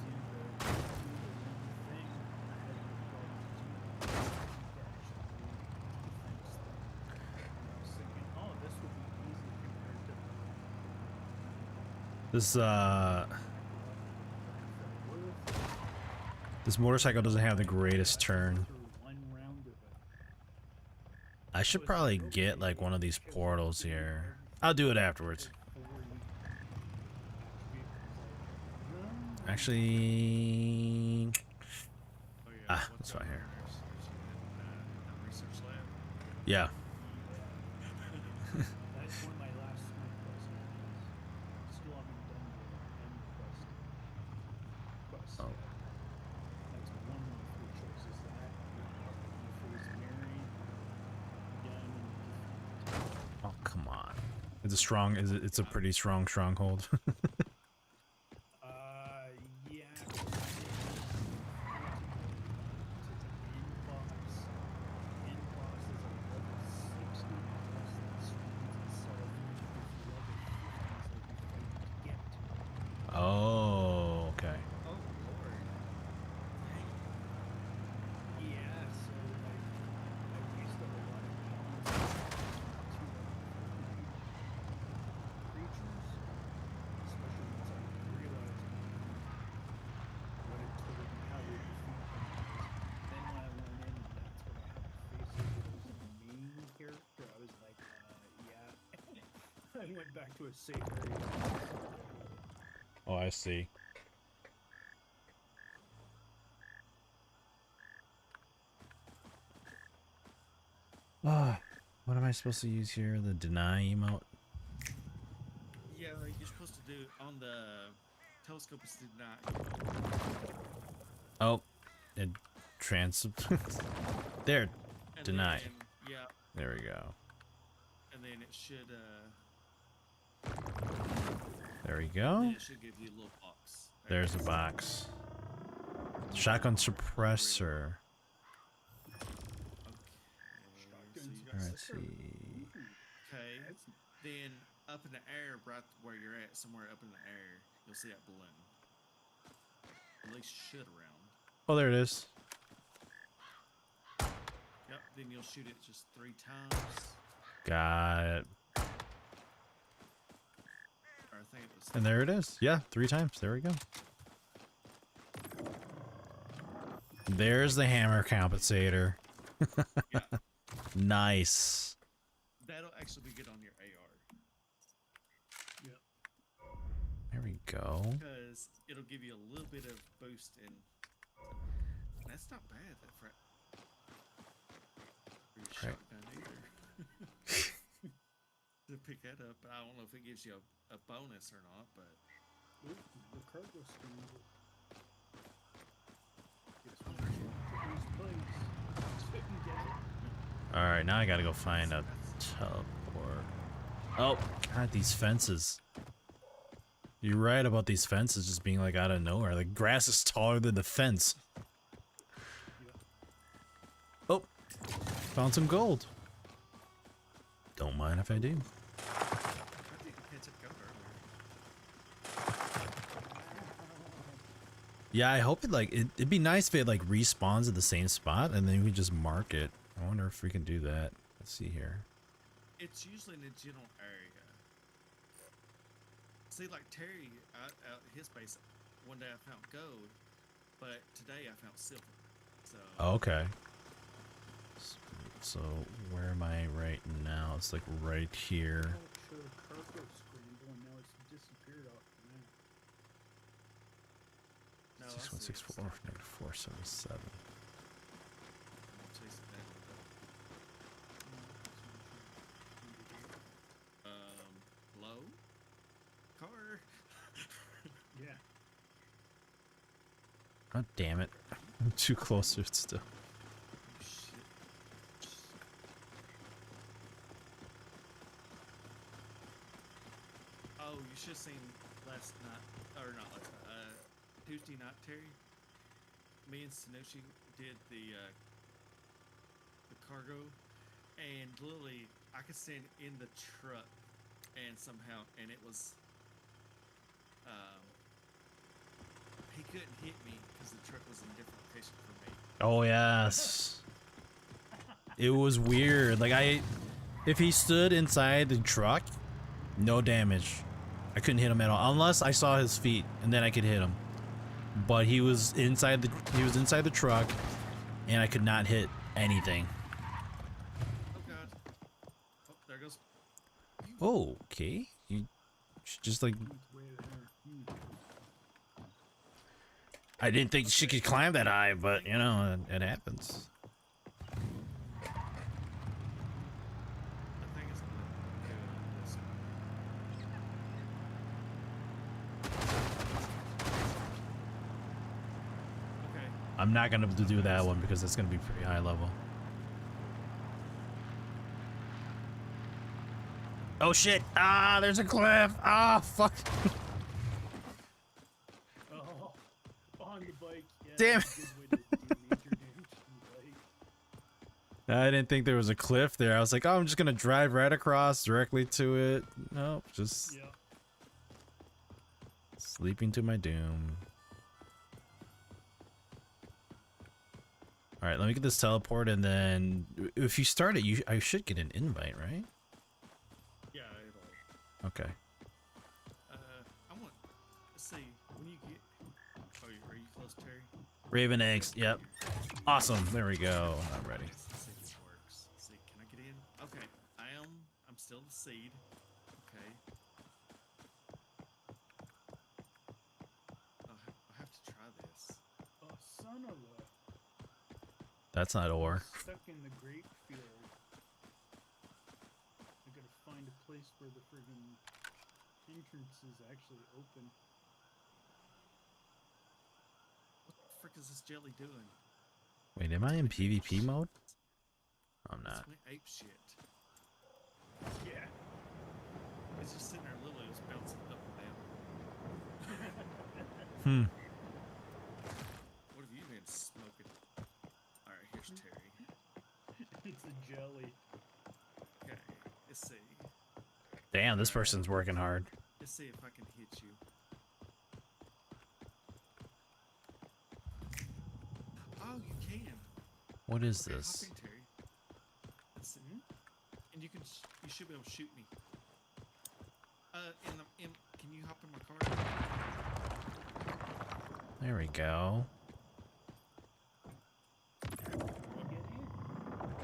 Speaker 4: do the one thing I had no problem to do. To actually defense thing. And I was thinking, oh, this would be easy compared to
Speaker 1: This motorcycle doesn't have the greatest turn.
Speaker 4: through one round of it.
Speaker 1: I should probably get like one of these portals here. I'll do it afterwards. Actually,
Speaker 3: oh yeah,
Speaker 1: Ah,
Speaker 3: what's
Speaker 1: it's right
Speaker 3: over
Speaker 1: here.
Speaker 3: There's you in that research lab.
Speaker 1: yeah.
Speaker 4: That's one of my last side quests. Still haven't done the end quest.
Speaker 1: Oh.
Speaker 4: That's one of the three choices. That or face Mary, again.
Speaker 1: Oh, come on. It's a strong. It's a pretty strong stronghold.
Speaker 4: Yeah. To the inbox. Inbox is a level 60 plus that swings itself into level 50s that you fight to get to.
Speaker 1: Oh, okay.
Speaker 3: Oh lord. Dang.
Speaker 4: Yeah, so I wasted a lot of points to creatures, especially once I realized what it told me how to defeat them. Then when I went in and that's what I had to face as the main character, I was like, yeah. I went back to a safe area.
Speaker 1: Oh, I see. Ah, what am I supposed to use here? The deny emote?
Speaker 3: Yeah, you're supposed to do on the telescope. Is did not.
Speaker 1: Oh, it trans. There,
Speaker 3: And
Speaker 1: deny.
Speaker 3: then, yeah,
Speaker 1: There we go.
Speaker 3: and then it should.
Speaker 1: There we
Speaker 3: Then
Speaker 1: go.
Speaker 3: it should give you a little box.
Speaker 1: There's a box. Shotgun suppressor. Let's see.
Speaker 3: Okay. Then up in the air, right where you're at, somewhere up in the air, you'll see that balloon. At least should around.
Speaker 1: Oh, there it is.
Speaker 3: Yep. Then you'll shoot it just 3 times.
Speaker 1: Got it.
Speaker 3: Or I think it was.
Speaker 1: And there it is. Yeah, 3 times. There we go. There's the hammer compensator.
Speaker 3: Yeah.
Speaker 1: Nice.
Speaker 3: That'll actually be good on your AR
Speaker 1: There we go.
Speaker 3: because it'll give you a little bit of boost in. That's not bad. That for your
Speaker 1: Right.
Speaker 3: shotgun either. To pick that up, I don't know if it gives you a bonus or not, but
Speaker 4: Ooh, the cargo screen. Guess what? To these plates. So you can get it.
Speaker 1: Alright, now I gotta go find a teleport. Oh, God, these fences. You're right about these fences just being like out of nowhere. The grass is taller than the fence. Oh, found some gold. Don't mind if I do.
Speaker 3: I didn't catch a goat earlier.
Speaker 1: Yeah, I hope it'd be nice if it like respawns at the same spot and then we just mark it. I wonder if we can do that. Let's see here.
Speaker 3: It's usually in a general area. See, like Terry, out his base, one day I found gold, but today I found silver. So
Speaker 1: Okay. So where am I right now? It's like right here.
Speaker 4: Oh, it showed a cargo scramble and now it's disappeared off the map.
Speaker 3: no, I see
Speaker 1: 6164 negative 477.
Speaker 3: I'm chasing that. Low car.
Speaker 4: Yeah.
Speaker 1: Oh damn it. I'm too close to it still.
Speaker 3: Shit. Oh, you should have seen last night, or not last night, Tuesday night, Terry. Me and Sanoshi did the cargo, and literally, I could stand in the truck, and somehow, and it was, he couldn't hit me because the truck was in a different location from me.
Speaker 1: Oh yes. It was weird. Like if he stood inside the truck, no damage. I couldn't hit him at all unless I saw his feet and then I could hit him. But he was inside the truck and I could not hit anything.
Speaker 3: Oh god. Oh, there goes.
Speaker 1: Oh, okay. You should just like
Speaker 4: It's way there.
Speaker 1: I didn't think she could climb that high, but you know, it happens.
Speaker 3: I think it's gonna go this way. Okay.
Speaker 1: I'm not gonna do that one because it's gonna be pretty high level. Oh shit! Ah, there's a cliff! Ah, fuck!
Speaker 4: Oh, on the bike. Yeah,
Speaker 1: Damn
Speaker 4: that's a good way to do major damage to the bike.
Speaker 1: I didn't think there was a cliff there. I was like, oh, I'm just gonna drive right across directly to it. Nope, just
Speaker 4: Yeah.
Speaker 1: sleeping to my doom. All right, let me get this teleport, and then if you start it, I should get an invite, right?
Speaker 3: Yeah, it'll.
Speaker 1: Okay.
Speaker 3: I want. Let's see. When you get. Oh, are you close, Terry?
Speaker 1: Raven eggs. Yep. Awesome. There we go. I'm ready.
Speaker 3: Let's see if this works. Let's see, can I get in? Okay, I'm still the seed. Okay. I'll have to try this.
Speaker 4: Oh, son of a.
Speaker 1: That's not ore.
Speaker 4: Stuck in the grape field. I gotta find a place where the friggin' entrance is actually open.
Speaker 3: What the frick is this jelly doing?
Speaker 1: Wait, am I in PvP mode? I'm
Speaker 3: It's
Speaker 1: not.
Speaker 3: went ape shit.
Speaker 4: Yeah.
Speaker 3: It's just sitting there literally just bouncing up and down.
Speaker 1: Hmm.
Speaker 3: What have you been smoking? Alright, here's Terry.
Speaker 4: It's a jelly.
Speaker 3: Okay, let's see.
Speaker 1: Damn, this person's working hard.
Speaker 3: Let's see if I can hit you. Oh, you can.
Speaker 1: What is
Speaker 3: Okay,
Speaker 1: this?
Speaker 3: hop in, Terry. Let's see. And you can, you should be able to shoot me. Can you hop in my car?
Speaker 1: There we go.
Speaker 4: Get in.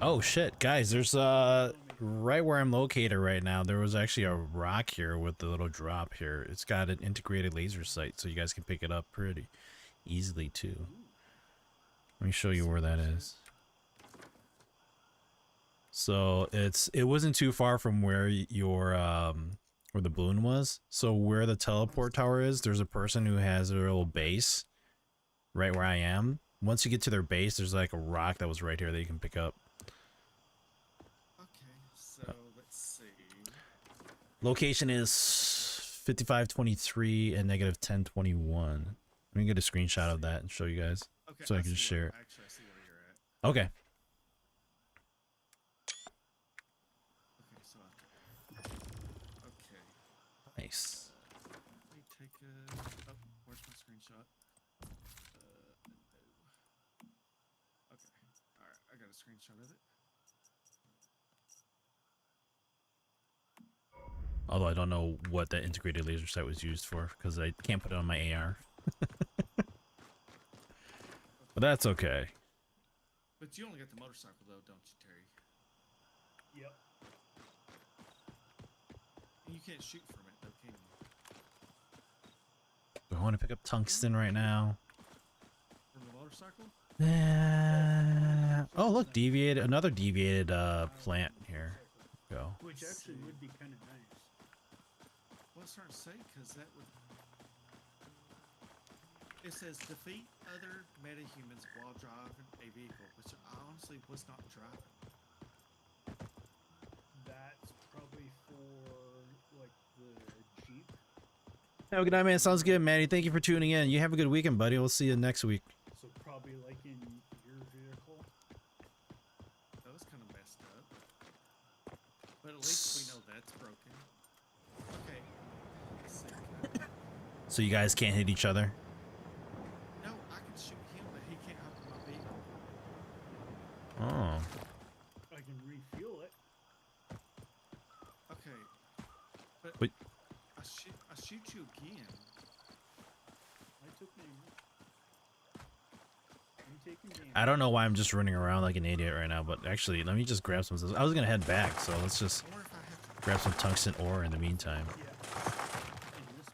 Speaker 1: Oh shit, guys, there's right where I'm located right now, there was actually a rock here with the little drop here. It's got an integrated laser sight, so you guys can pick it up pretty easily too. Let me show you where that is. So it wasn't too far from where your where the balloon was. So where the teleport tower is, there's a person who has their little base right where I am. Once you get to their base, there's like a rock that was right here that you can pick up.
Speaker 3: Okay, so let's see.
Speaker 1: Location is 5523 and negative 1021. Let me get a screenshot of that and show you guys.
Speaker 3: Okay,
Speaker 1: So I can
Speaker 3: see
Speaker 1: share it.
Speaker 3: Actually, I see where you're at.
Speaker 1: Okay.
Speaker 3: Okay, so okay.
Speaker 1: Nice.
Speaker 3: Let me take a. Oh, where's my screenshot? No. Okay. All right, I got a screenshot of it.
Speaker 1: Although I don't know what that integrated laser sight was used for because I can't put it on my AR. But that's okay.
Speaker 3: But you only got the motorcycle though, don't you, Terry?
Speaker 4: Yep.
Speaker 3: And you can't shoot from it though, can you?
Speaker 1: Do I want to pick up tungsten right now?
Speaker 3: From the motorcycle?
Speaker 1: Oh, look, deviated, another deviated plant here. Go.
Speaker 4: Which actually would be kind of nice.
Speaker 3: Well, it's hard to say because that would. It says defeat other metahumans while driving a vehicle, which I honestly was not driving.
Speaker 4: That's probably for like the Jeep.
Speaker 1: Have a good night, man. Sounds good, Maddie. Thank you for tuning in. You have a good weekend, buddy. We'll see you next week.
Speaker 4: So probably like in your vehicle.
Speaker 3: That was kind of messed up. But at least we know that's broken. Okay. Let's see. Can
Speaker 1: So you guys can't hit each other?
Speaker 3: no, I can shoot him, but he can't hop in my vehicle.
Speaker 1: Oh.
Speaker 4: I can refuel it.
Speaker 3: Okay. But
Speaker 1: Wait.
Speaker 3: I shoot you again.
Speaker 4: I took damage. I'm taking damage.
Speaker 1: I don't know why I'm just running around like an idiot right now, but actually, let me just grab some. I was gonna head back, so let's just
Speaker 3: I wonder if I have to.
Speaker 1: grab some tungsten ore in the meantime.
Speaker 4: Yeah. In this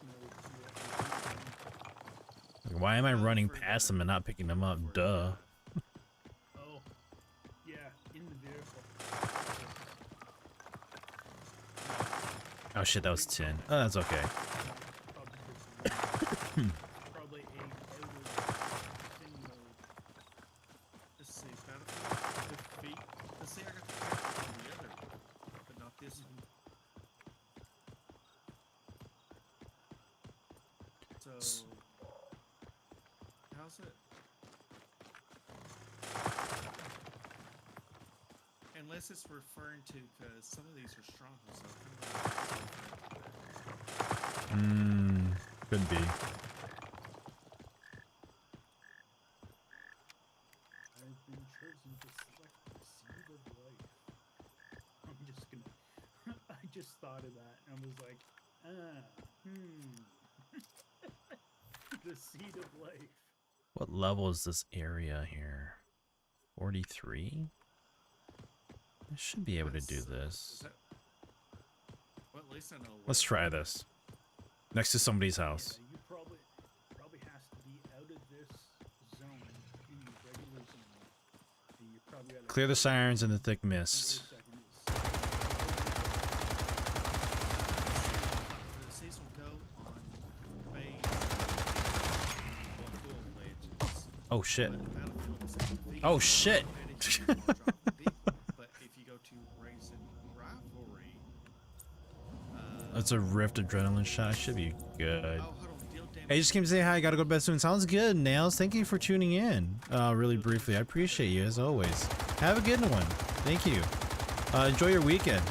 Speaker 4: mode,
Speaker 1: Like, why am I running past them and not picking them up? Duh.
Speaker 4: oh, yeah, in the vehicle.
Speaker 1: Oh shit, that was tin. Oh, that's okay.
Speaker 4: Probably a thing mode.
Speaker 3: Let's see. Battlefield defeat. Let's see. I got the character from the other, but not this one. So, how's it? Unless it's referring to, because some of these are strongholds. So
Speaker 1: Could be.
Speaker 4: I've been chosen to select the seed of life. I'm just gonna. I just thought of that and I was like, the seed of life.
Speaker 1: What level is this area here? 43? I should be able to do
Speaker 3: is
Speaker 1: this.
Speaker 3: that? Well, at least I know.
Speaker 1: Let's try this. Next to somebody's house.
Speaker 4: Yeah, you probably has to be out of this zone in the regular zone. And you probably gotta
Speaker 1: Clear the sirens and the thick mist.
Speaker 3: The seasonal go on phase. Well, full legends.
Speaker 1: Oh shit.
Speaker 3: But Battlefield is defeat
Speaker 1: Oh shit.
Speaker 3: but if you go to Race and Rivalry,
Speaker 1: That's a rift adrenaline shot. Should be good.
Speaker 3: oh, hold on, deal damage.
Speaker 1: Hey, just came to say hi. Gotta go to bed soon. Sounds good, Nails. Thank you for tuning in. Really briefly. I appreciate you as always. Have a good one. Thank you. Enjoy your weekend.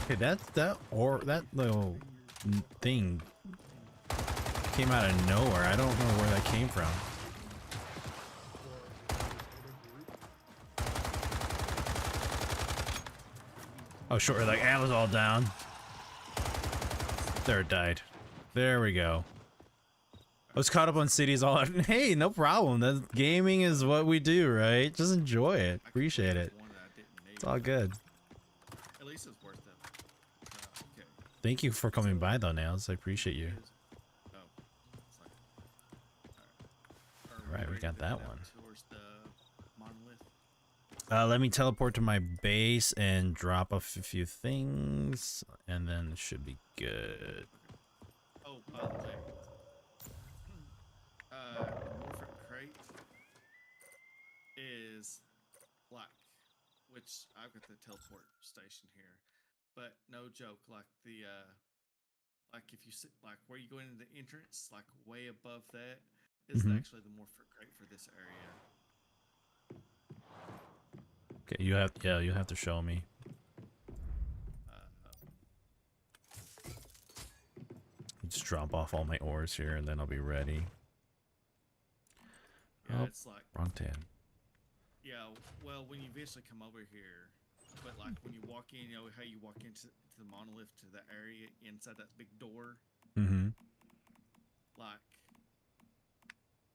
Speaker 1: Okay, that little thing came out of nowhere. I don't know where that came from. Oh, sure. Like, that was all down. There, it died. There we go. I was caught up on cities all. Hey, no problem. That gaming is what we do, right? Just enjoy it. Appreciate it.
Speaker 3: One that I didn't need.
Speaker 1: It's all good.
Speaker 3: At least it's worth it. Okay.
Speaker 1: Thank you for coming by, though, Nails. I appreciate you.
Speaker 3: Oh, it's like,
Speaker 1: Right, we
Speaker 3: ready
Speaker 1: got
Speaker 3: to
Speaker 1: that
Speaker 3: head out
Speaker 1: one.
Speaker 3: Towards the monolith.
Speaker 1: Let me teleport to my base and drop off a few things, and then it should be good.
Speaker 3: Oh, by the way, Morphin Crate. is like, which I've got the teleport station here, but no joke, like the like if you sit like where you go into the entrance, like way above that is
Speaker 1: Mhm.
Speaker 3: actually the more fruit crate for this area.
Speaker 1: Okay, you have to show me.
Speaker 3: Uh,
Speaker 1: Just drop off all my ores here, and then I'll be ready.
Speaker 3: yeah,
Speaker 1: Oh.
Speaker 3: it's like
Speaker 1: Wrong tab.
Speaker 3: yeah. Well, when you eventually come over here, but like when you walk in, you know how you walk into to the monolith to the area inside that big door,
Speaker 1: Mm-hmm.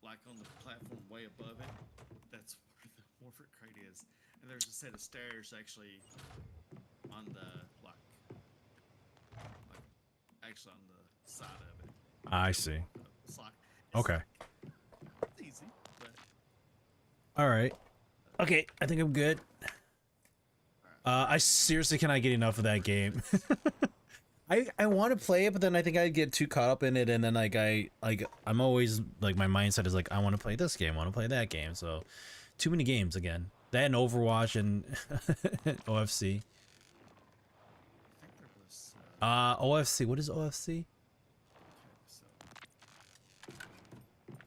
Speaker 3: like on the platform way above it. That's where the Morphic crate is, and there's a set of stairs actually on the like actually on the side of it.
Speaker 1: I see.
Speaker 3: It's like
Speaker 1: Okay.
Speaker 3: it's easy, but
Speaker 1: All right. Okay, I think I'm good. I seriously cannot get enough of that game. I want to play it, but then I think I get too caught up in it, and then I'm always like my mindset is like I want to play this game, I want to play that game. So too many games again. That and Overwatch and OFC.
Speaker 3: I think there was
Speaker 1: OFC. What is OFC?
Speaker 3: okay, so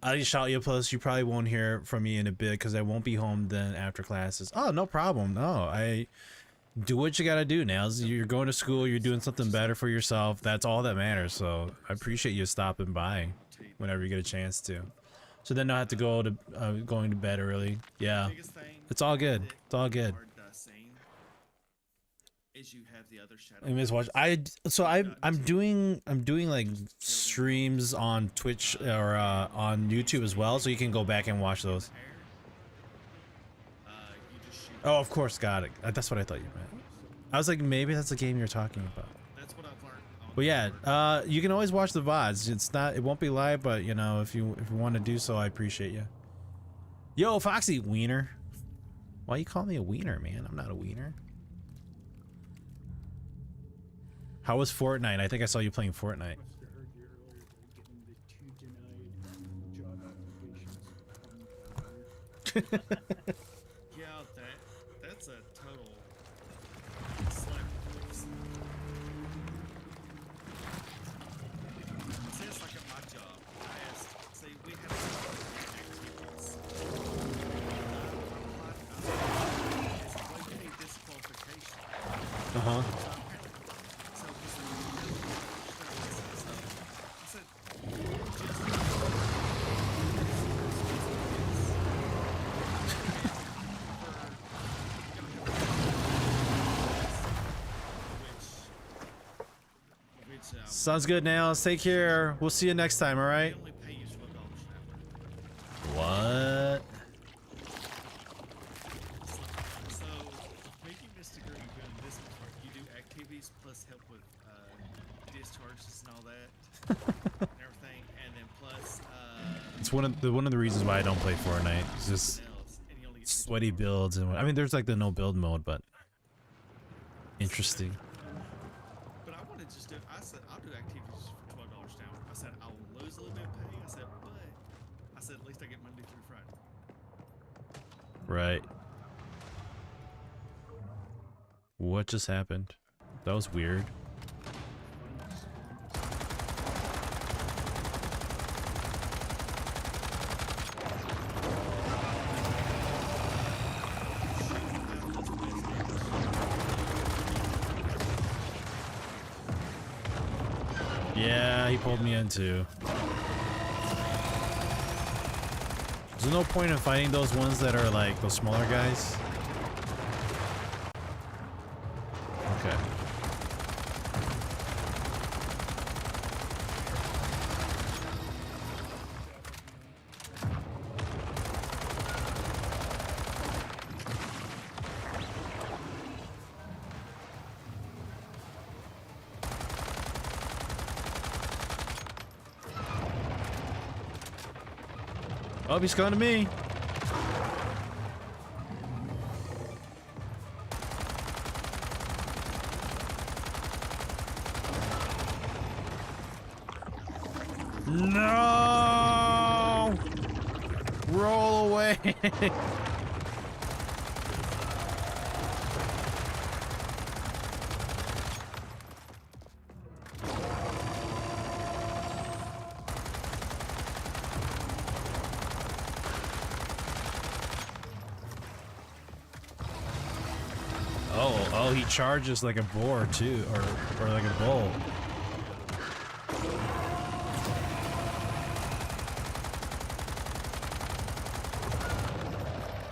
Speaker 1: I just shout you. Plus, you probably won't hear from me in a bit because I won't be home then after classes. Oh, no problem. No, I do what you gotta do now. You're going to school. You're doing something better for yourself. That's all that matters. So I appreciate you stopping by
Speaker 3: tell you
Speaker 1: whenever you get a chance to. So then I have to go to going to bed early. Yeah,
Speaker 3: biggest thing
Speaker 1: it's all good.
Speaker 3: that
Speaker 1: It's all good.
Speaker 3: hard scene is you have the other shadow.
Speaker 1: I miss watch. I'm doing like streams on Twitch or on YouTube as well, so you can go back and watch those.
Speaker 3: You just shoot.
Speaker 1: Oh, of course, got it. That's what I thought you meant. I was like, maybe that's the game you're talking about.
Speaker 3: That's what I've learned.
Speaker 1: But yeah, you can always watch the VODs. It won't be live, but you know, if you want to do so, I appreciate you. Yo, Foxy Wiener. Why you call me a wiener, man? I'm not a wiener. How was Fortnite? I think I saw you playing Fortnite.
Speaker 4: Must have heard you earlier about getting the 2 denied job applications.
Speaker 3: Yeah, that's a total slap voice. See, it's like at my job. I asked, see, we have activities. Well, you need disqualification.
Speaker 1: Uh-huh.
Speaker 3: So, I said,
Speaker 1: Sounds good, Nails. Take care. We'll see you next time, all right?
Speaker 3: they only pay you $12 an hour.
Speaker 1: What?
Speaker 3: So, making this degree, doing this part, you do activities plus help with discharges and all that, and everything, and then plus
Speaker 1: It's one of the reasons why I don't play Fortnite. It's just
Speaker 3: else, and you only get
Speaker 1: sweaty builds and I mean, there's like the no build mode, but interesting.
Speaker 3: But I want to just do. I said I'll do activities for $12 an hour. I said I will lose a little bit of pay. I said, but I said at least I get Monday through Friday.
Speaker 1: Right. What just happened? That was weird. Yeah, he pulled me in too. There's no point in fighting those ones that are like those smaller guys. Okay. Oh, he's coming to me. No! Roll away.
Speaker 2: Oh, he charges like a boar too, or like a bull.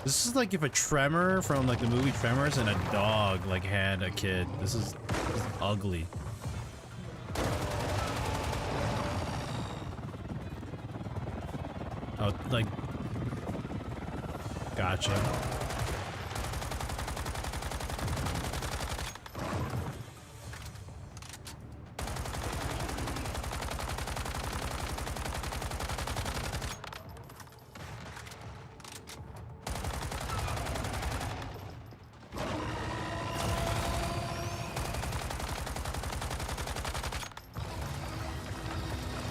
Speaker 2: This is like if a Tremor from like the movie Tremors and a dog like had a kid. This is ugly. Oh, like, gotcha.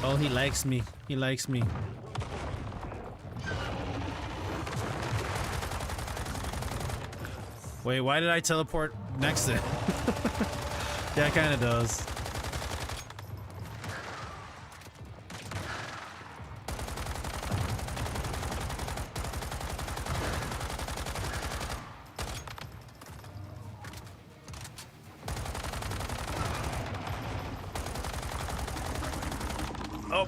Speaker 2: Oh, he likes me. He likes me. Wait, why did I teleport next to it? Yeah, it kind of does. Oh.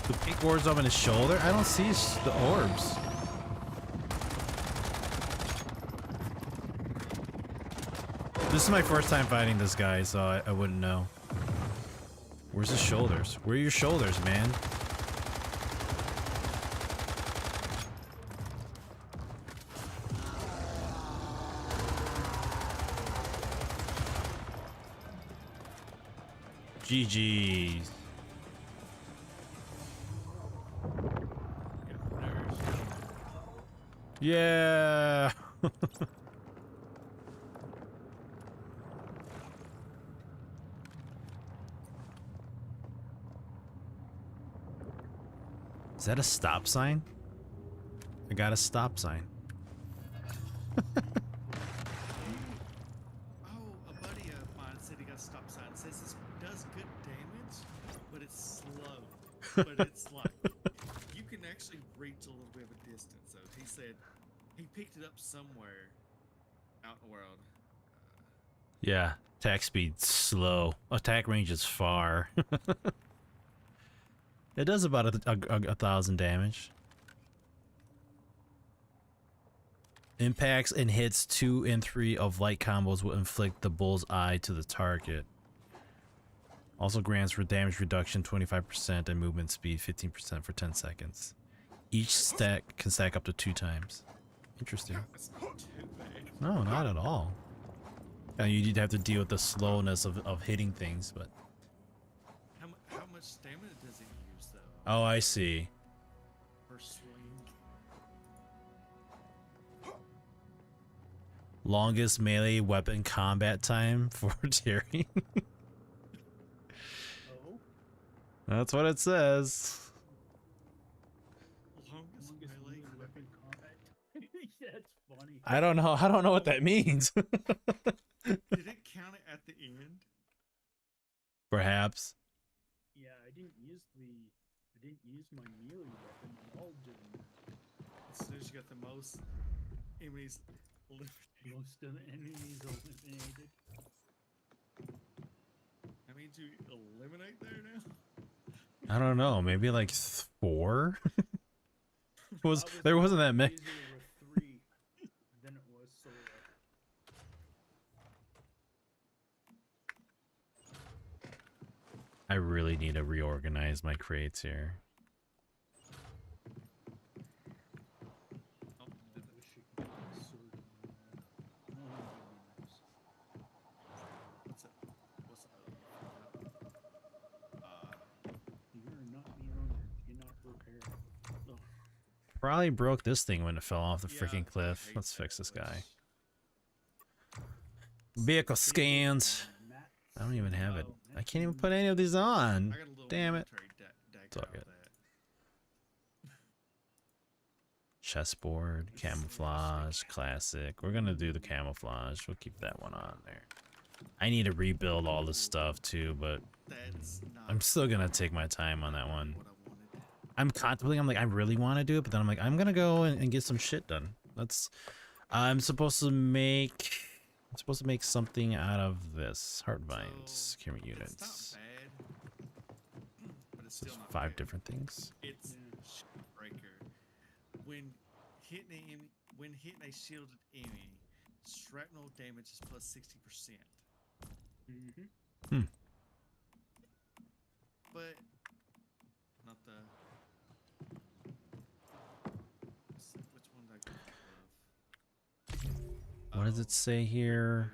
Speaker 2: The pink orbs up in his shoulder? I don't see the orbs. This is my first time fighting this guy, so I wouldn't know. Where's his shoulders? Where are your shoulders, man? GG's. Yeah. Is that a stop sign? I got a stop sign.
Speaker 3: Oh, a buddy of mine said he got a stop sign. It says this does good damage, but it's slow. But it's like you can actually reach a little bit of a distance. So he said he picked it up somewhere out in the world.
Speaker 2: Yeah, attack speed slow. Attack range is far. It does about a 1,000 damage. Impacts and hits 2 and 3 of light combos will inflict the bull's eye to the target. Also grants for damage reduction 25% and movement speed 15% for 10 seconds. Each stack can stack up to 2 times. Interesting.
Speaker 3: That's not too bad.
Speaker 2: No, not at all. And you'd have to deal with the slowness of hitting things, but...
Speaker 3: How much stamina does he use though?
Speaker 2: Oh, I see.
Speaker 3: Per swing.
Speaker 2: Longest melee weapon combat time for Terry.
Speaker 4: Oh,
Speaker 2: That's what it says.
Speaker 3: Longest
Speaker 4: longest
Speaker 3: melee.
Speaker 4: melee weapon combat. That's funny.
Speaker 2: I don't know what that means.
Speaker 3: Did it count it at the end?
Speaker 2: Perhaps.
Speaker 4: Yeah, I didn't use my melee weapon. All didn't.
Speaker 3: As soon as you got the most enemies eliminated.
Speaker 4: Most of the enemies eliminated.
Speaker 3: How many did you eliminate there now?
Speaker 2: I don't know. Maybe like 4.
Speaker 4: That
Speaker 2: There
Speaker 4: a
Speaker 2: wasn't
Speaker 4: lot
Speaker 2: that many.
Speaker 4: easier with 3 than it was solo.
Speaker 2: I really need to reorganize my crates here.
Speaker 3: Oh,
Speaker 4: I wish you could get the sword in there. No, that'd be nice.
Speaker 3: what's it? What's
Speaker 4: You're not the owner. You're not repair.
Speaker 3: oh,
Speaker 2: Probably broke this thing when it fell off the
Speaker 3: yeah,
Speaker 2: freaking
Speaker 3: I
Speaker 2: cliff.
Speaker 3: hate
Speaker 2: Let's
Speaker 3: that.
Speaker 2: fix this guy.
Speaker 3: Let's-
Speaker 2: Vehicle scans.
Speaker 4: Matt,
Speaker 2: I don't even have it.
Speaker 4: oh,
Speaker 2: I can't even put any of these on.
Speaker 3: I got a little
Speaker 2: Damn it.
Speaker 3: military deck
Speaker 2: It's all
Speaker 3: out of
Speaker 2: good.
Speaker 3: that.
Speaker 2: Chessboard, camouflage, classic. We're gonna do the camouflage. We'll keep that one on there. I need to rebuild all this stuff too, but
Speaker 3: That's not.
Speaker 1: I'm still gonna take my time on that one.
Speaker 3: What I wanted.
Speaker 1: I'm contemplating. I'm like, I really want to do it, but then I'm like, I'm gonna go and get some shit done. I'm supposed to make. I'm supposed to make something out of this heart vines, camera
Speaker 3: It's
Speaker 1: units.
Speaker 3: not bad, but it's
Speaker 1: There's
Speaker 3: still not
Speaker 1: 5
Speaker 3: bad.
Speaker 1: different things.
Speaker 3: It's breaker. When hitting a shielded enemy, shrapnel damage is plus 60%.
Speaker 4: Mm-hmm.
Speaker 3: But not the. Which one did I go of?
Speaker 1: What does it say here?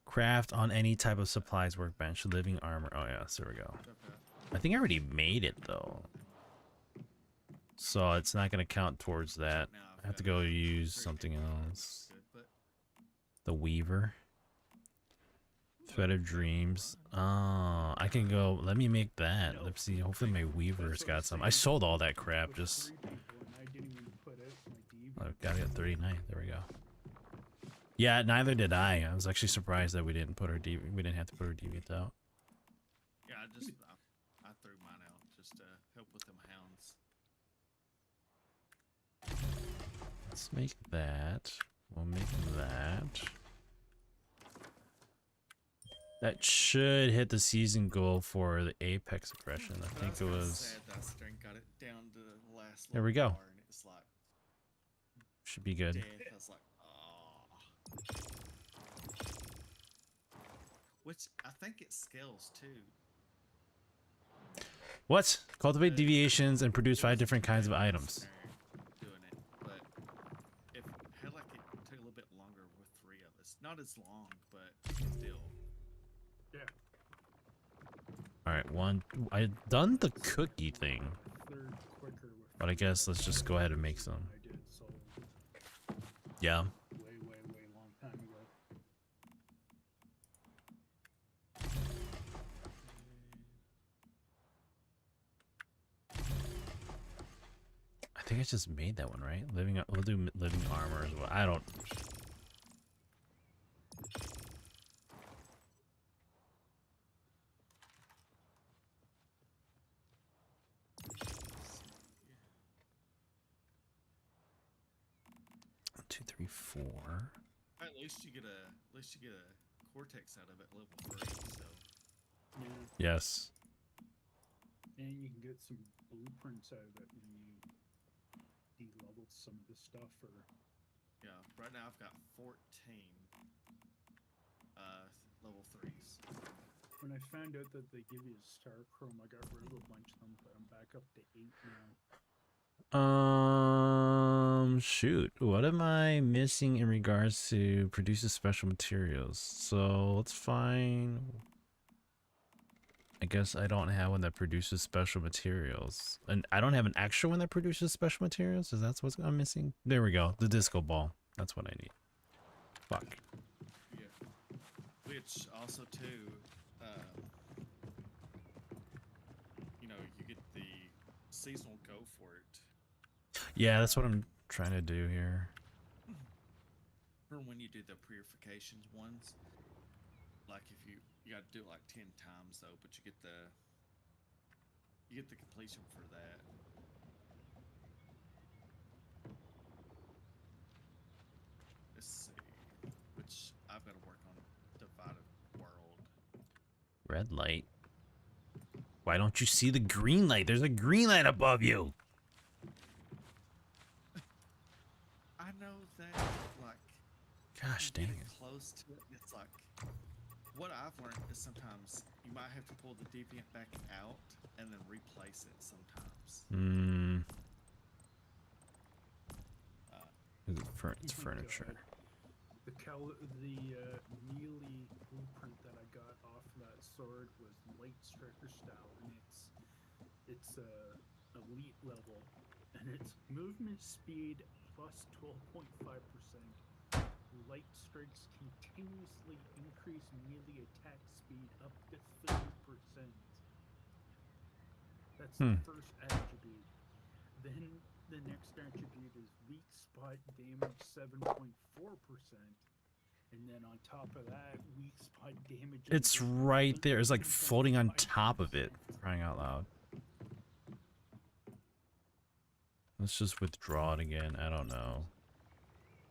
Speaker 1: Craft on any type of supplies workbench, living armor. Oh yes, there we go.
Speaker 3: Okay.
Speaker 1: I think I already made it though, so it's not gonna count towards that.
Speaker 3: Now
Speaker 1: I have to
Speaker 3: got
Speaker 1: go
Speaker 3: a
Speaker 1: use
Speaker 3: very
Speaker 1: something
Speaker 3: big one,
Speaker 1: else.
Speaker 3: good, but
Speaker 1: The Weaver. Thread of Dreams. Oh, I can go. Let me make that. Let's see. Hopefully my Weaver's got some. I sold all that crap. Just.
Speaker 4: 3 people, and I didn't even put out my DV.
Speaker 1: Oh, got it at 39. There we go. Yeah, neither did I. I was actually surprised that we didn't put our DV. We didn't have to put our deviant out.
Speaker 3: yeah, I threw mine out just to help with them hounds.
Speaker 1: Let's make that. We'll make that. That should hit the season goal for the Apex aggression. I
Speaker 3: But
Speaker 1: think it
Speaker 3: kinda
Speaker 1: was.
Speaker 3: sad that I sit there and got it down to the last.
Speaker 1: There we
Speaker 3: little
Speaker 1: go.
Speaker 3: bar, and it's like
Speaker 1: Should be good.
Speaker 3: death. I was like, oh. Which I think it scales too.
Speaker 1: What? Cultivate deviations and produce 5 different kinds of items.
Speaker 3: Doing it, but if had like it took a little bit longer with 3 of us, not as long, but still.
Speaker 4: Yeah.
Speaker 1: Alright, one. I done the cookie thing,
Speaker 4: Third quicker with.
Speaker 1: but I guess let's just go ahead and make some.
Speaker 4: I did so
Speaker 1: Yeah.
Speaker 4: way long time ago.
Speaker 1: I think I just made that one, right? We'll do living armor as well. I don't. One, 2, 3, 4.
Speaker 3: At least you get a cortex out of it level 3. So
Speaker 4: Yeah.
Speaker 1: Yes.
Speaker 4: And you can get some blueprints out of it when you de-leveled some of the stuff or
Speaker 3: yeah, right now I've got 14 level 3s.
Speaker 4: when I found out that they give you a star chrome, I got rid of a bunch of them, but I'm back up to 8 now.
Speaker 1: Shoot. What am I missing in regards to produces special materials? So let's find. I guess I don't have one that produces special materials. And I don't have an extra one that produces special materials? Is that what I'm missing? There we go. The disco ball. That's what I need. Fuck.
Speaker 3: Yeah. Which also too, you know, you get the seasonal go for it
Speaker 1: Yeah, that's what I'm trying to do here.
Speaker 3: for when you do the purifications ones. Like if you got to do it like 10 times though, but you get the completion for that. Let's see, which I've got to work on Divided World.
Speaker 1: Red light. Why don't you see the green light? There's a green light above you.
Speaker 3: I know that, like,
Speaker 1: Gosh
Speaker 3: you
Speaker 1: dang
Speaker 3: get
Speaker 1: it.
Speaker 3: close to it. It's like what I've learned is sometimes you might have to pull the deviant back out and then replace it sometimes.
Speaker 1: It's furniture.
Speaker 4: The melee blueprint that I got off that sword was light striker style, and it's elite level, and it's movement speed plus 12.5%. Light strikes continuously increase melee attack speed up to 30%. That's the first attribute. Then the next attribute is weak spot damage 7.4%, And then on top of that, weak spot damage.
Speaker 1: It's right there. It's like floating on top of it. Crying out loud. Let's just withdraw it again. I don't know.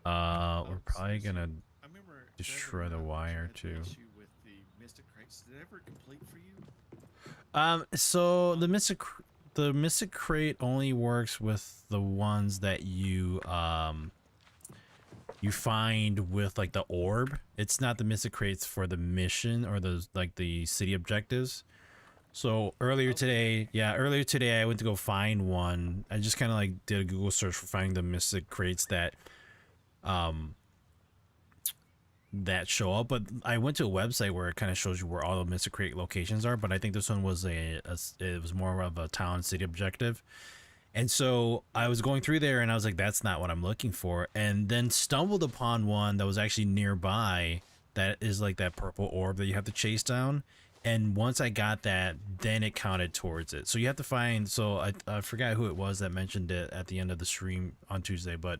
Speaker 1: We're probably gonna
Speaker 3: I remember
Speaker 1: destroy the wire too.
Speaker 3: Issue with the Mystic Crates. Did it ever complete for you?
Speaker 1: So the Mystic Crate only works with the ones that you you find with like the orb. It's not the Mystic Crates for the mission or the like the city objectives. So earlier today I went to go find one. I just kind of like did a Google search for finding the Mystic Crates that that show up, but I went to a website where it kind of shows you where all the Mystic Crate locations are, but I think this one was it was more of a town city objective. And so I was going through there and I was like, that's not what I'm looking for, and then stumbled upon one that was actually nearby that is like that purple orb that you have to chase down. And once I got that, then it counted towards it. So you have to find, so I forgot who it was that mentioned it at the end of the stream on Tuesday, but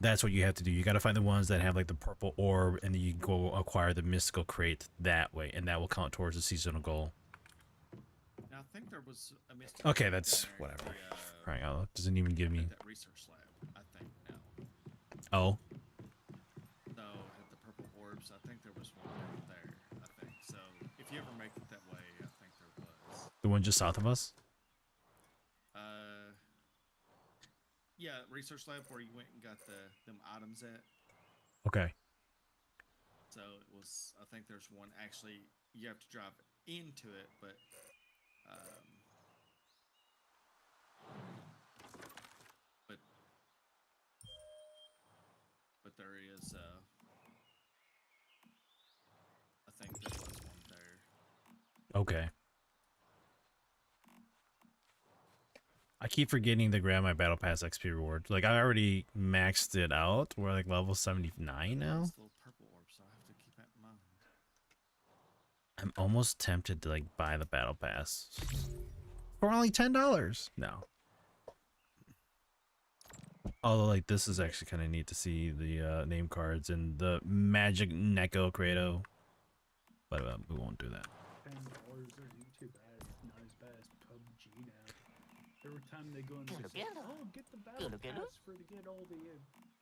Speaker 1: that's what you have to do. You got to find the ones that have like the purple orb, and then you go acquire the mystical crate that way, and that will count towards the seasonal goal.
Speaker 3: Now I think there was a Mystic
Speaker 1: Okay,
Speaker 3: Crate
Speaker 1: that's
Speaker 3: down there at
Speaker 1: whatever.
Speaker 3: the,
Speaker 1: Crying out loud. Doesn't even give me.
Speaker 3: at that research lab, I think now.
Speaker 1: Oh,
Speaker 3: No, at the purple orbs, I think there was one right there. I think so. If you ever make it that way, I think there was.
Speaker 1: the one just south of us.
Speaker 3: Yeah, research lab where you went and got them items at.
Speaker 1: Okay.
Speaker 3: So it was. I think there's one actually. You have to drive into it, but but there is. I think there was one there.
Speaker 1: Okay. I keep forgetting to grab my battle pass XP reward. Like I already maxed it out. We're like level 79 now.
Speaker 3: This little purple orb, so I have to keep that in mind.
Speaker 1: I'm almost tempted to like buy the battle pass for only $10. No. Although like this is actually kind of neat to see the name cards and the magic Neko Kratos. But we won't do that.
Speaker 4: $10 isn't too bad. Not as bad as PUBG now. Every time they go and they say, "Oh, get the battle pass for to get all the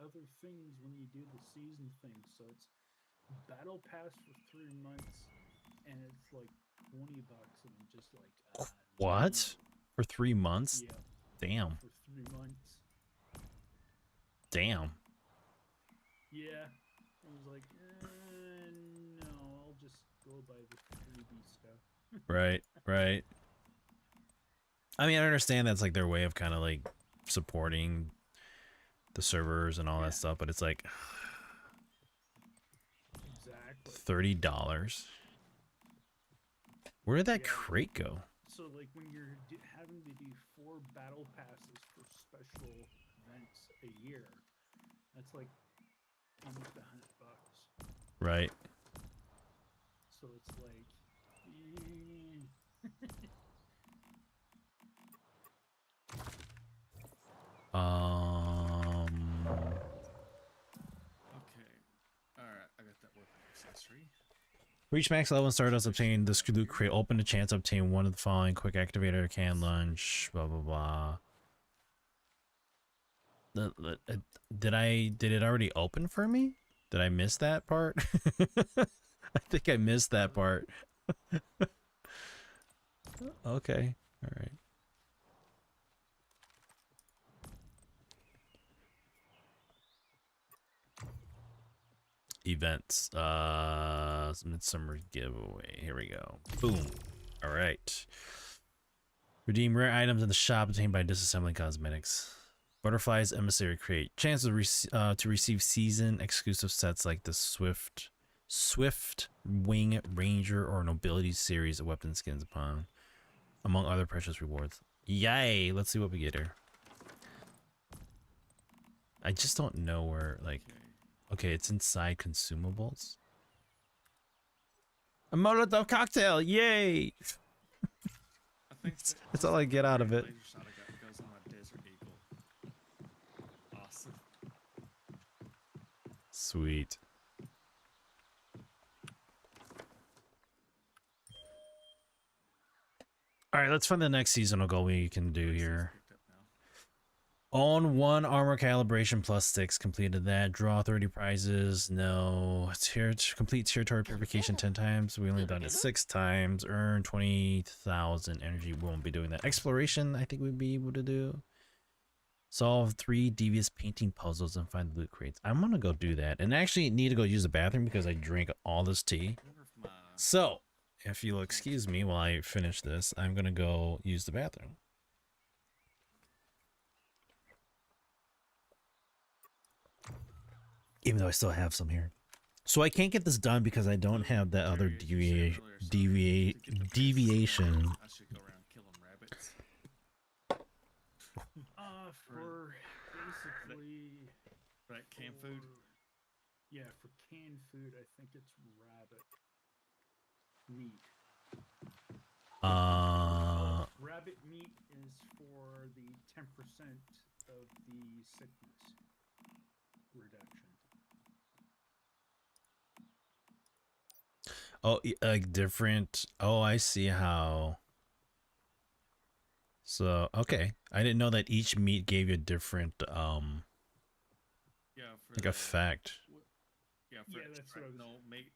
Speaker 4: other things when you do the season thing." So it's battle pass for 3 months, and it's like $20, and I'm just like,
Speaker 1: What? For 3 months?
Speaker 4: Yeah,
Speaker 1: Damn.
Speaker 4: for 3 months.
Speaker 1: Damn.
Speaker 4: Yeah, I was like, no, I'll just go by the freebie stuff.
Speaker 1: Right, right. I mean, I understand that's like their way of kind of like supporting the servers and all that stuff, but it's like
Speaker 4: Exactly.
Speaker 1: $30. Where did that
Speaker 4: Yeah.
Speaker 1: crate go?
Speaker 4: So like when you're having to do 4 battle passes for special events a year, that's like almost $100.
Speaker 1: Right.
Speaker 4: So it's like,
Speaker 3: Okay. Alright, I got that weapon accessory.
Speaker 1: Reach max level and Stardust, obtain this loot crate. Open a chance to obtain one of the following: quick activator, can lunch, blah blah blah. Did it already open for me? Did I miss that part? I think I missed that part. Okay, all right. Events, midsummer giveaway. Here we go. Boom. All right. Redeem rare items in the shop obtained by disassembling cosmetics. Butterfly's emissary crate. Chance to receive season exclusive sets like the Swift Wing Ranger or Nobility series of weapon skins upon, among other precious rewards. Yay! Let's see what we get here. I just don't know where, like, okay, it's inside consumables. A Molotov cocktail! Yay!
Speaker 3: I think
Speaker 1: That's all I get out of it.
Speaker 3: laser shot I got goes on my Desert Eagle. Awesome.
Speaker 1: Sweet. All right, let's find the next seasonal goal we can do
Speaker 3: It's
Speaker 1: here.
Speaker 3: picked up now.
Speaker 1: Own 1 armor calibration plus 6. Completed that. Draw 30 prizes. No. Complete territory purification 10 times. We only done it 6 times. Earn 20,000 energy. We won't be doing that. Exploration, I think we'd be able to do. Solve 3 devious painting puzzles and find loot crates. I'm gonna go do that. And actually need to go use the bathroom because I drank all this tea.
Speaker 3: I wonder if my
Speaker 1: So, if you'll excuse me while I finish this, I'm gonna go use the bathroom. Even though I still have some here. So I can't get this done because I don't have that other
Speaker 3: Jerry, you said earlier, so to get the best
Speaker 1: deviation.
Speaker 3: score, I should go around killing rabbits.
Speaker 4: For basically
Speaker 3: Right, canned food.
Speaker 4: Yeah, for canned food, I think it's rabbit meat. Rabbit meat is for the 10% of the sickness reduction.
Speaker 1: Oh, like different. Oh, I see how. So, okay. I didn't know that each meat gave you a different,
Speaker 3: Yeah, for
Speaker 1: like
Speaker 3: the,
Speaker 1: effect.
Speaker 3: Yeah, for
Speaker 4: Yeah, that's what I was-
Speaker 3: no meat.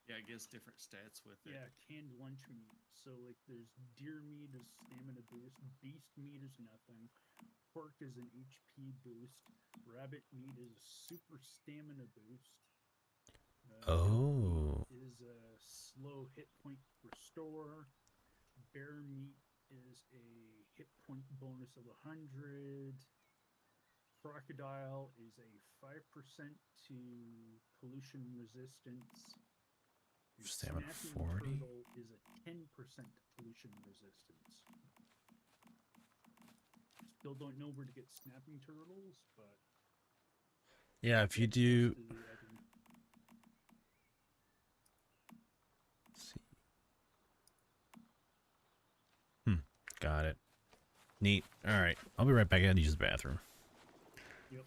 Speaker 3: Yeah, it gives different stats with it.
Speaker 4: Yeah, canned lunch meat. So like there's deer meat is stamina boost, beast meat is nothing, pork is an HP boost, rabbit meat is a super stamina boost. Goat
Speaker 1: Oh.
Speaker 4: meat is a slow hit point restore. Bear meat is a hit point bonus of 100. Crocodile is a 5% to pollution resistance. And
Speaker 1: Stamina
Speaker 4: snapping
Speaker 1: 40.
Speaker 4: turtle is a 10% pollution resistance. Still don't know where to get snapping turtles, but
Speaker 1: Yeah, if you
Speaker 4: that's
Speaker 1: do.
Speaker 4: close to the item.
Speaker 1: Let's see. Got it. Neat. All right. I'll be right back. I gotta use the bathroom.
Speaker 4: Yep.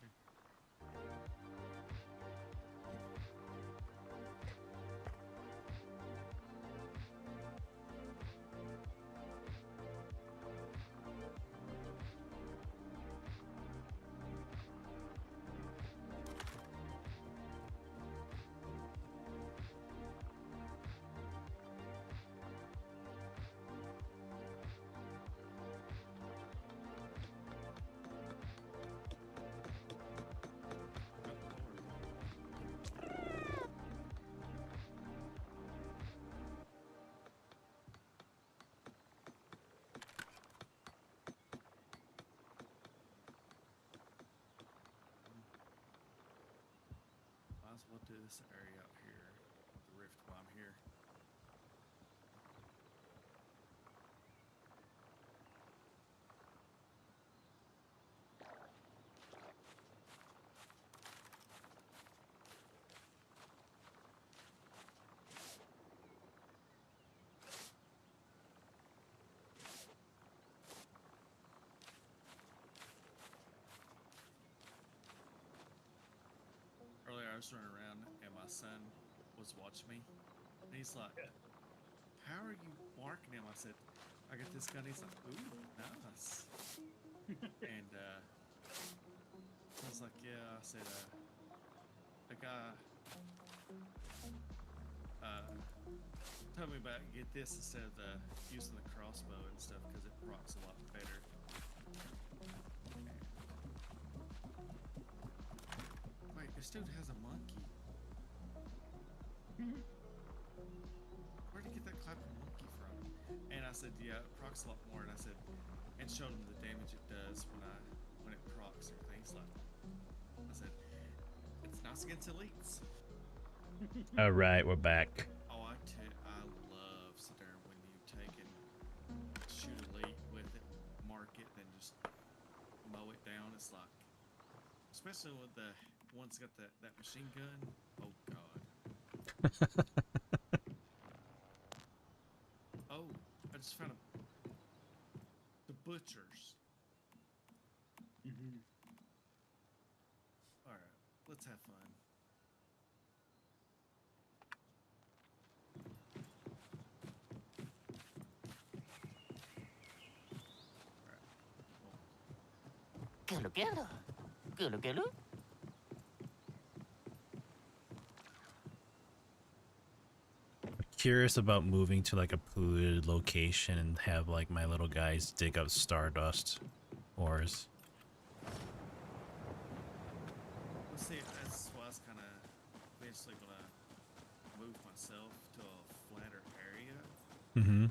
Speaker 3: Might as well do this area out here, the rift while I'm here. Earlier, I was running around and my son was watching me, and he's like, "How are you marking him?" I said, "I got this gun." He's like, "Ooh, nice." And I was like, "Yeah." I said, "The guy told me about get this instead of the using the crossbow and stuff because it procs a lot better." Wait, this dude has a monkey. Where'd he get that clapper monkey from? And I said, yeah, it procs a lot more. And I said, and showed him the damage it does when it procs or things like. I said, it's nice against elites.
Speaker 1: All right, we're back.
Speaker 3: Oh, I love Sidern when you take and shoot elite with it, mark it, then just mow it down. It's like, especially with the one's got that machine gun. Oh God. Oh, I just found the butchers.
Speaker 4: Mm-hmm.
Speaker 3: All right, let's have fun.
Speaker 5: Gulu. Gulu gulu.
Speaker 1: Curious about moving to like a polluted location and have like my little guys dig up stardust ores.
Speaker 3: Well, see, that's why I was kind of eventually gonna move myself to a flatter area.
Speaker 1: Mm-hmm.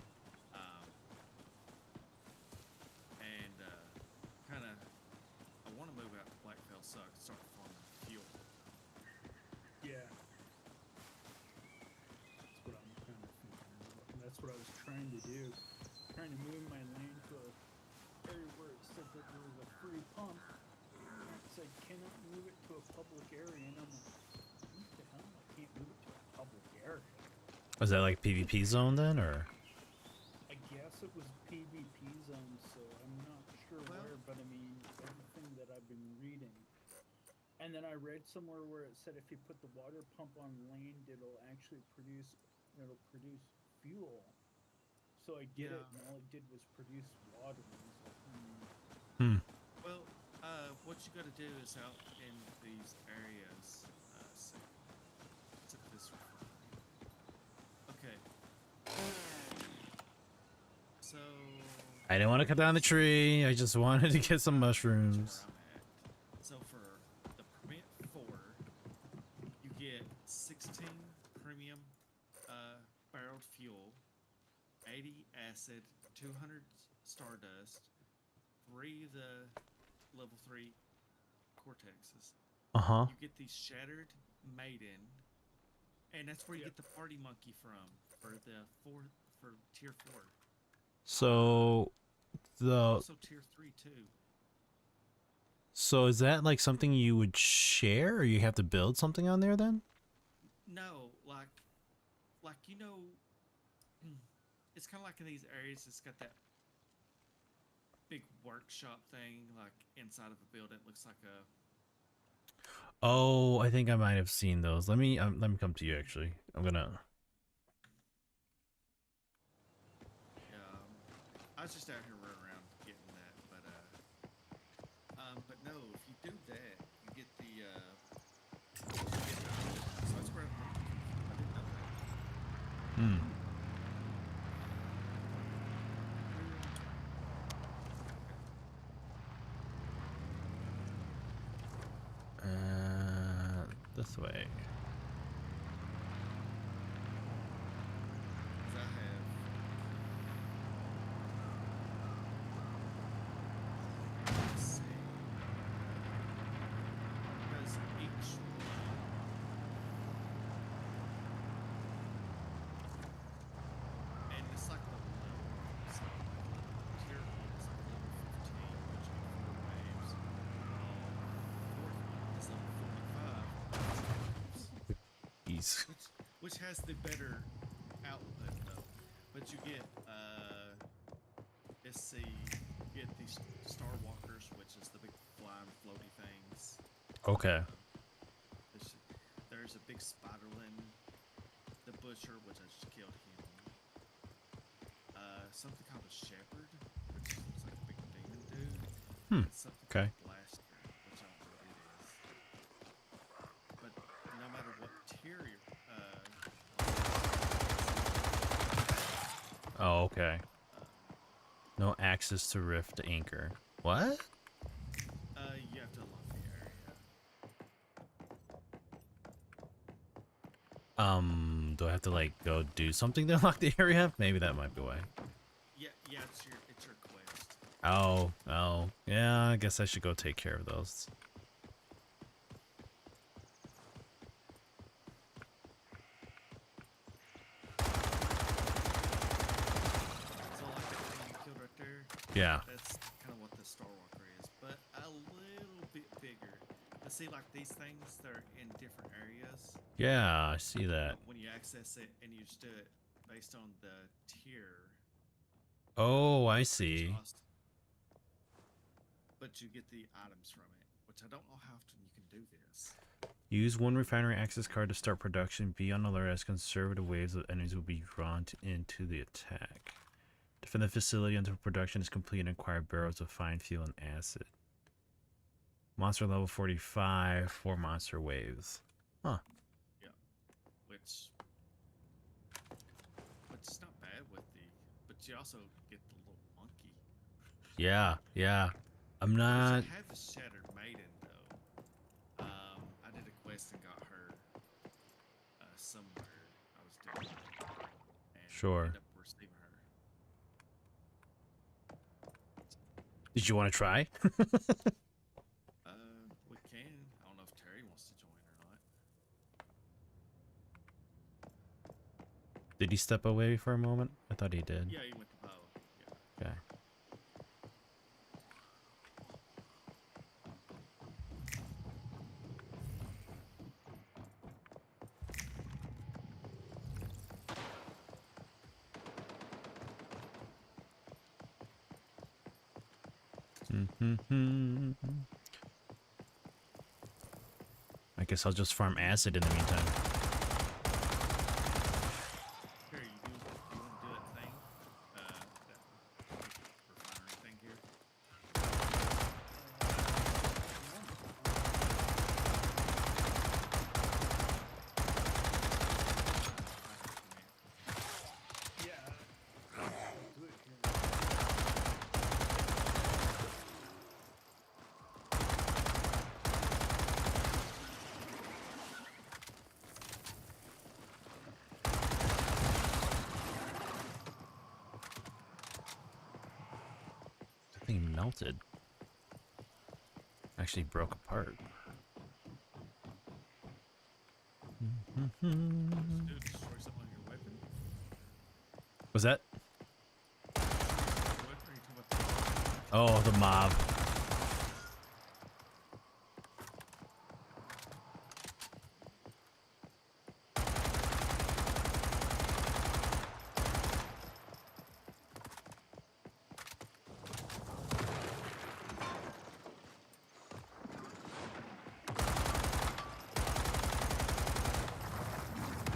Speaker 3: And kind of, I want to move out to Blackfell so I can start farming fuel.
Speaker 4: Yeah. That's what I'm kind of thinking about. And that's what I was trying to do. Trying to move my lane to a area where it said that there was a free pump. It said, cannot move it to a public area. And I'm like, what the hell? I can't move it to a public area.
Speaker 1: Was that like PvP zone then, or?
Speaker 4: I guess it was PvP zone, so I'm not sure
Speaker 3: Well-
Speaker 4: where, but I mean, everything that I've been reading. And then I read somewhere where it said if you put the water pump on land, it'll produce fuel. So I did it,
Speaker 3: Yeah.
Speaker 4: and all it did was produce water. And I was like,
Speaker 3: Well, what you got to do is out in these areas. So, took this one. Okay. So.
Speaker 1: I didn't want to cut down the tree. I just wanted to get some mushrooms.
Speaker 3: Where I'm at. So for the permit 4, you get 16 premium barreled fuel, 80 acid, 200 stardust, 3 of the level 3 cortexes.
Speaker 1: Uh-huh.
Speaker 3: You get the shattered maiden, and that's where you get the party monkey from for tier 4.
Speaker 1: So
Speaker 3: Also tier 3 too.
Speaker 1: so is that like something you would share, or you have to build something on there then?
Speaker 3: No, like you know, it's kind of like in these areas. It's got that big workshop thing, like inside of a building. It looks like a.
Speaker 1: Oh, I think I might have seen those. Let me come to you actually. I'm gonna.
Speaker 3: I was just out here running around getting that, but no, if you do that, you get the. So that's where I didn't know that.
Speaker 1: Hmm. This way.
Speaker 3: 'Cause I have. Let's see. Because each one. And it's like the level. So tier 1 is like level 15, which are 4 waves. Fourth one is level 45.
Speaker 1: Jeez.
Speaker 3: Which has the better output though. But you get let's see, you get these Star Walkers, which is the big flying floaty things.
Speaker 1: Okay.
Speaker 3: There's a big Spiderlin, the Butcher, which I just killed him. Something called a Shepherd, which looks like a big demon dude.
Speaker 1: Hmm,
Speaker 3: And something
Speaker 1: okay.
Speaker 3: called Blaster, which I don't know what it is. But no matter what tier you're
Speaker 1: Oh, okay. No access to Rift Anchor. What?
Speaker 3: you have to unlock the area.
Speaker 1: Do I have to like go do something to unlock the area? Maybe that might be why.
Speaker 3: Yeah, it's your quest.
Speaker 1: Oh, yeah. I guess I should go take care of those.
Speaker 3: So like that thing you killed right there,
Speaker 1: Yeah.
Speaker 3: that's kind of what the Star Walker is, but a little bit bigger. But see, like these things, they're in different areas.
Speaker 1: Yeah, I see that.
Speaker 3: When you access it, and you just do it based on the tier.
Speaker 1: Oh, I see.
Speaker 3: cost, but you get the items from it, which I don't know how often you can do this.
Speaker 1: Use one refinery access card to start production. Be on alert as conservative waves of enemies will be drawn into the attack. Defend the facility until production is complete and acquire barrels of fine fuel and acid. Monster level 45 for monster waves. Huh.
Speaker 3: Which it's not bad with the, but you also get the little monkey.
Speaker 1: Yeah, yeah. I'm
Speaker 3: Which I
Speaker 1: not.
Speaker 3: have a Shattered Maiden though. I did a quest and got her somewhere. I was doing it, and
Speaker 1: Sure.
Speaker 3: ended up receiving her.
Speaker 1: Did you want to try?
Speaker 3: We can. I don't know if Terry wants to join or not.
Speaker 1: Did he step away for a moment? I thought he did.
Speaker 3: Yeah, he went to bow. Yeah.
Speaker 1: Okay. I guess I'll just farm acid in the meantime.
Speaker 3: Terry, you want to do that thing? That refinery thing here.
Speaker 4: Yeah. I'll do it here.
Speaker 1: That thing melted. Actually broke apart.
Speaker 3: Dude, destroy something on your weapon?
Speaker 1: Was that?
Speaker 3: Your weapon, or you talking about the
Speaker 1: Oh, the mob.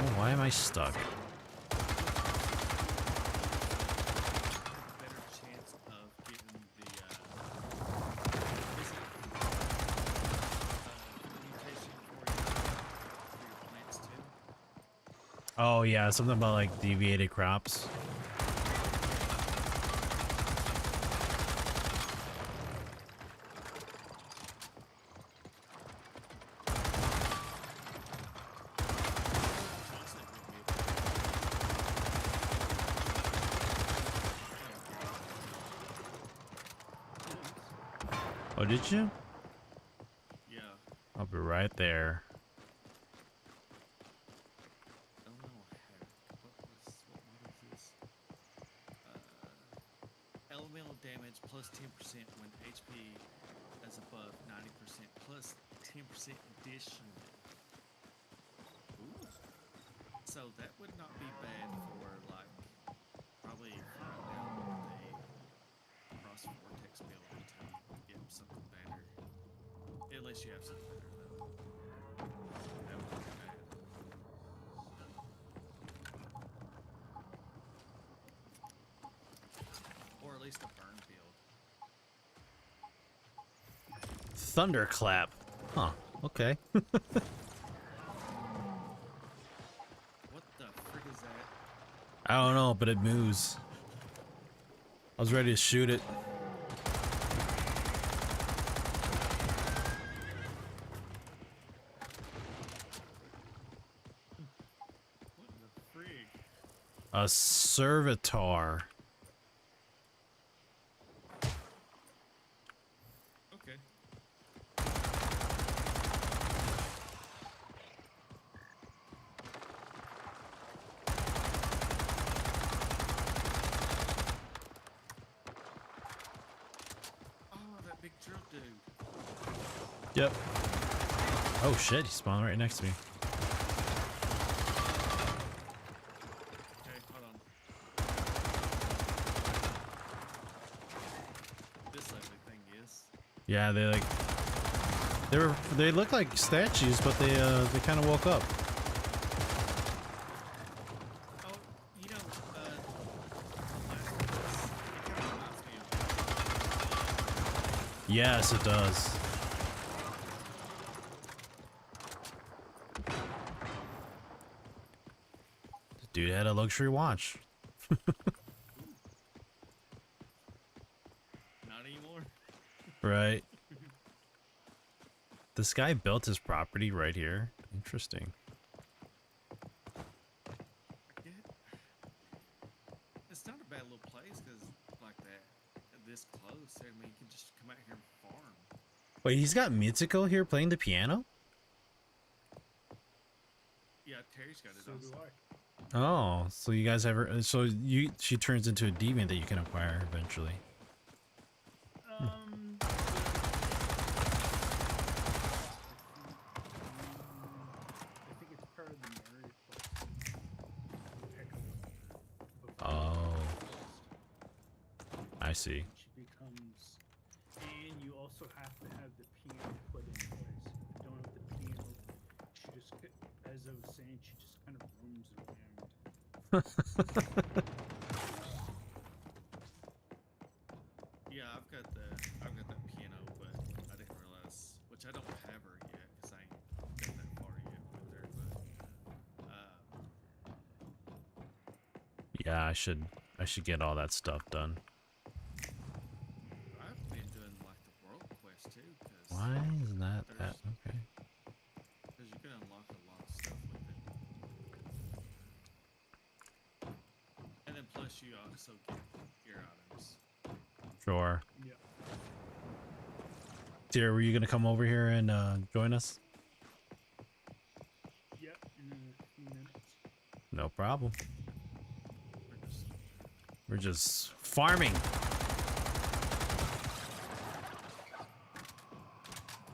Speaker 1: Oh, why am I stuck?
Speaker 3: better chance of getting the mutation for your plants too?
Speaker 1: Oh yeah, something about like deviated crops.
Speaker 3: Johnson would be
Speaker 1: Oh, did you?
Speaker 3: yeah.
Speaker 1: I'll be right there.
Speaker 3: What is this? Elemental damage plus 10% when HP is above 90% plus 10% additional. Ooh. So that would not be bad for like probably right now the cross vortex build until you get something better. Unless you have something better though. That would be bad. Or at least a burn build.
Speaker 1: Thunderclap. Huh. Okay.
Speaker 3: What the frick is that?
Speaker 1: I don't know, but it moves. I was ready to shoot it.
Speaker 3: What the frig?
Speaker 1: A servitor.
Speaker 3: Okay. Oh, that big drill dude.
Speaker 1: Yep. Oh shit, he spawned right next to me.
Speaker 3: Okay, hold on. This ugly thing is.
Speaker 1: Yeah, they look like statues, but they kind of woke up.
Speaker 3: Oh, you know, Last of Us, it kind of reminds me of
Speaker 1: Yes, it does. Dude had a luxury watch.
Speaker 3: Not anymore.
Speaker 1: Right. This guy built his property right here. Interesting.
Speaker 3: I get. It's not a bad little place because like that, this close. I mean, you can just come out here and farm.
Speaker 1: Wait, he's got Mitsuko here playing the piano?
Speaker 3: Yeah, Terry's got it.
Speaker 4: So
Speaker 3: Also.
Speaker 4: do I.
Speaker 1: Oh, so you guys ever she turns into a deviant that you can acquire eventually.
Speaker 4: I think it's part of the Mary quest. Pick up
Speaker 1: Oh, I see.
Speaker 4: and she becomes, and you also have to have the piano put in place. If you don't have the piano, she just, as I was saying, she just kind of roams around.
Speaker 3: Yeah, I've got that piano, but I didn't realize, which I don't have her yet because I ain't got that far yet with her. But
Speaker 1: Yeah, I should get all that stuff done.
Speaker 3: I've been doing like the world quest too, because
Speaker 1: Why is that okay?
Speaker 3: you can unlock a lot of stuff with it, and then plus you also get gear items.
Speaker 1: Sure.
Speaker 4: Yeah.
Speaker 1: Dear, were you gonna come over here and join us?
Speaker 4: Yep, in a few minutes.
Speaker 1: No problem.
Speaker 3: We're just
Speaker 1: We're just farming.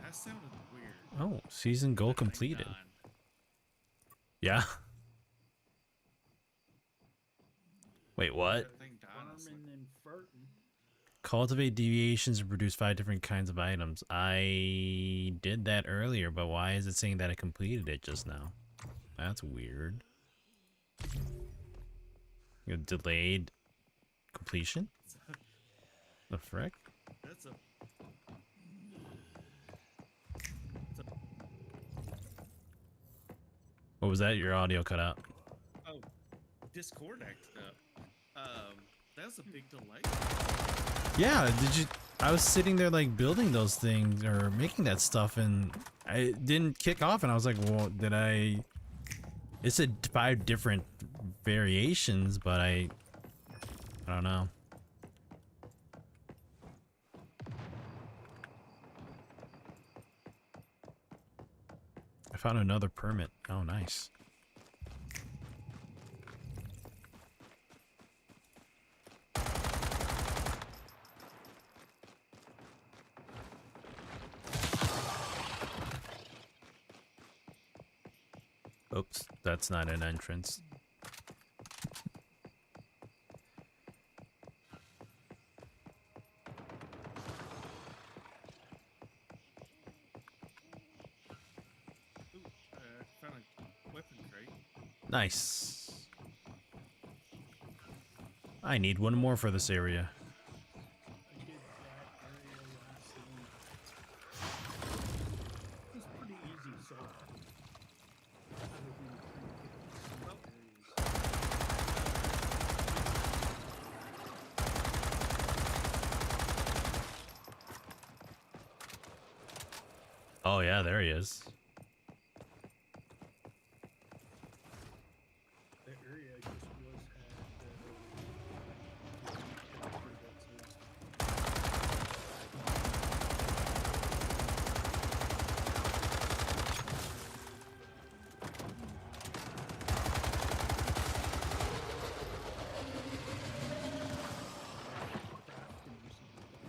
Speaker 3: that sounded weird.
Speaker 1: Oh, season goal
Speaker 3: That thing
Speaker 1: completed.
Speaker 3: died.
Speaker 1: Yeah. Wait, what?
Speaker 3: That thing died. I was like,
Speaker 4: Farming and farting.
Speaker 1: Cultivate deviations and produce 5 different kinds of items. I did that earlier, but why is it saying that I completed it just now? That's weird. You know, delayed completion? The frick?
Speaker 3: That's a
Speaker 1: What was that? Your audio cut out.
Speaker 3: oh, Discord acted up. That was a big delay.
Speaker 1: Yeah, I was sitting there like building those things or making that stuff and I didn't kick off and I was like, well, it said 5 different variations, but I don't know. I found another permit. Oh, nice. Oops, that's not an entrance.
Speaker 3: Ooh, found a weapon crate.
Speaker 1: Nice. I need one more for this area.
Speaker 4: I did that area last week. It was pretty easy so far. Other than trying to pick up some areas.
Speaker 1: Oh yeah, there he is.
Speaker 4: The area I just was crafting or something.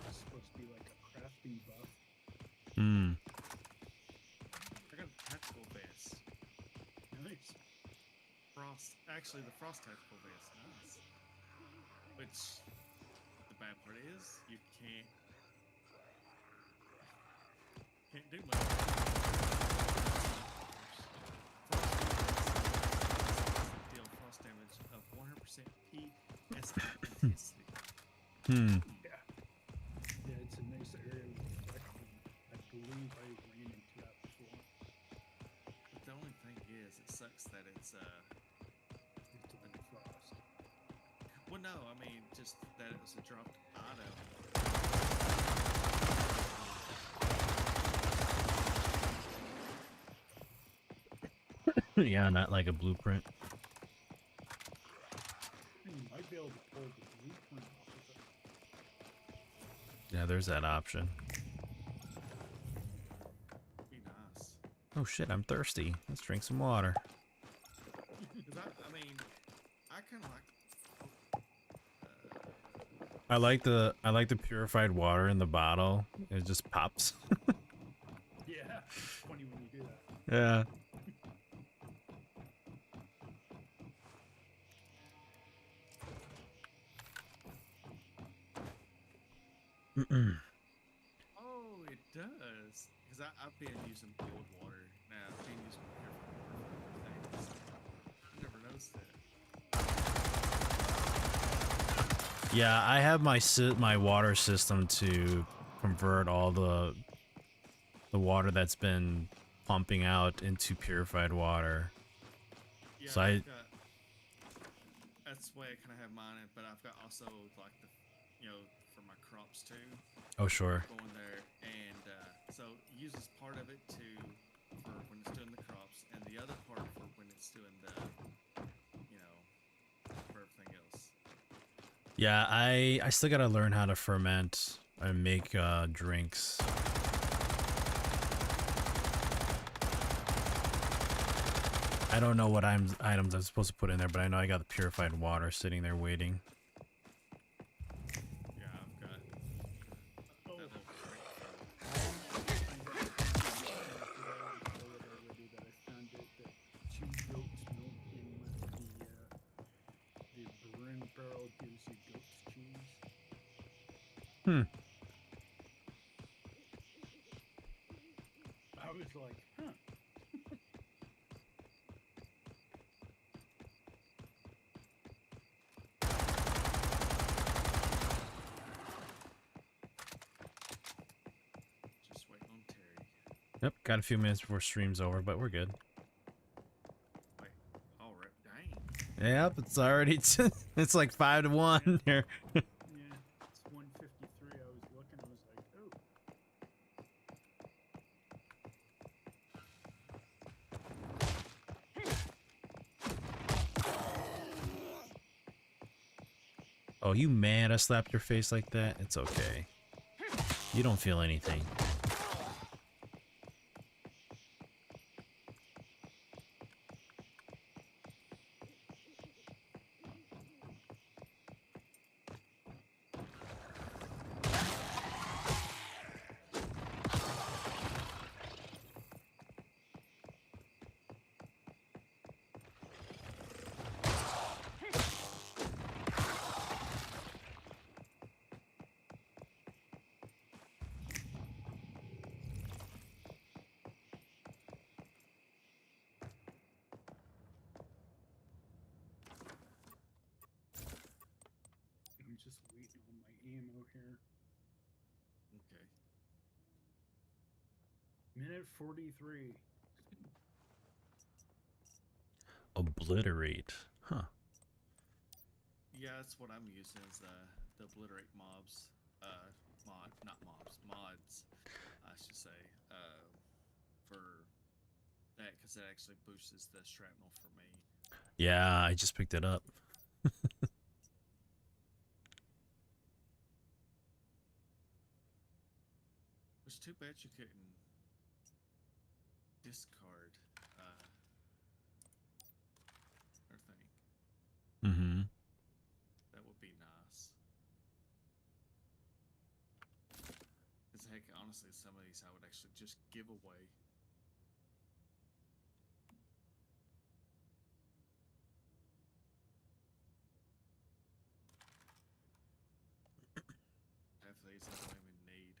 Speaker 4: It's supposed to be like a crafting buff.
Speaker 1: Hmm.
Speaker 3: I got a tactical vest.
Speaker 4: Nice.
Speaker 3: Actually, the frost tactical vest. Nice. Which the bad part is you can't do much. Deal frost damage of 100% PS intensity.
Speaker 1: Hmm.
Speaker 4: Yeah. Yeah, it's a nice area with reflection. I believe I ran into that before.
Speaker 3: But the only thing is, it sucks that it's
Speaker 4: It's a
Speaker 3: Well, no, I mean just that it was a dropped item.
Speaker 1: Yeah, not like a blueprint.
Speaker 4: You might be able to pull the blueprint off of it.
Speaker 1: Yeah, there's that option.
Speaker 3: Be nice.
Speaker 1: Oh shit, I'm thirsty. Let's drink some water.
Speaker 3: Cause I mean, I kind of like.
Speaker 1: I like the purified water in the bottle. It just pops.
Speaker 4: Yeah. Funny when you do that.
Speaker 1: Yeah.
Speaker 3: Oh, it does. Cause I've been using cold water now. I've been using purified water for things. I never noticed that.
Speaker 1: Yeah, I have my water system to convert all the water that's been pumping out into purified water.
Speaker 3: Yeah,
Speaker 1: So
Speaker 3: that's the way I kind of have mine. But I've got also like the, for my crops too.
Speaker 1: Oh sure.
Speaker 3: Going there, and so it uses part of it for when it's doing the crops, and the other part for when it's doing the, for everything else.
Speaker 1: Yeah, I still gotta learn how to ferment and make drinks. I don't know what items I'm supposed to put in there, but I know I got the purified water sitting there waiting.
Speaker 3: Yeah, I've got
Speaker 4: Oh.
Speaker 3: that little drink.
Speaker 4: I found it that 2 goats milk in with the Bryn barrel gives you goat's cheese.
Speaker 1: Hmm.
Speaker 4: I was like, huh.
Speaker 3: Just waiting on Terry.
Speaker 1: Yep, got a few minutes before stream's over, but we're good.
Speaker 3: Wait, all right, dang.
Speaker 1: Yep, it's already it's like 5 to 1 here.
Speaker 4: Yeah, it's 1:53. I was looking, I was like, oh.
Speaker 1: Oh, you mad I slapped your face like that? It's okay. You don't feel anything.
Speaker 4: I'm just waiting on my ammo here.
Speaker 3: Okay.
Speaker 4: Minute 43.
Speaker 1: Obliterate. Huh.
Speaker 3: Yeah, that's what I'm using is the obliterate mobs. Mods. I should say. For that, because it actually boosts the shrapnel for me.
Speaker 1: Yeah, I just picked it up.
Speaker 3: It's too bad you couldn't discard her thing.
Speaker 1: Mm-hmm.
Speaker 3: That would be nice. Because heck, honestly, some of these I would actually just give away. Half of these I don't even need.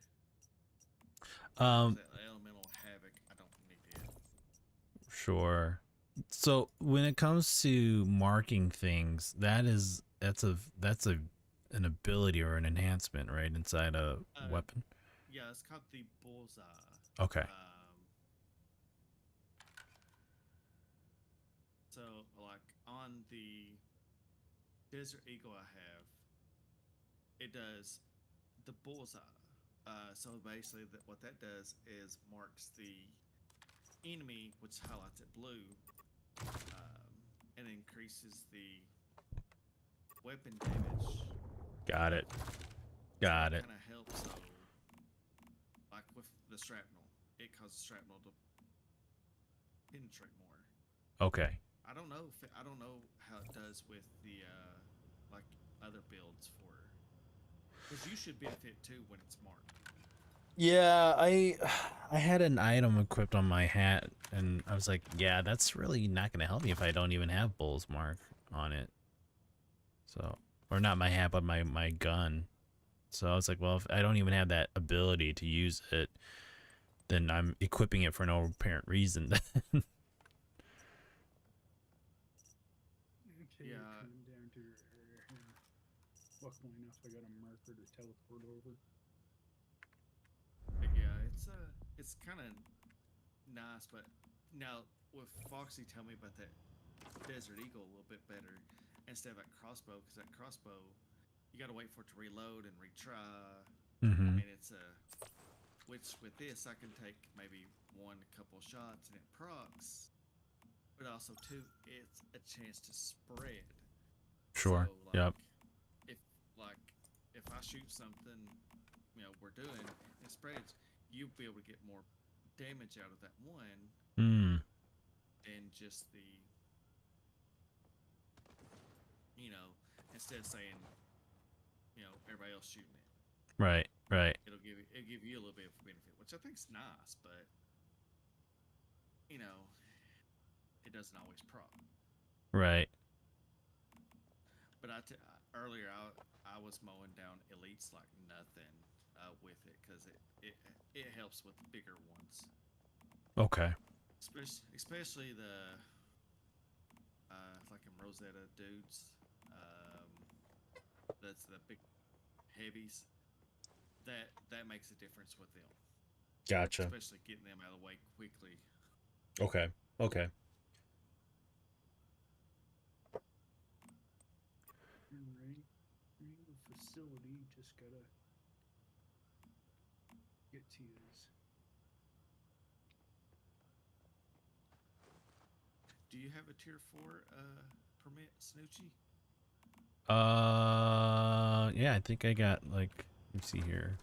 Speaker 3: That elemental havoc, I don't need it.
Speaker 1: Sure. So when it comes to marking things, that's an ability or an enhancement, right? Inside a weapon.
Speaker 3: Yeah, it's called the bullseye.
Speaker 1: Okay.
Speaker 3: So like on the Desert Eagle I have, it does the bullseye. So basically, what that does is marks the enemy, which highlights it blue, and increases the weapon damage.
Speaker 1: Got it. Got it.
Speaker 3: Kind of helps though, like with the shrapnel, it causes shrapnel to penetrate more.
Speaker 1: Okay.
Speaker 3: I don't know how it does with the like other builds for, because you should benefit too when it's marked.
Speaker 1: Yeah, I had an item equipped on my hat, and I was like, yeah, that's really not going to help me if I don't even have Bull's Mark on it. So, or not my hat, but my gun. So I was like, well, if I don't even have that ability to use it, then I'm equipping it for no apparent reason.
Speaker 4: Okay,
Speaker 3: Yeah.
Speaker 4: coming down to your area here. Luckily enough, I got a marker to teleport over.
Speaker 3: But yeah, it's kind of nice, but now with Foxy, tell me about that Desert Eagle a little bit better instead of that crossbow, because that crossbow you got to wait for it to reload and retry.
Speaker 1: Mm-hmm.
Speaker 3: And it's which with this I can take maybe one couple shots and it procs, but also too it's a chance to spread.
Speaker 1: Sure.
Speaker 3: So, like,
Speaker 1: Yep.
Speaker 3: If I shoot something, we're doing it spreads, you'll be able to get more damage out of that one
Speaker 1: Mm.
Speaker 3: than just the, instead of saying, everybody else shooting it.
Speaker 1: Right. Right.
Speaker 3: It'll give you a little bit of benefit, which I think's nice, but it doesn't always prop.
Speaker 1: Right.
Speaker 3: But earlier I was mowing down elites like nothing with it, because it helps with the bigger ones,
Speaker 1: Okay.
Speaker 3: especially the like in Rosetta dudes. That's the big heavies. That makes a difference with them,
Speaker 1: Gotcha.
Speaker 3: especially getting them out of the way quickly.
Speaker 1: Okay. Okay.
Speaker 4: Right. The facility just gotta get to use.
Speaker 3: Do you have a tier 4 permit, Snoochie?
Speaker 1: Yeah, I think I got like, let me see here.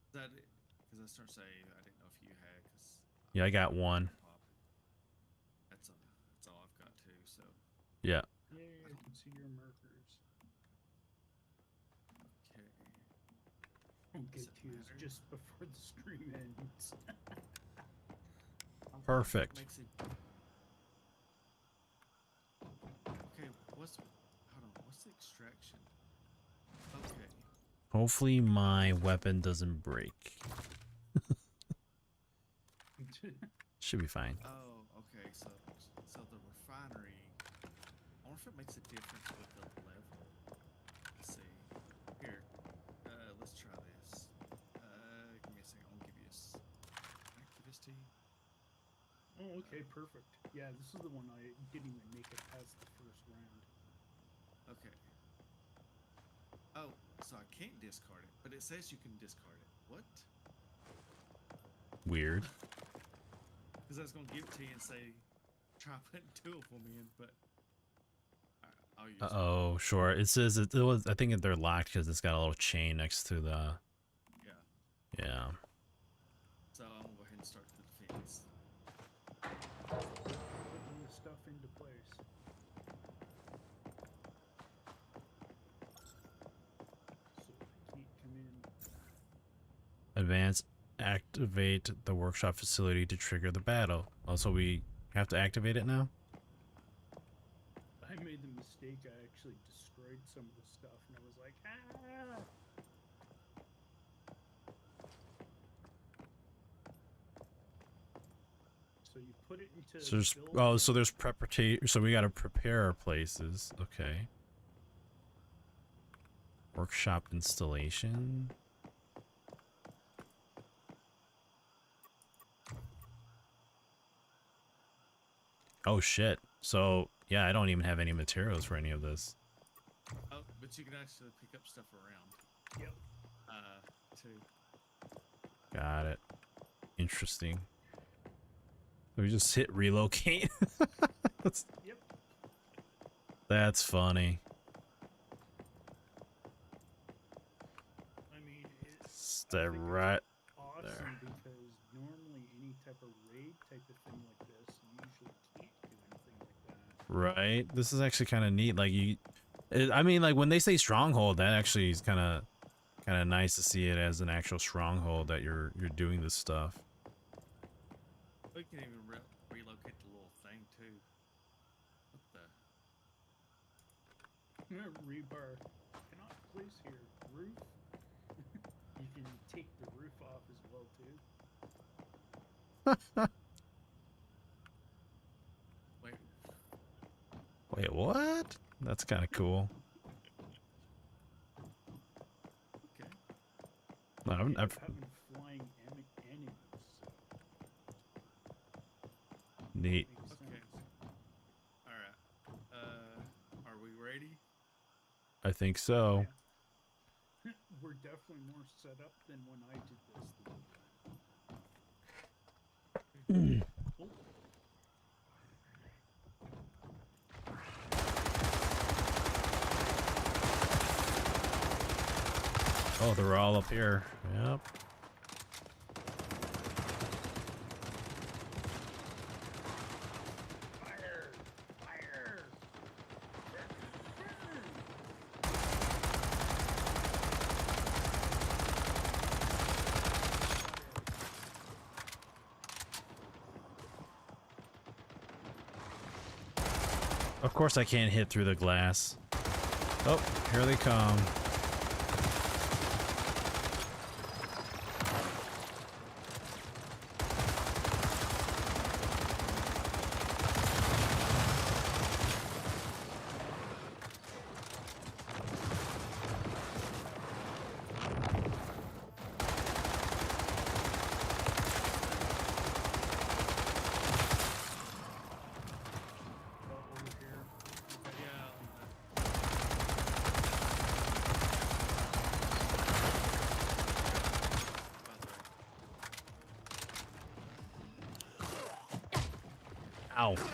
Speaker 3: Is that it? Because I started saying I didn't know if you had. Cause
Speaker 1: Yeah, I got one.
Speaker 3: That's all I've got too. So
Speaker 1: Yeah.
Speaker 4: Yay, I can see your markers.
Speaker 3: okay.
Speaker 4: I'll
Speaker 3: Does
Speaker 4: get
Speaker 3: it
Speaker 4: to use
Speaker 3: matter?
Speaker 4: just before the stream ends.
Speaker 1: Perfect.
Speaker 3: Makes it. Okay, what's the extraction? Okay.
Speaker 1: Hopefully my weapon doesn't break. Should be fine.
Speaker 3: Oh, okay. So the refinery. I wonder if it makes a difference with the level. Let's see. Here, let's try this. Give me a second. I'll give you can I give this to you?
Speaker 4: Oh, okay, perfect. Yeah, this is the one I didn't even make it past the first round.
Speaker 3: Okay. Oh, so I can't discard it, but it says you can discard it. What?
Speaker 1: Weird.
Speaker 3: Because I was gonna give it to you and say, try putting 2 of them in, but I'll use it.
Speaker 1: Oh, sure. It says it was. I think they're locked because it's got a little chain next to the.
Speaker 3: Yeah.
Speaker 1: Yeah.
Speaker 3: So I'm gonna go ahead and start the defense.
Speaker 4: Putting the stuff into place. So they can't come in.
Speaker 1: Advance. Activate the workshop facility to trigger the battle. Also, we have to activate it now.
Speaker 4: I made the mistake. I actually destroyed some of the stuff, and I was like, ah. So you put it into.
Speaker 1: So there's
Speaker 4: build
Speaker 1: so there's preparation. So we got to prepare our places. Okay. Workshop installation. Oh shit. So yeah, I don't even have any materials for any of this.
Speaker 3: Oh, but you can actually pick up stuff around.
Speaker 4: Yep.
Speaker 3: Too.
Speaker 1: Got it. Interesting. We just hit relocate.
Speaker 4: Yep.
Speaker 1: That's funny.
Speaker 4: I mean,
Speaker 1: It's
Speaker 4: I
Speaker 1: that
Speaker 4: think it's
Speaker 1: right
Speaker 4: awesome
Speaker 1: there.
Speaker 4: because normally any type of raid type of thing like this, you usually can't do anything like that.
Speaker 1: Right. This is actually kind of neat. Like I mean, like when they say stronghold, that actually is kind of nice to see it as an actual stronghold that you're doing this stuff.
Speaker 3: We can even relocate the little thing too. What the?
Speaker 4: Rebar cannot place here. Roof. You can take the roof off as well too.
Speaker 3: Wait.
Speaker 1: Wait, what? That's kind of cool.
Speaker 3: Okay.
Speaker 1: No,
Speaker 4: End up
Speaker 1: I've
Speaker 4: having flying enemies. So
Speaker 1: neat.
Speaker 4: makes
Speaker 3: Okay.
Speaker 4: sense.
Speaker 3: All right. Are we ready?
Speaker 1: I think so.
Speaker 4: Yeah. We're definitely more set up than when I did this. Oh,
Speaker 1: Oh, they're all up here. Yep.
Speaker 4: fire! Fire!
Speaker 1: Of course I can't hit through the glass. Oh, here they come.
Speaker 4: Over here.
Speaker 3: Yeah.
Speaker 1: Ow.
Speaker 3: There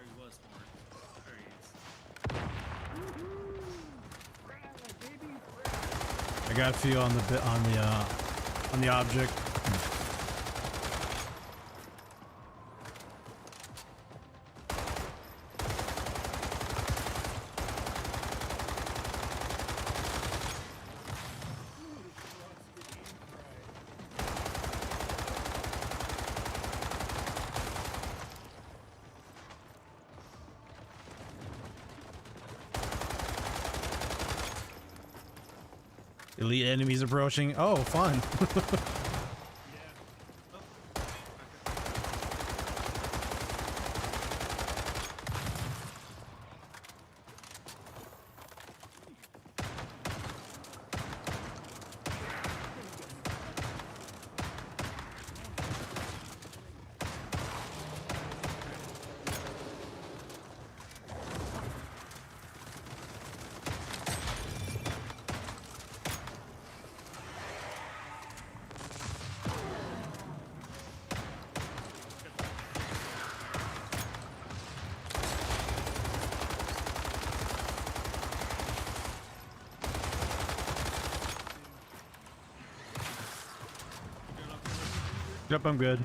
Speaker 3: he was, Mark. There he is.
Speaker 1: I got a few on the object. Elite enemies approaching. Oh, fun. Yep, I'm good.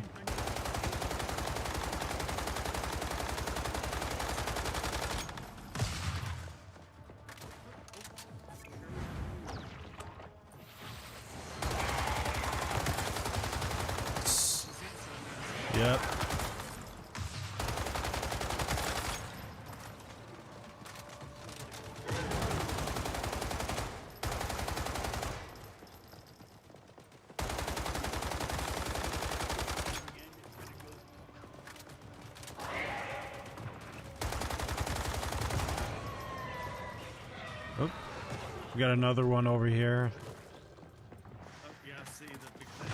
Speaker 1: Yep. Oh, we got another one over here.
Speaker 3: Oh, yeah, I see the big thing.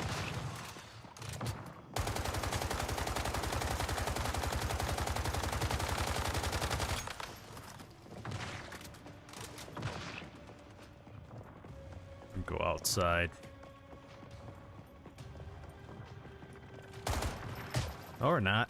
Speaker 1: go outside. Or not.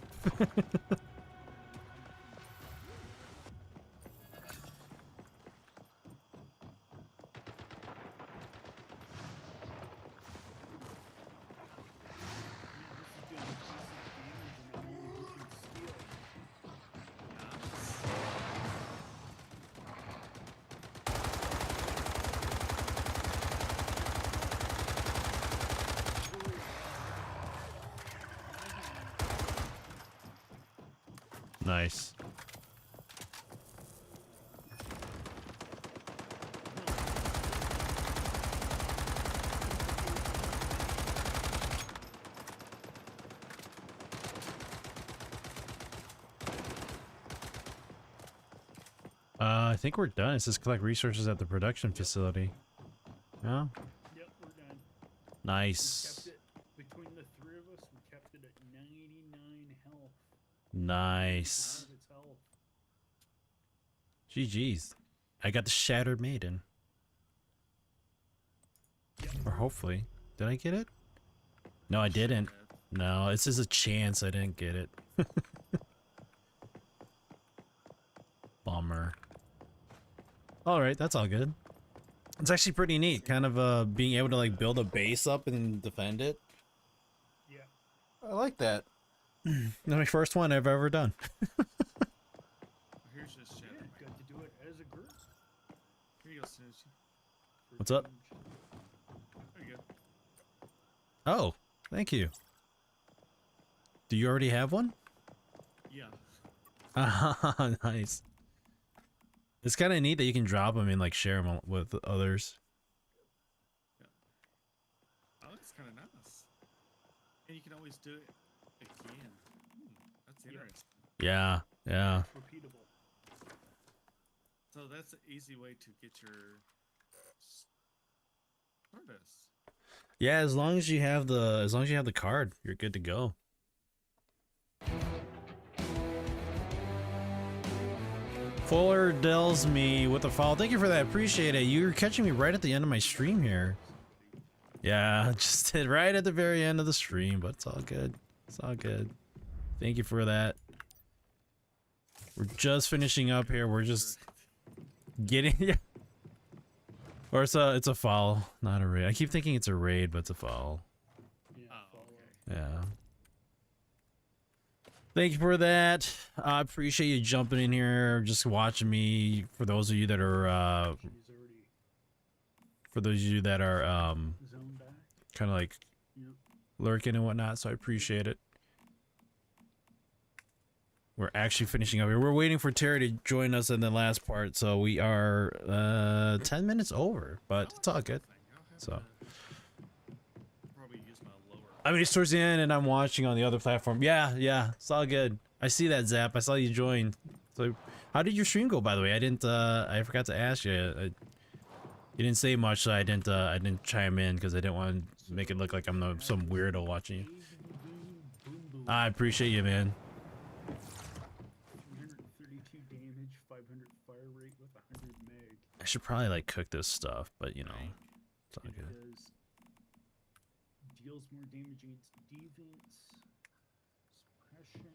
Speaker 1: Nice. I think we're done. It says collect resources at the production facility. Yeah.
Speaker 4: Yep, we're done.
Speaker 1: Nice.
Speaker 4: Kept it between the three of us. We kept it at 99 health.
Speaker 1: Nice.
Speaker 4: Of its health.
Speaker 1: GG's. I got the Shattered Maiden. Or hopefully. Did I get it? No, I didn't. No, this is a chance I didn't get it. Bummer. Alright, that's all good. It's actually pretty neat, kind of being able to like build a base up and defend it.
Speaker 4: Yeah.
Speaker 1: I like that. That's my first one I've ever done.
Speaker 3: Here's this
Speaker 4: Yeah,
Speaker 3: shadow.
Speaker 4: got to do it as a group.
Speaker 3: Here you go, Snoochie.
Speaker 4: For
Speaker 1: What's up?
Speaker 4: change.
Speaker 3: There you go.
Speaker 1: Oh, thank you. Do you already have one?
Speaker 3: Yeah.
Speaker 1: Ah, nice. It's kind of neat that you can drop them and like share them with others.
Speaker 3: Oh, it's kind of nice. And you can always do it again. That's
Speaker 4: Yep.
Speaker 3: interesting.
Speaker 1: Yeah, yeah.
Speaker 4: Repeatable.
Speaker 3: So that's an easy way to get your Stardust.
Speaker 1: Yeah, as long as you have the card, you're good to go. Fuller dells me with a follow. Thank you for that. Appreciate it. You're catching me right at the end of my stream here. Yeah, just did right at the very end of the stream, but it's all good. It's all good. Thank you for that. We're just finishing up here. We're just getting or it's a follow, not a raid. I keep thinking it's a raid, but it's a follow.
Speaker 4: Yeah.
Speaker 3: Oh,
Speaker 4: follow.
Speaker 3: okay.
Speaker 1: Yeah. Thank you for that. I appreciate you jumping in here, just watching me. For those of you that are,
Speaker 4: She's already zoned back.
Speaker 1: kind of like
Speaker 4: Yep.
Speaker 1: lurking and whatnot. So I appreciate it. We're actually finishing up here. We're waiting for Terry to join us in the last part, so we are 10 minutes over, but it's all good. So.
Speaker 3: Probably use my lower.
Speaker 1: I mean, it's towards the end, and I'm watching on the other platform. Yeah, it's all good. I see that, Zap. I saw you join. So, how did your stream go, by the way? I didn't. I forgot to ask you. You didn't say much, so I didn't chime in because I didn't want to make it look like I'm some weirdo watching you.
Speaker 4: Boom, boom.
Speaker 1: I appreciate you, man.
Speaker 4: 332 damage, 500 fire rate with 100 meg.
Speaker 1: I should probably like cook this stuff, but you know, it's all
Speaker 4: It
Speaker 1: good.
Speaker 4: does deals more damage against deviants. Suppression.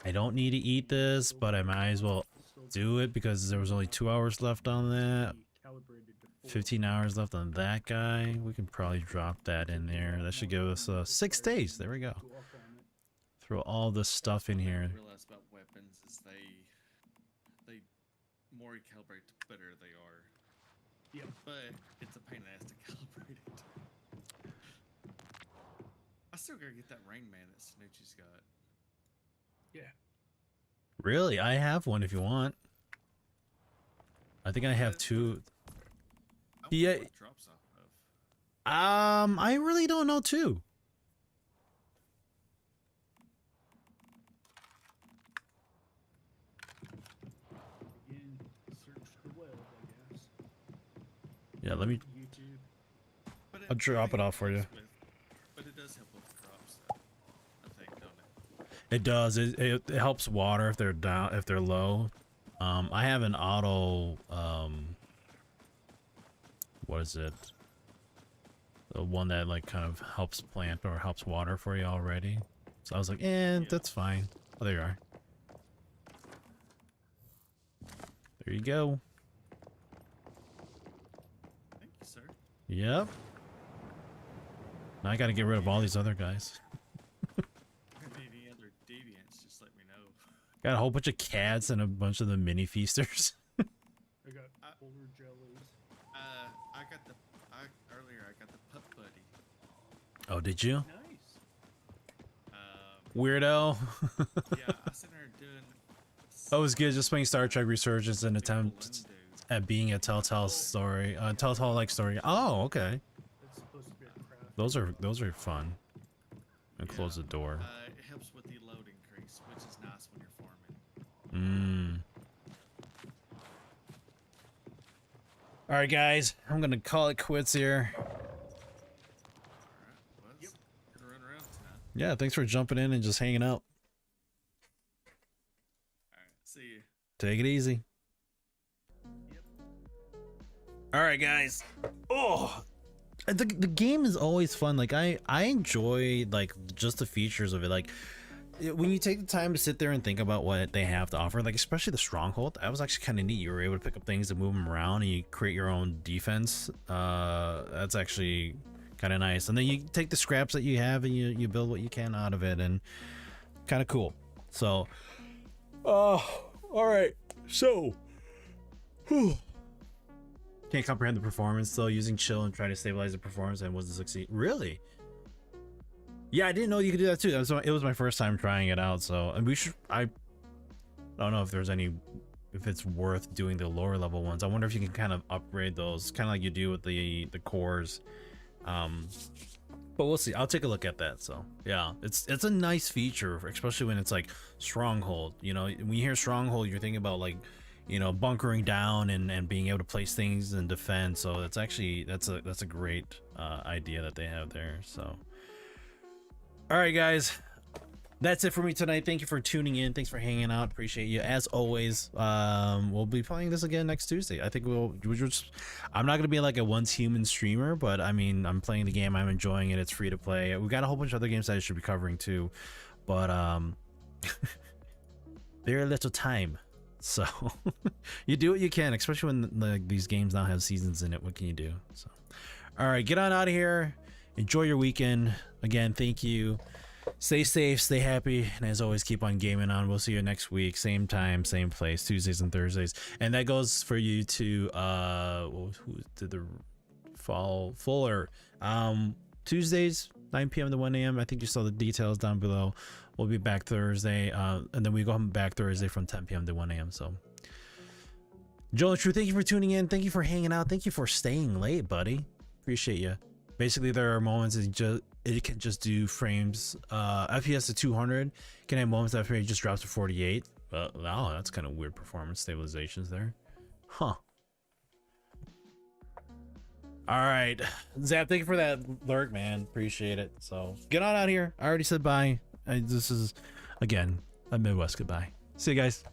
Speaker 1: I don't need to eat this, but I might as well do it because there was only 2 hours left on that.
Speaker 4: Calibrated to 4.
Speaker 1: 15 hours left on that guy. We can probably drop that in there. That should give us 6 days. There we go.
Speaker 4: Go up on it.
Speaker 1: Throw all this stuff in here.
Speaker 3: What I realize about weapons is they more you calibrate, the better they are.
Speaker 4: Yep.
Speaker 3: But it's a pain in the ass to calibrate it. I still gotta get that Rain Man that Snoochie's got.
Speaker 4: Yeah.
Speaker 1: Really? I have one if you want. I think I have 2.
Speaker 3: I wonder
Speaker 1: Yeah.
Speaker 3: what it drops off of.
Speaker 1: I really don't know too.
Speaker 4: Again, search the web, I guess.
Speaker 1: Yeah, let me.
Speaker 4: YouTube.
Speaker 3: But
Speaker 1: I'll drop it off for you.
Speaker 3: But it does help with the drops, though, I think, don't it?
Speaker 1: It does. It helps water if they're down, if they're low. I have an auto. What is it? the one that like kind of helps plant or helps water for you already. So I was like, that's fine. Oh, there you are. There you go.
Speaker 3: Thank you, sir.
Speaker 1: Yep. Now I gotta get rid of all these other guys.
Speaker 3: If any other deviants, just let me know.
Speaker 1: Got a whole bunch of cats and a bunch of the mini feasters.
Speaker 4: I got polar jellies.
Speaker 3: Earlier I got the pup buddy.
Speaker 1: Oh, did you?
Speaker 4: Nice.
Speaker 1: Weirdo.
Speaker 3: Yeah, I was sitting there doing.
Speaker 1: That was good. Just playing Star Trek Resurgence and attempt
Speaker 3: balloon dude.
Speaker 1: at being a Telltale story, Telltale like story. Oh, okay.
Speaker 4: That's supposed to be a craft.
Speaker 1: Those are fun. And close the door.
Speaker 3: It helps with the load increase, which is nice when you're farming.
Speaker 1: All right, guys. I'm gonna call it quits here.
Speaker 3: All right, well, it's good to run around tonight.
Speaker 1: Yeah, thanks for jumping in and just hanging out.
Speaker 3: All right, see you.
Speaker 1: Take it easy. All right, guys. Oh, the game is always fun. Like I enjoy like just the features of it. Like when you take the time to sit there and think about what they have to offer, like especially the stronghold, that was actually kind of neat. You were able to pick up things and move them around, and you create your own defense. That's actually kind of nice. And then you take the scraps that you have and you build what you can out of it, and kind of cool. So, all right. So, can't comprehend the performance though. Using chill and try to stabilize the performance and was to succeed. Really? Yeah, I didn't know you could do that too. It was my first time trying it out, so and I don't know if there's if it's worth doing the lower level ones. I wonder if you can kind of upgrade those, kind of like you do with the cores. But we'll see. I'll take a look at that. So yeah, it's a nice feature, especially when it's like Stronghold. You know, when you hear Stronghold, you're thinking about like, you know, bunkering down and being able to place things and defend. So it's actually that's a great idea that they have there. So. All right, guys, that's it for me tonight. Thank you for tuning in. Thanks for hanging out. Appreciate you as always. We'll be playing this again next Tuesday. I think I'm not gonna be like a once human streamer, but I mean, I'm playing the game. I'm enjoying it. It's free to play. We've got a whole bunch of other games that I should be covering too, but very little time. So you do what you can, especially when like these games now have seasons in it. What can you do? So, all right, get on out of here. Enjoy your weekend. Again, thank you. Stay safe, stay happy, and as always, keep on gaming on. We'll see you next week, same time, same place, Tuesdays and Thursdays. And that goes for you to who did the fall fuller Tuesdays 9 p.m. to 1 a.m. I think you saw the details down below. We'll be back Thursday, and then we go back Thursday from 10 p.m. to 1 a.m. So, Joel and True, thank you for tuning in. Thank you for hanging out. Thank you for staying late, buddy. Appreciate you. Basically, there are moments it can just do frames, FPS to 200. Can have moments that frame just drops to 48. Wow, that's kind of weird performance stabilizations there. Huh. All right, Zap, thank you for that lurk, man. Appreciate it. So get on out here. I already said bye. This is, again, a Midwest goodbye. See you guys.